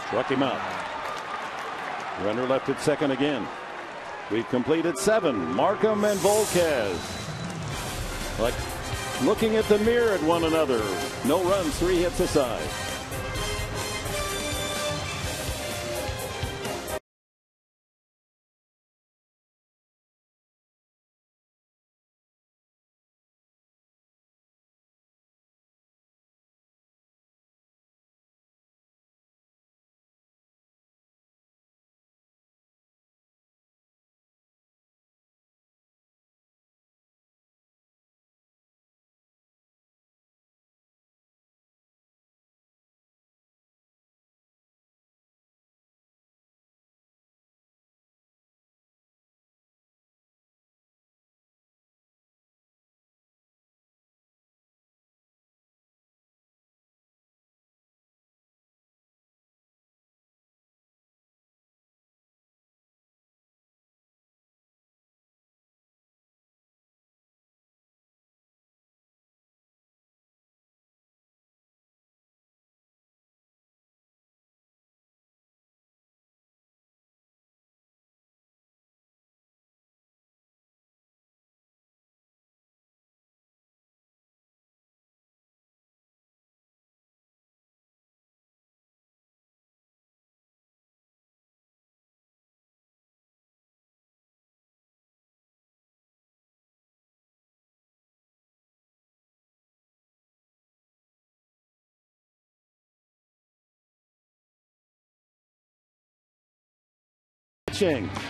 Struck him out. Runner left at second again. We've completed 7. Markham and Volquez. Like looking at the mirror at one another. No runs, 3 hits aside.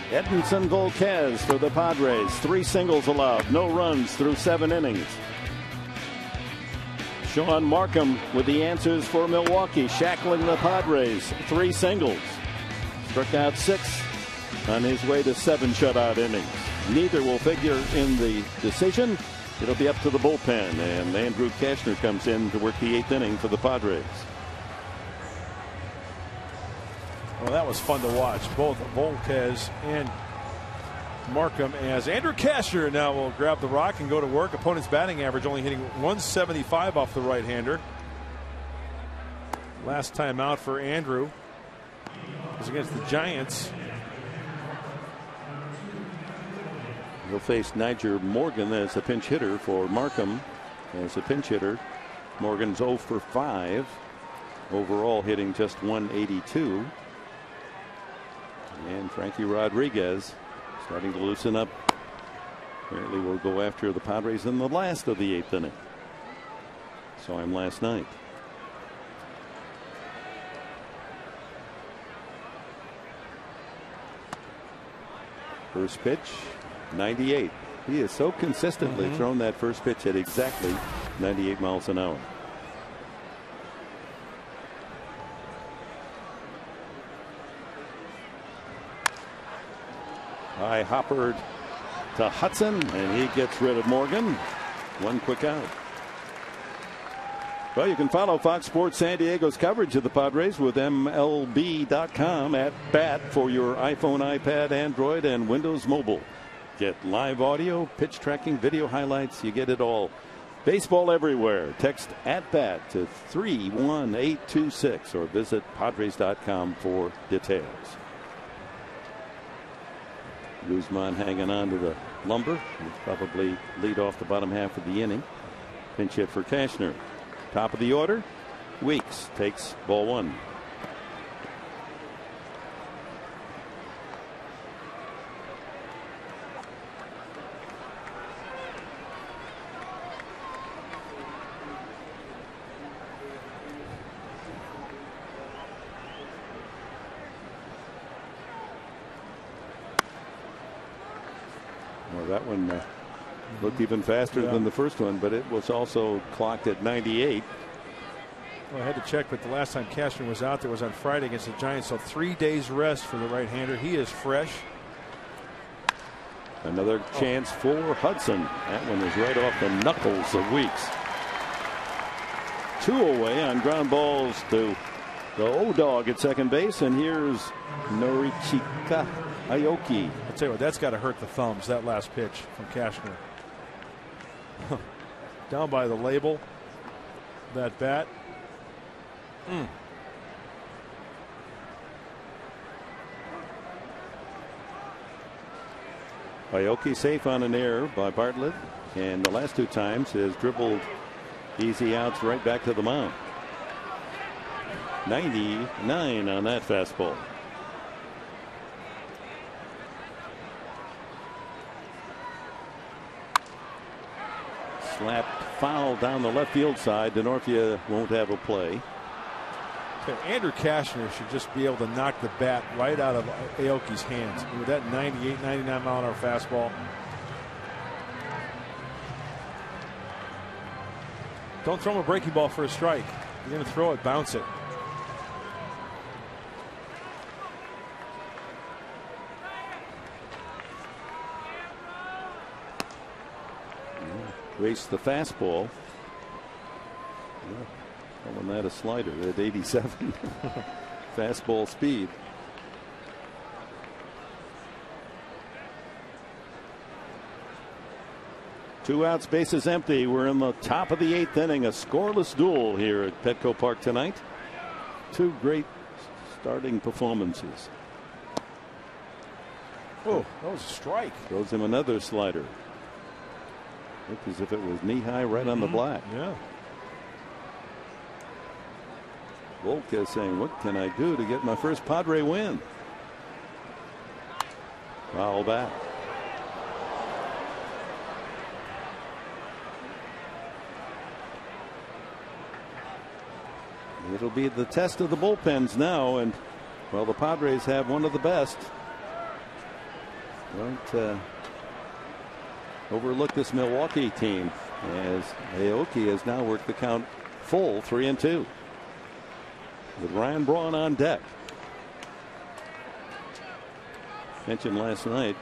Edinson Volquez for the Padres. 3 singles allowed, no runs through 7 innings. Sean Markham with the answers for Milwaukee, shackling the Padres. 3 singles. Struck out 6 on his way to 7 shutout innings. Neither will figure in the decision. It'll be up to the bullpen, and Andrew Kashner comes in to work the 8th inning for the Padres. Well, that was fun to watch. Both Volquez and Markham, as Andrew Kashner now will grab the rock and go to work. Opponent's batting average only hitting 175 off the right-hander. Last time out for Andrew was against the Giants. He'll face Niger Morgan as a pinch hitter for Markham. As a pinch hitter, Morgan's 0 for 5. Overall hitting just 182. And Frankie Rodriguez starting to loosen up. Apparently will go after the Padres in the last of the 8th inning. Saw him last night. First pitch, 98. He has so consistently thrown that first pitch at exactly 98 miles an hour. High hopper to Hudson, and he gets rid of Morgan. One quick out. Well, you can follow Fox Sports San Diego's coverage of the Padres with MLB.com at bat for your iPhone, iPad, Android, and Windows Mobile. Get live audio, pitch tracking, video highlights. You get it all. Baseball everywhere. Text at bat to 31826 or visit Padres.com for details. Guzman hanging on to the lumber. He'll probably lead off the bottom half of the inning. Pinch hit for Kashner. Top of the order, Weeks takes ball 1. Well, that one looked even faster than the first one, but it was also clocked at 98. Well, I had to check, but the last time Kashner was out there was on Friday against the Giants, so 3 days rest for the right-hander. He is fresh. Another chance for Hudson. That one is right off the knuckles of Weeks. 2 away on ground balls to the O-Dog at second base, and here's NORICHIKA AOKI. I'll tell you what, that's got to hurt the thumbs, that last pitch from Kashner. Down by the label, that bat. Aoki safe on an error by Bartlett, and the last 2 times has dribbled easy outs right back to the mound. 99 on that fastball. Slapped foul down the left field side. DeNorfia won't have a play. Andrew Kashner should just be able to knock the bat right out of Aoki's hands with that 98, 99 mile an hour fastball. Don't throw him a breaking ball for a strike. You're going to throw it, bounce it. Raced the fastball. Calling that a slider at 87. Fastball speed. Two outs, bases empty. We're in the top of the 8th inning. A scoreless duel here at Petco Park tonight. 2 great starting performances. Oh, that was a strike. Throws him another slider. Looked as if it was knee high right on the black. Yeah. Volquez saying, what can I do to get my first Padre win? Foul back. It'll be the test of the bullpens now, and well, the Padres have one of the best. Don't overlook this Milwaukee team, as Aoki has now worked the count full 3-2 with Ryan Braun on deck. Mentioned last night,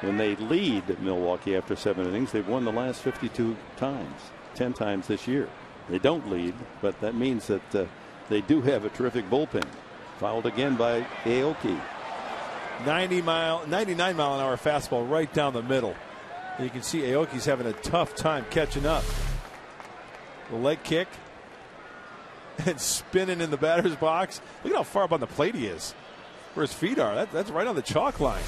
when they lead Milwaukee after 7 innings, they've won the last 52 times, 10 times this year. They don't lead, but that means that they do have a terrific bullpen. Fouled again by AOKI. 99 mile an hour fastball right down the middle. And you can see Aoki's having a tough time catching up. The leg kick and spinning in the batter's box. Look at how far up on the plate he is. Where his feet are. That's right on the chalk line.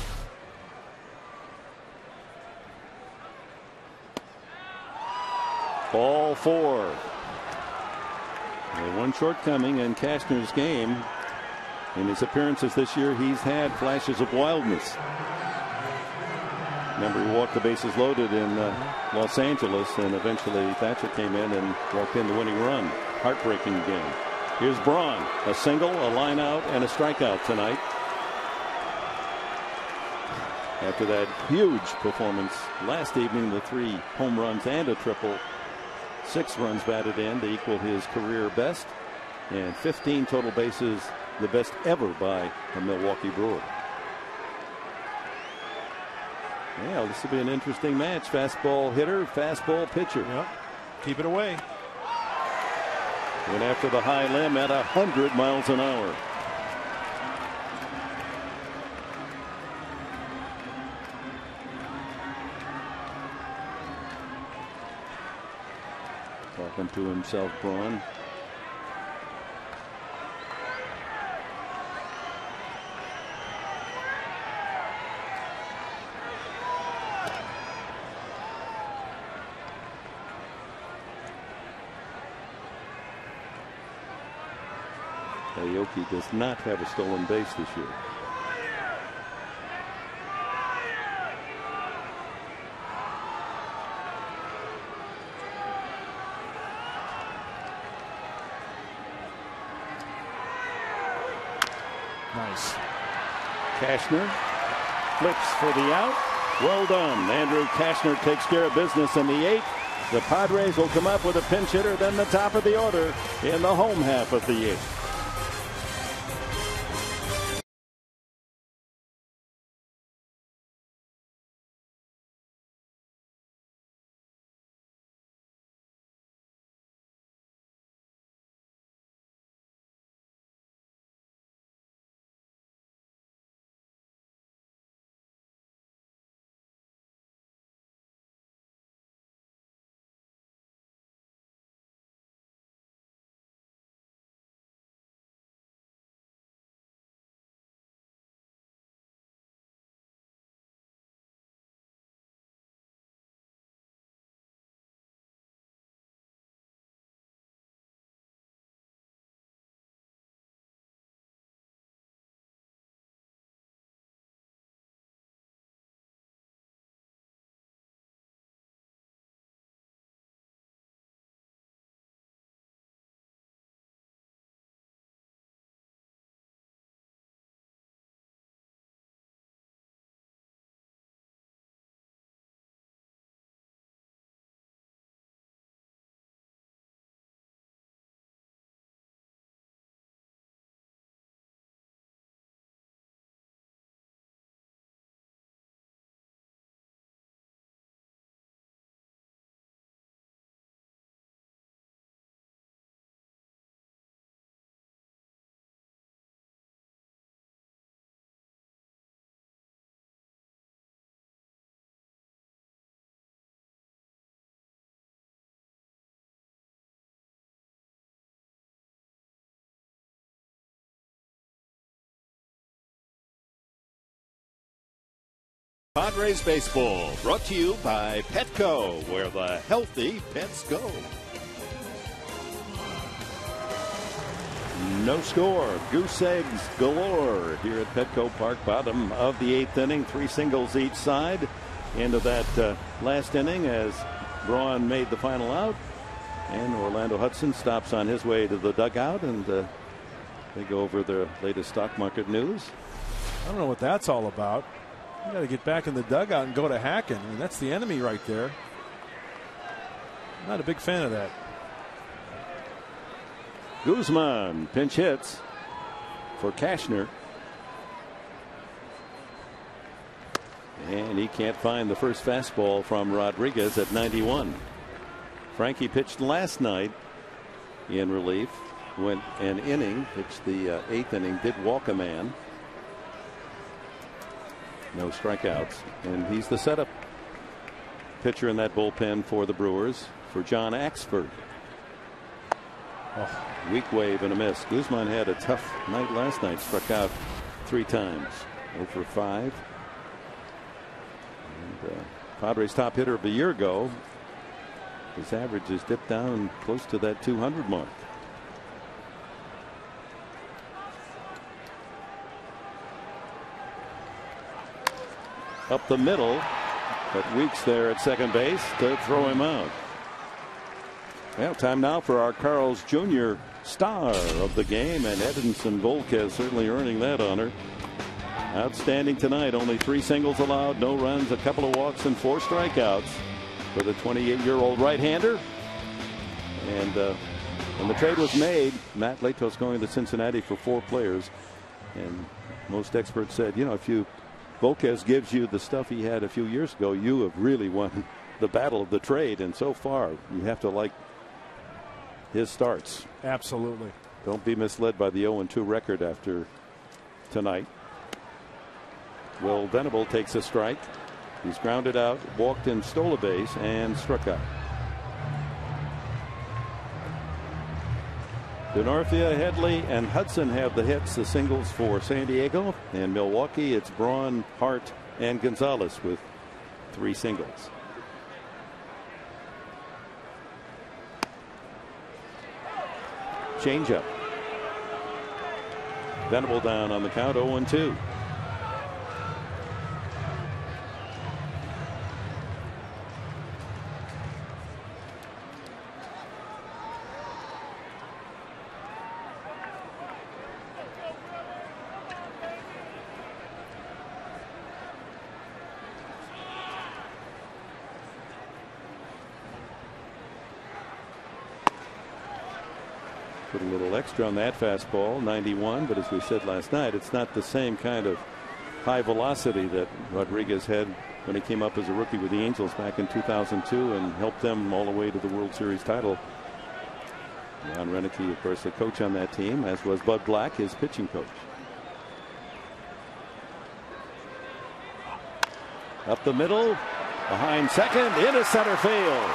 Ball 4. One shortcoming in Cashner's game. In his appearances this year, he's had flashes of wildness. Remember, he walked the bases loaded in Los Angeles, and eventually Thatcher came in and walked in the winning run. Heartbreaking game. Here's Braun. A single, a line out, and a strikeout tonight. After that huge performance last evening, the 3 home runs and a triple. 6 runs batted in to equal his career best, and 15 total bases, the best ever by a Milwaukee Brewer. Yeah, this will be an interesting match. Fastball hitter, fastball pitcher. Yep. Keep it away. Went after the high limb at 100 miles an hour. Talking to himself, Braun. AOKI does not have a stolen base this year. Nice. Cashner flips for the out. Well done. Andrew Cashner takes care of business in the 8th. The Padres will come up with a pinch hitter, then the top of the order in the home half of the 8th. Padres baseball brought to you by Petco, where the healthy pets go. No score. Goose eggs galore here at Petco Park. Bottom of the 8th inning. 3 singles each side. Into that last inning as Braun made the final out. And Orlando Hudson stops on his way to the dugout. And they go over the latest stock market news. I don't know what that's all about. You got to get back in the dugout and go to hacking. I mean, that's the enemy right there. Not a big fan of that. Guzman pinch hits for Cashner. And he can't find the first fastball from Rodriguez at 91. Frankie pitched last night in relief. went an inning, pitched the 8th inning, did walk a man. No strikeouts, and he's the setup pitcher in that bullpen for the Brewers for John Axford. Oh, weak wave and a miss. Guzman had a tough night last night, struck out 3 times. 0 for 5. And, Padres top hitter of a year ago. His average has dipped down close to that 200 mark. Up the middle, but Weeks there at second base to throw him out. Well, time now for our Carl's Jr. star of the game, and Edinson Volquez certainly earning that honor. Outstanding tonight. Only 3 singles allowed, no runs, a couple of walks, and 4 strikeouts for the 28-year-old right-hander. And when the trade was made, Matt Latos going to Cincinnati for 4 players, and most experts said, you know, if Volquez gives you the stuff he had a few years ago, you have really won the battle of the trade. And so far, you have to like his starts. Absolutely. Don't be misled by the 0-2 record after tonight. Will Venable takes a strike. He's grounded out, walked in, stole a base, and struck out. Denorfia, Headley, and Hudson have the hits, the singles for San Diego. And Milwaukee, it's Braun, Hart, and Gonzalez with 3 singles. Changeup. Venable down on the count, 0-2. Put a little extra on that fastball, 91, but as we said last night, it's not the same kind of high velocity that Rodriguez had when he came up as a rookie with the Angels back in 2002 and helped them all the way to the World Series title. Ron Renicky, of course, the coach on that team, as was Bud Black, his pitching coach. Up the middle, behind second, into center field.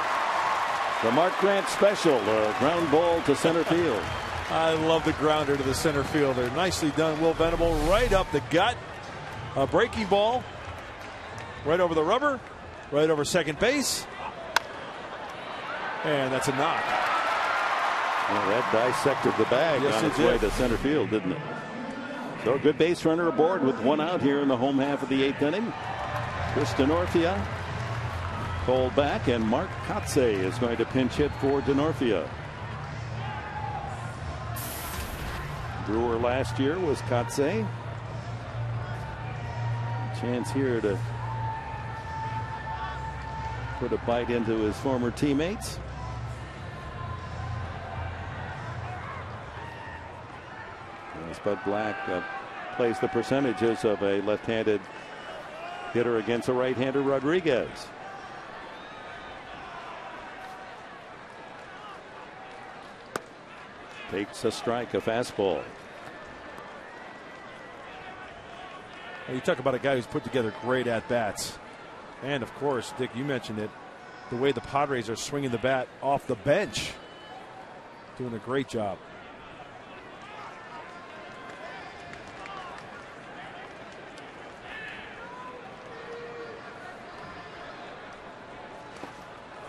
The Mark Grant special, a ground ball to center field. I love the grounder to the center fielder. Nicely done, Will Venable, right up the gut. A breaking ball, right over the rubber, right over second base. And that's a knock. Well, that dissected the bag on its way to center field, didn't it? So a good base runner aboard with 1 out here in the home half of the 8th inning. Chris Denorfia called back, and Mark Kotsay is going to pinch hit for Denorfia. Brewer last year was Kotsay. Chance here to put a bite into his former teammates. As Bud Black plays the percentages of a left-handed hitter against a right-hander, Rodriguez. Takes a strike, a fastball. Well, you talk about a guy who's put together great at-bats. And, of course, Dick, you mentioned it, the way the Padres are swinging the bat off the bench. Doing a great job.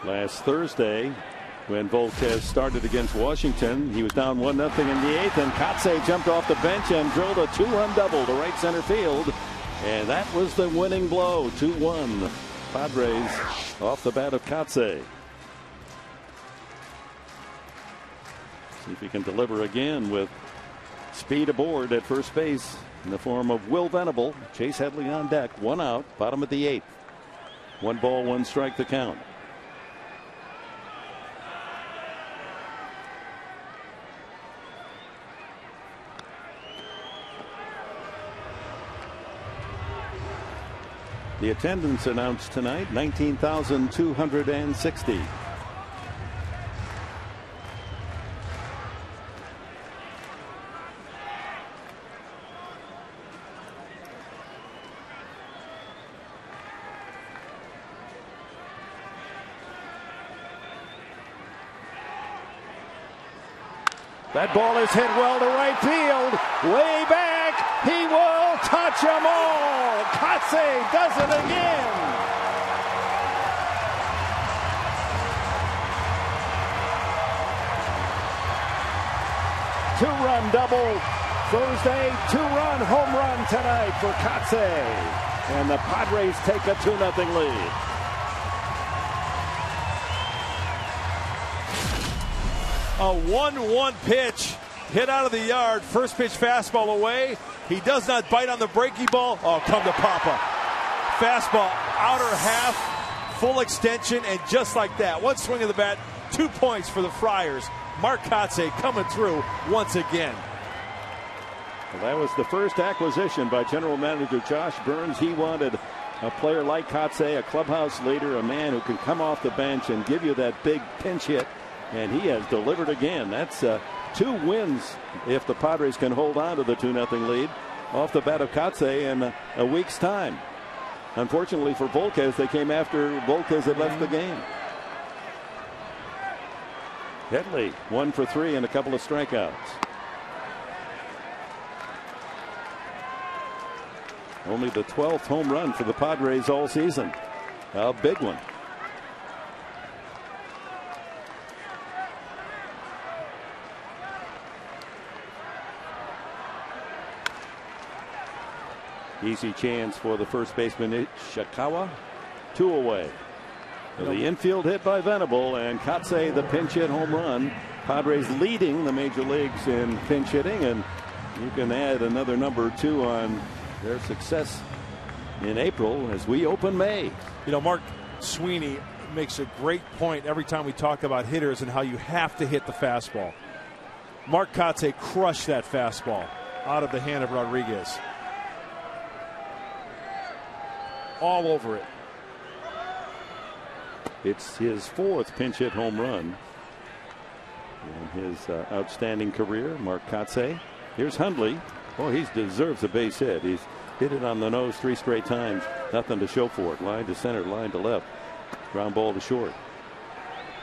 Last Thursday, when Volquez started against Washington, he was down 1-0 in the 8th, and Kotsay jumped off the bench and drilled a 2-run double to right center field, and that was the winning blow. 2-1 Padres off the bat of Kotsay. See if he can deliver again with speed aboard at first base in the form of Will Venable. Chase Headley on deck, 1 out, bottom of the 8th. 1 ball, 1 strike the count. The attendance announced tonight, 19,260. That ball is hit well to right field. Way back. He will touch them all. Kotze does it again. Two-run double Thursday. Two-run home run tonight for Kotze. And the Padres take a 2-0 lead. A 1-1 pitch hit out of the yard. First pitch fastball away. He does not bite on the breaking ball. Oh, come to Papa. Fastball, outer half, full extension, and just like that, one swing of the bat, 2 points for the Friars. Mark Kotze coming through once again. Well, that was the first acquisition by General Manager Josh Burns. He wanted a player like Kotze, a clubhouse leader, a man who can come off the bench and give you that big pinch hit. And he has delivered again. That's 2 wins if the Padres can hold on to the 2-0 lead off the bat of Kotze in a week's time. Unfortunately for Volquez, they came after Volquez had left the game. Headley 1 for 3 and a couple of strikeouts. Only the 12th home run for the Padres all season. A big one. Easy chance for the first baseman, Ishikawa. 2 away. So the infield hit by Venable, and Kotze the pinch hit home run. Padres leading the major leagues in pinch hitting, and you can add another number 2 on their success in April as we open May. You know, Mark Sweeney makes a great point every time we talk about hitters and how you have to hit the fastball. Mark Kotze crushed that fastball out of the hand of Rodriguez. All over it. It's his 4th pinch hit home run in his outstanding career. Mark Kotze. Here's Hundley. Oh, he deserves a base hit. He's hit it on the nose 3 straight times. Nothing to show for it. Line to center, line to left. Ground ball to short.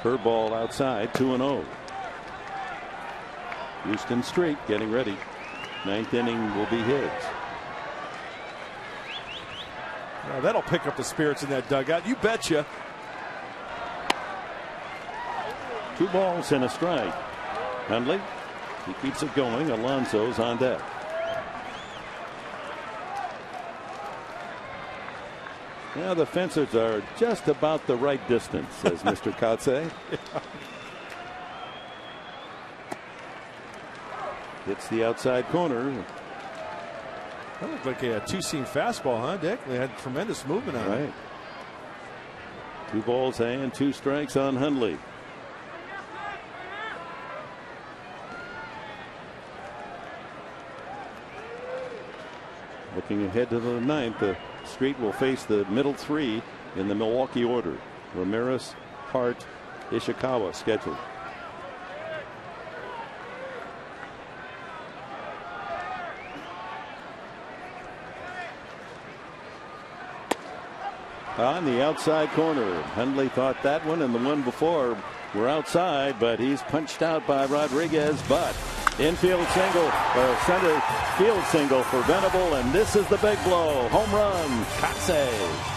Curveball outside, 2-0. Houston Street getting ready. 9th inning will be his. Now that'll pick up the spirits in that dugout. You betcha. 2 balls and a strike. Hundley, he keeps it going. Alonso's on deck. Now the fences are just about the right distance, says Mr. Kotze. Hits the outside corner. That looked like a 2-seam fastball, huh, Dick? They had tremendous movement on it. Right. 2 balls and 2 strikes on Hundley. Looking ahead to the 9th, the Street will face the middle 3 in the Milwaukee order. Ramirez, Hart, Ishikawa scheduled. On the outside corner, Hundley thought that one and the one before were outside, but he's punched out by Rodriguez. But infield single, or center field single for Venable, and this is the big blow. Home run, Kotze.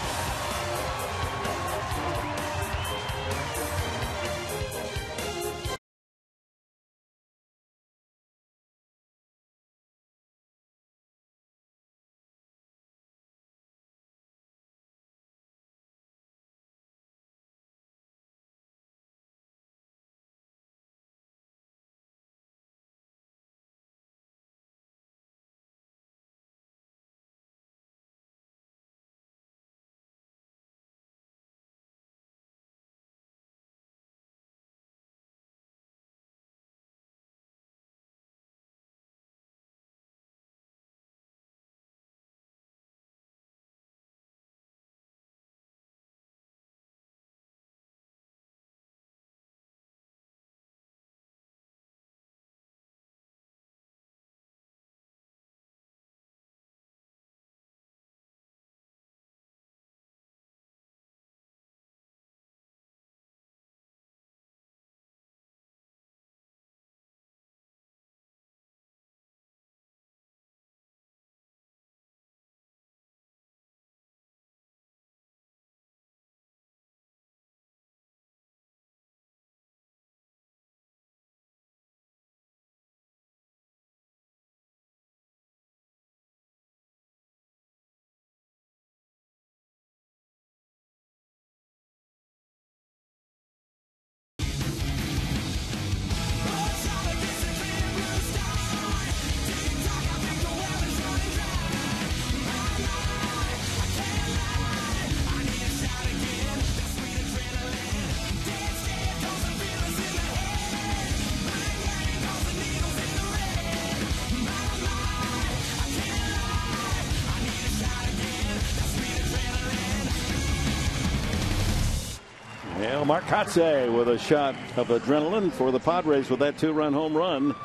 Well, Marcotte with a shot of adrenaline for the Padres with that 2-run home run.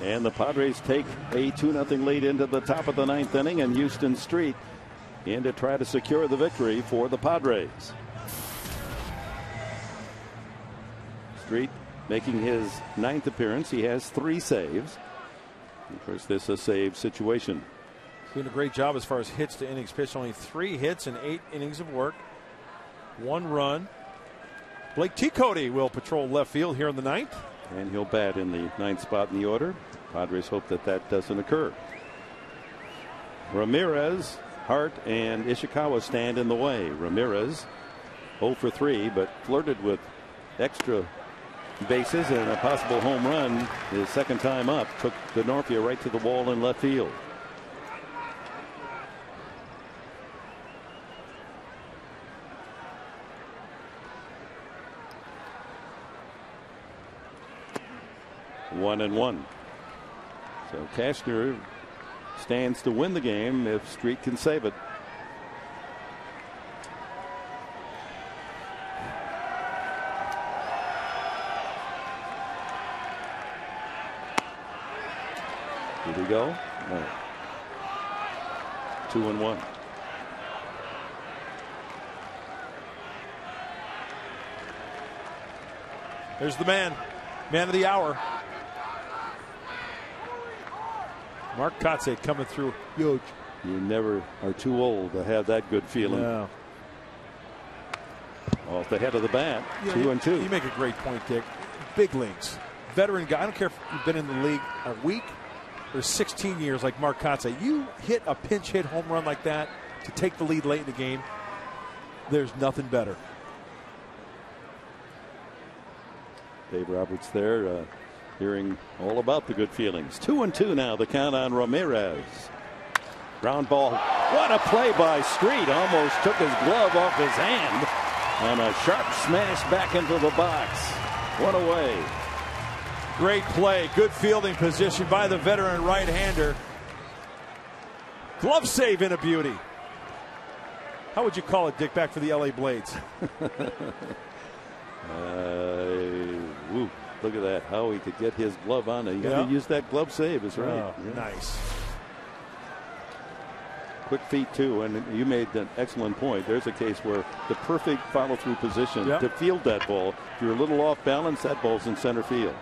And the Padres take a 2-0 lead into the top of the 9th inning, and Houston Street in to try to secure the victory for the Padres. Street making his 9th appearance. He has 3 saves. Of course, this is a save situation. Doing a great job as far as hits to innings pitched. Only 3 hits in 8 innings of work. 1 run. Blake T. will patrol left field here in the 9th. And he'll bat in the 9th spot in the order. Padres hope that that doesn't occur. Ramirez, Hart, and Ishikawa stand in the way. Ramirez 0 for 3, but flirted with extra bases and a possible home run his 2nd time up. Took Denorfia right to the wall in left field. One and one. So Cashner stands to win the game if Street can save it. Here we go. No. 2-1. There's the man of the hour. Marcotte coming through huge. You never are too old to have that good feeling. No. Off the head of the bat. 2-2. You make a great point, Dick. Big leagues. Veteran guy. I don't care if you've been in the league a week or 16 years like Marcotte. You hit a pinch hit home run like that to take the lead late in the game. There's nothing better. Dave Roberts there. Hearing all about the good feelings. 2-2 now. The count on Ramirez. Ground ball. What a play by Street. Almost took his glove off his hand. And a sharp smash back into the box. One away. Great play. Good fielding position by the veteran right-hander. Glove save in a beauty. How would you call it, Dick, back for the LA Blades? Woo. Look at that. How he could get his glove on. You got to use that glove save. Is right. Oh, yeah. Nice. Quick feet, too. And you made an excellent point. There's a case where the perfect follow-through position to field that ball. If you're a little off balance, that ball's in center field.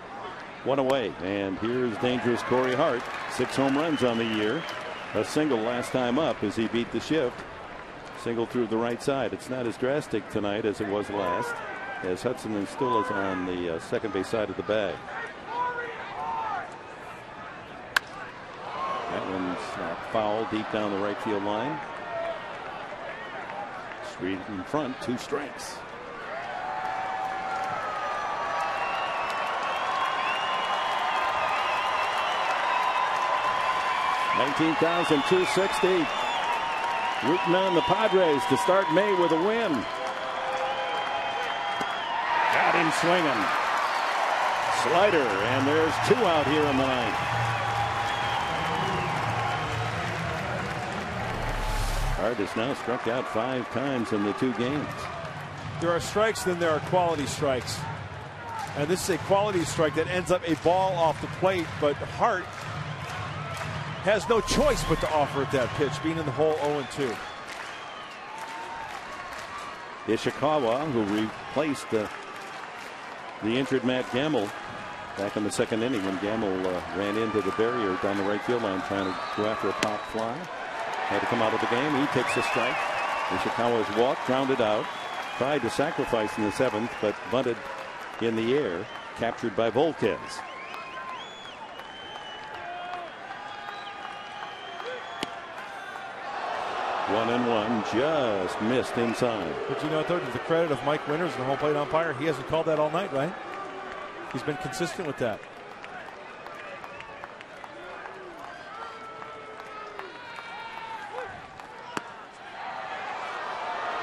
One away. And here's dangerous Corey Hart. 6 home runs on the year. A single last time up as he beat the shift. Single through the right side. It's not as drastic tonight as it was last, as Hudson still is on the second base side of the bag. That one's foul deep down the right field line. Street in front, 2 strikes. $19,260. Rooting on the Padres to start May with a win. Got him swinging. Slider, and there's 2 out here in the 9th. Hart has now struck out 5 times in the 2 games. There are strikes, then there are quality strikes. And this is a quality strike that ends up a ball off the plate, but Hart has no choice but to offer it that pitch, being in the hole 0-2. Ishikawa, who replaced the injured Matt Gamble back in the 2nd inning when Gamble ran into the barrier down the right field line trying to go after a pop fly. Had to come out of the game. He takes a strike. Ishikawa's walked, grounded out. Tried to sacrifice in the 7th, but bunted in the air. Captured by Volquez. One and one, just missed inside. But you know, though, to the credit of Mike Winters, the home plate umpire, he hasn't called that all night, right? He's been consistent with that.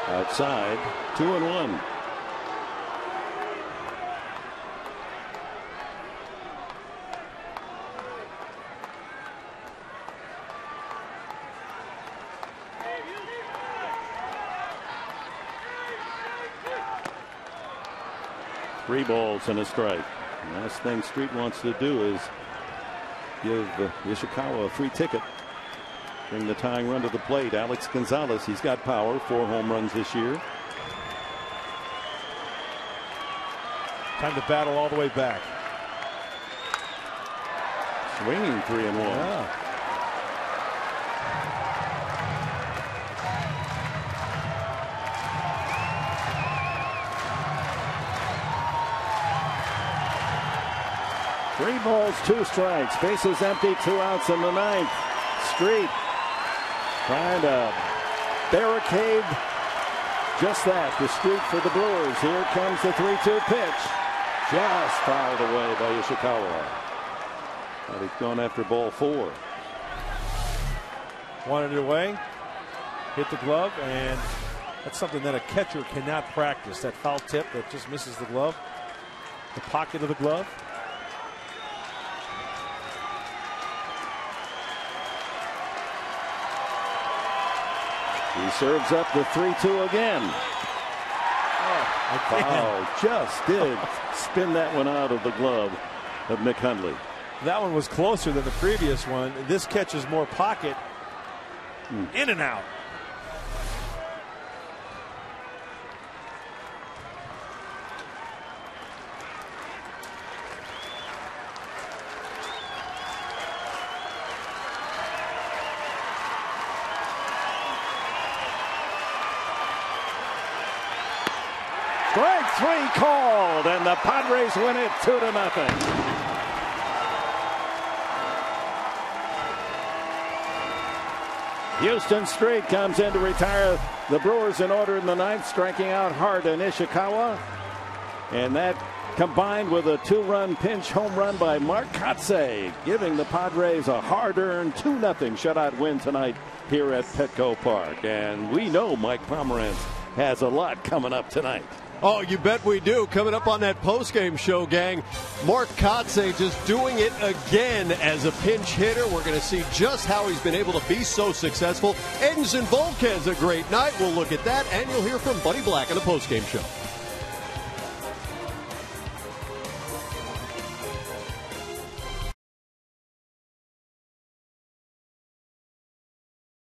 Outside, 2-1. 3 balls and a strike. The last thing Street wants to do is give Ishikawa a free ticket. Bring the tying run to the plate. Alex Gonzalez, he's got power, 4 home runs this year. Time to battle all the way back. Swinging 3-1. Yeah. Three balls, 2 strikes. Bases empty, 2 outs in the 9th. Street trying to barricade just that. The street for the Brewers. Here comes the 3-2 pitch. Just fouled away by Ishikawa. But he's gone after ball 4. Wanted it away. Hit the glove, and that's something that a catcher cannot practice. That foul tip that just misses the glove. The pocket of the glove. He serves up the 3-2 again. Wow, just did spin that one out of the glove of Nick Hundley. That one was closer than the previous one. This catches more pocket. In and out. Strike 3 called, and the Padres win it 2-0. Houston Street comes in to retire the Brewers in order in the 9th, striking out Hart and Ishikawa. And that combined with a 2-run pinch home run by Mark Kotsay, giving the Padres a hard-earned 2-0 shutout win tonight here at Petco Park. And we know Mike Pomerantz has a lot coming up tonight. Oh, you bet we do. Coming up on that postgame show, gang, Mark Kotsay just doing it again as a pinch hitter. We're going to see just how he's been able to be so successful. Edinson Volquez, a great night. We'll look at that, and you'll hear from Buddy Black on the postgame show.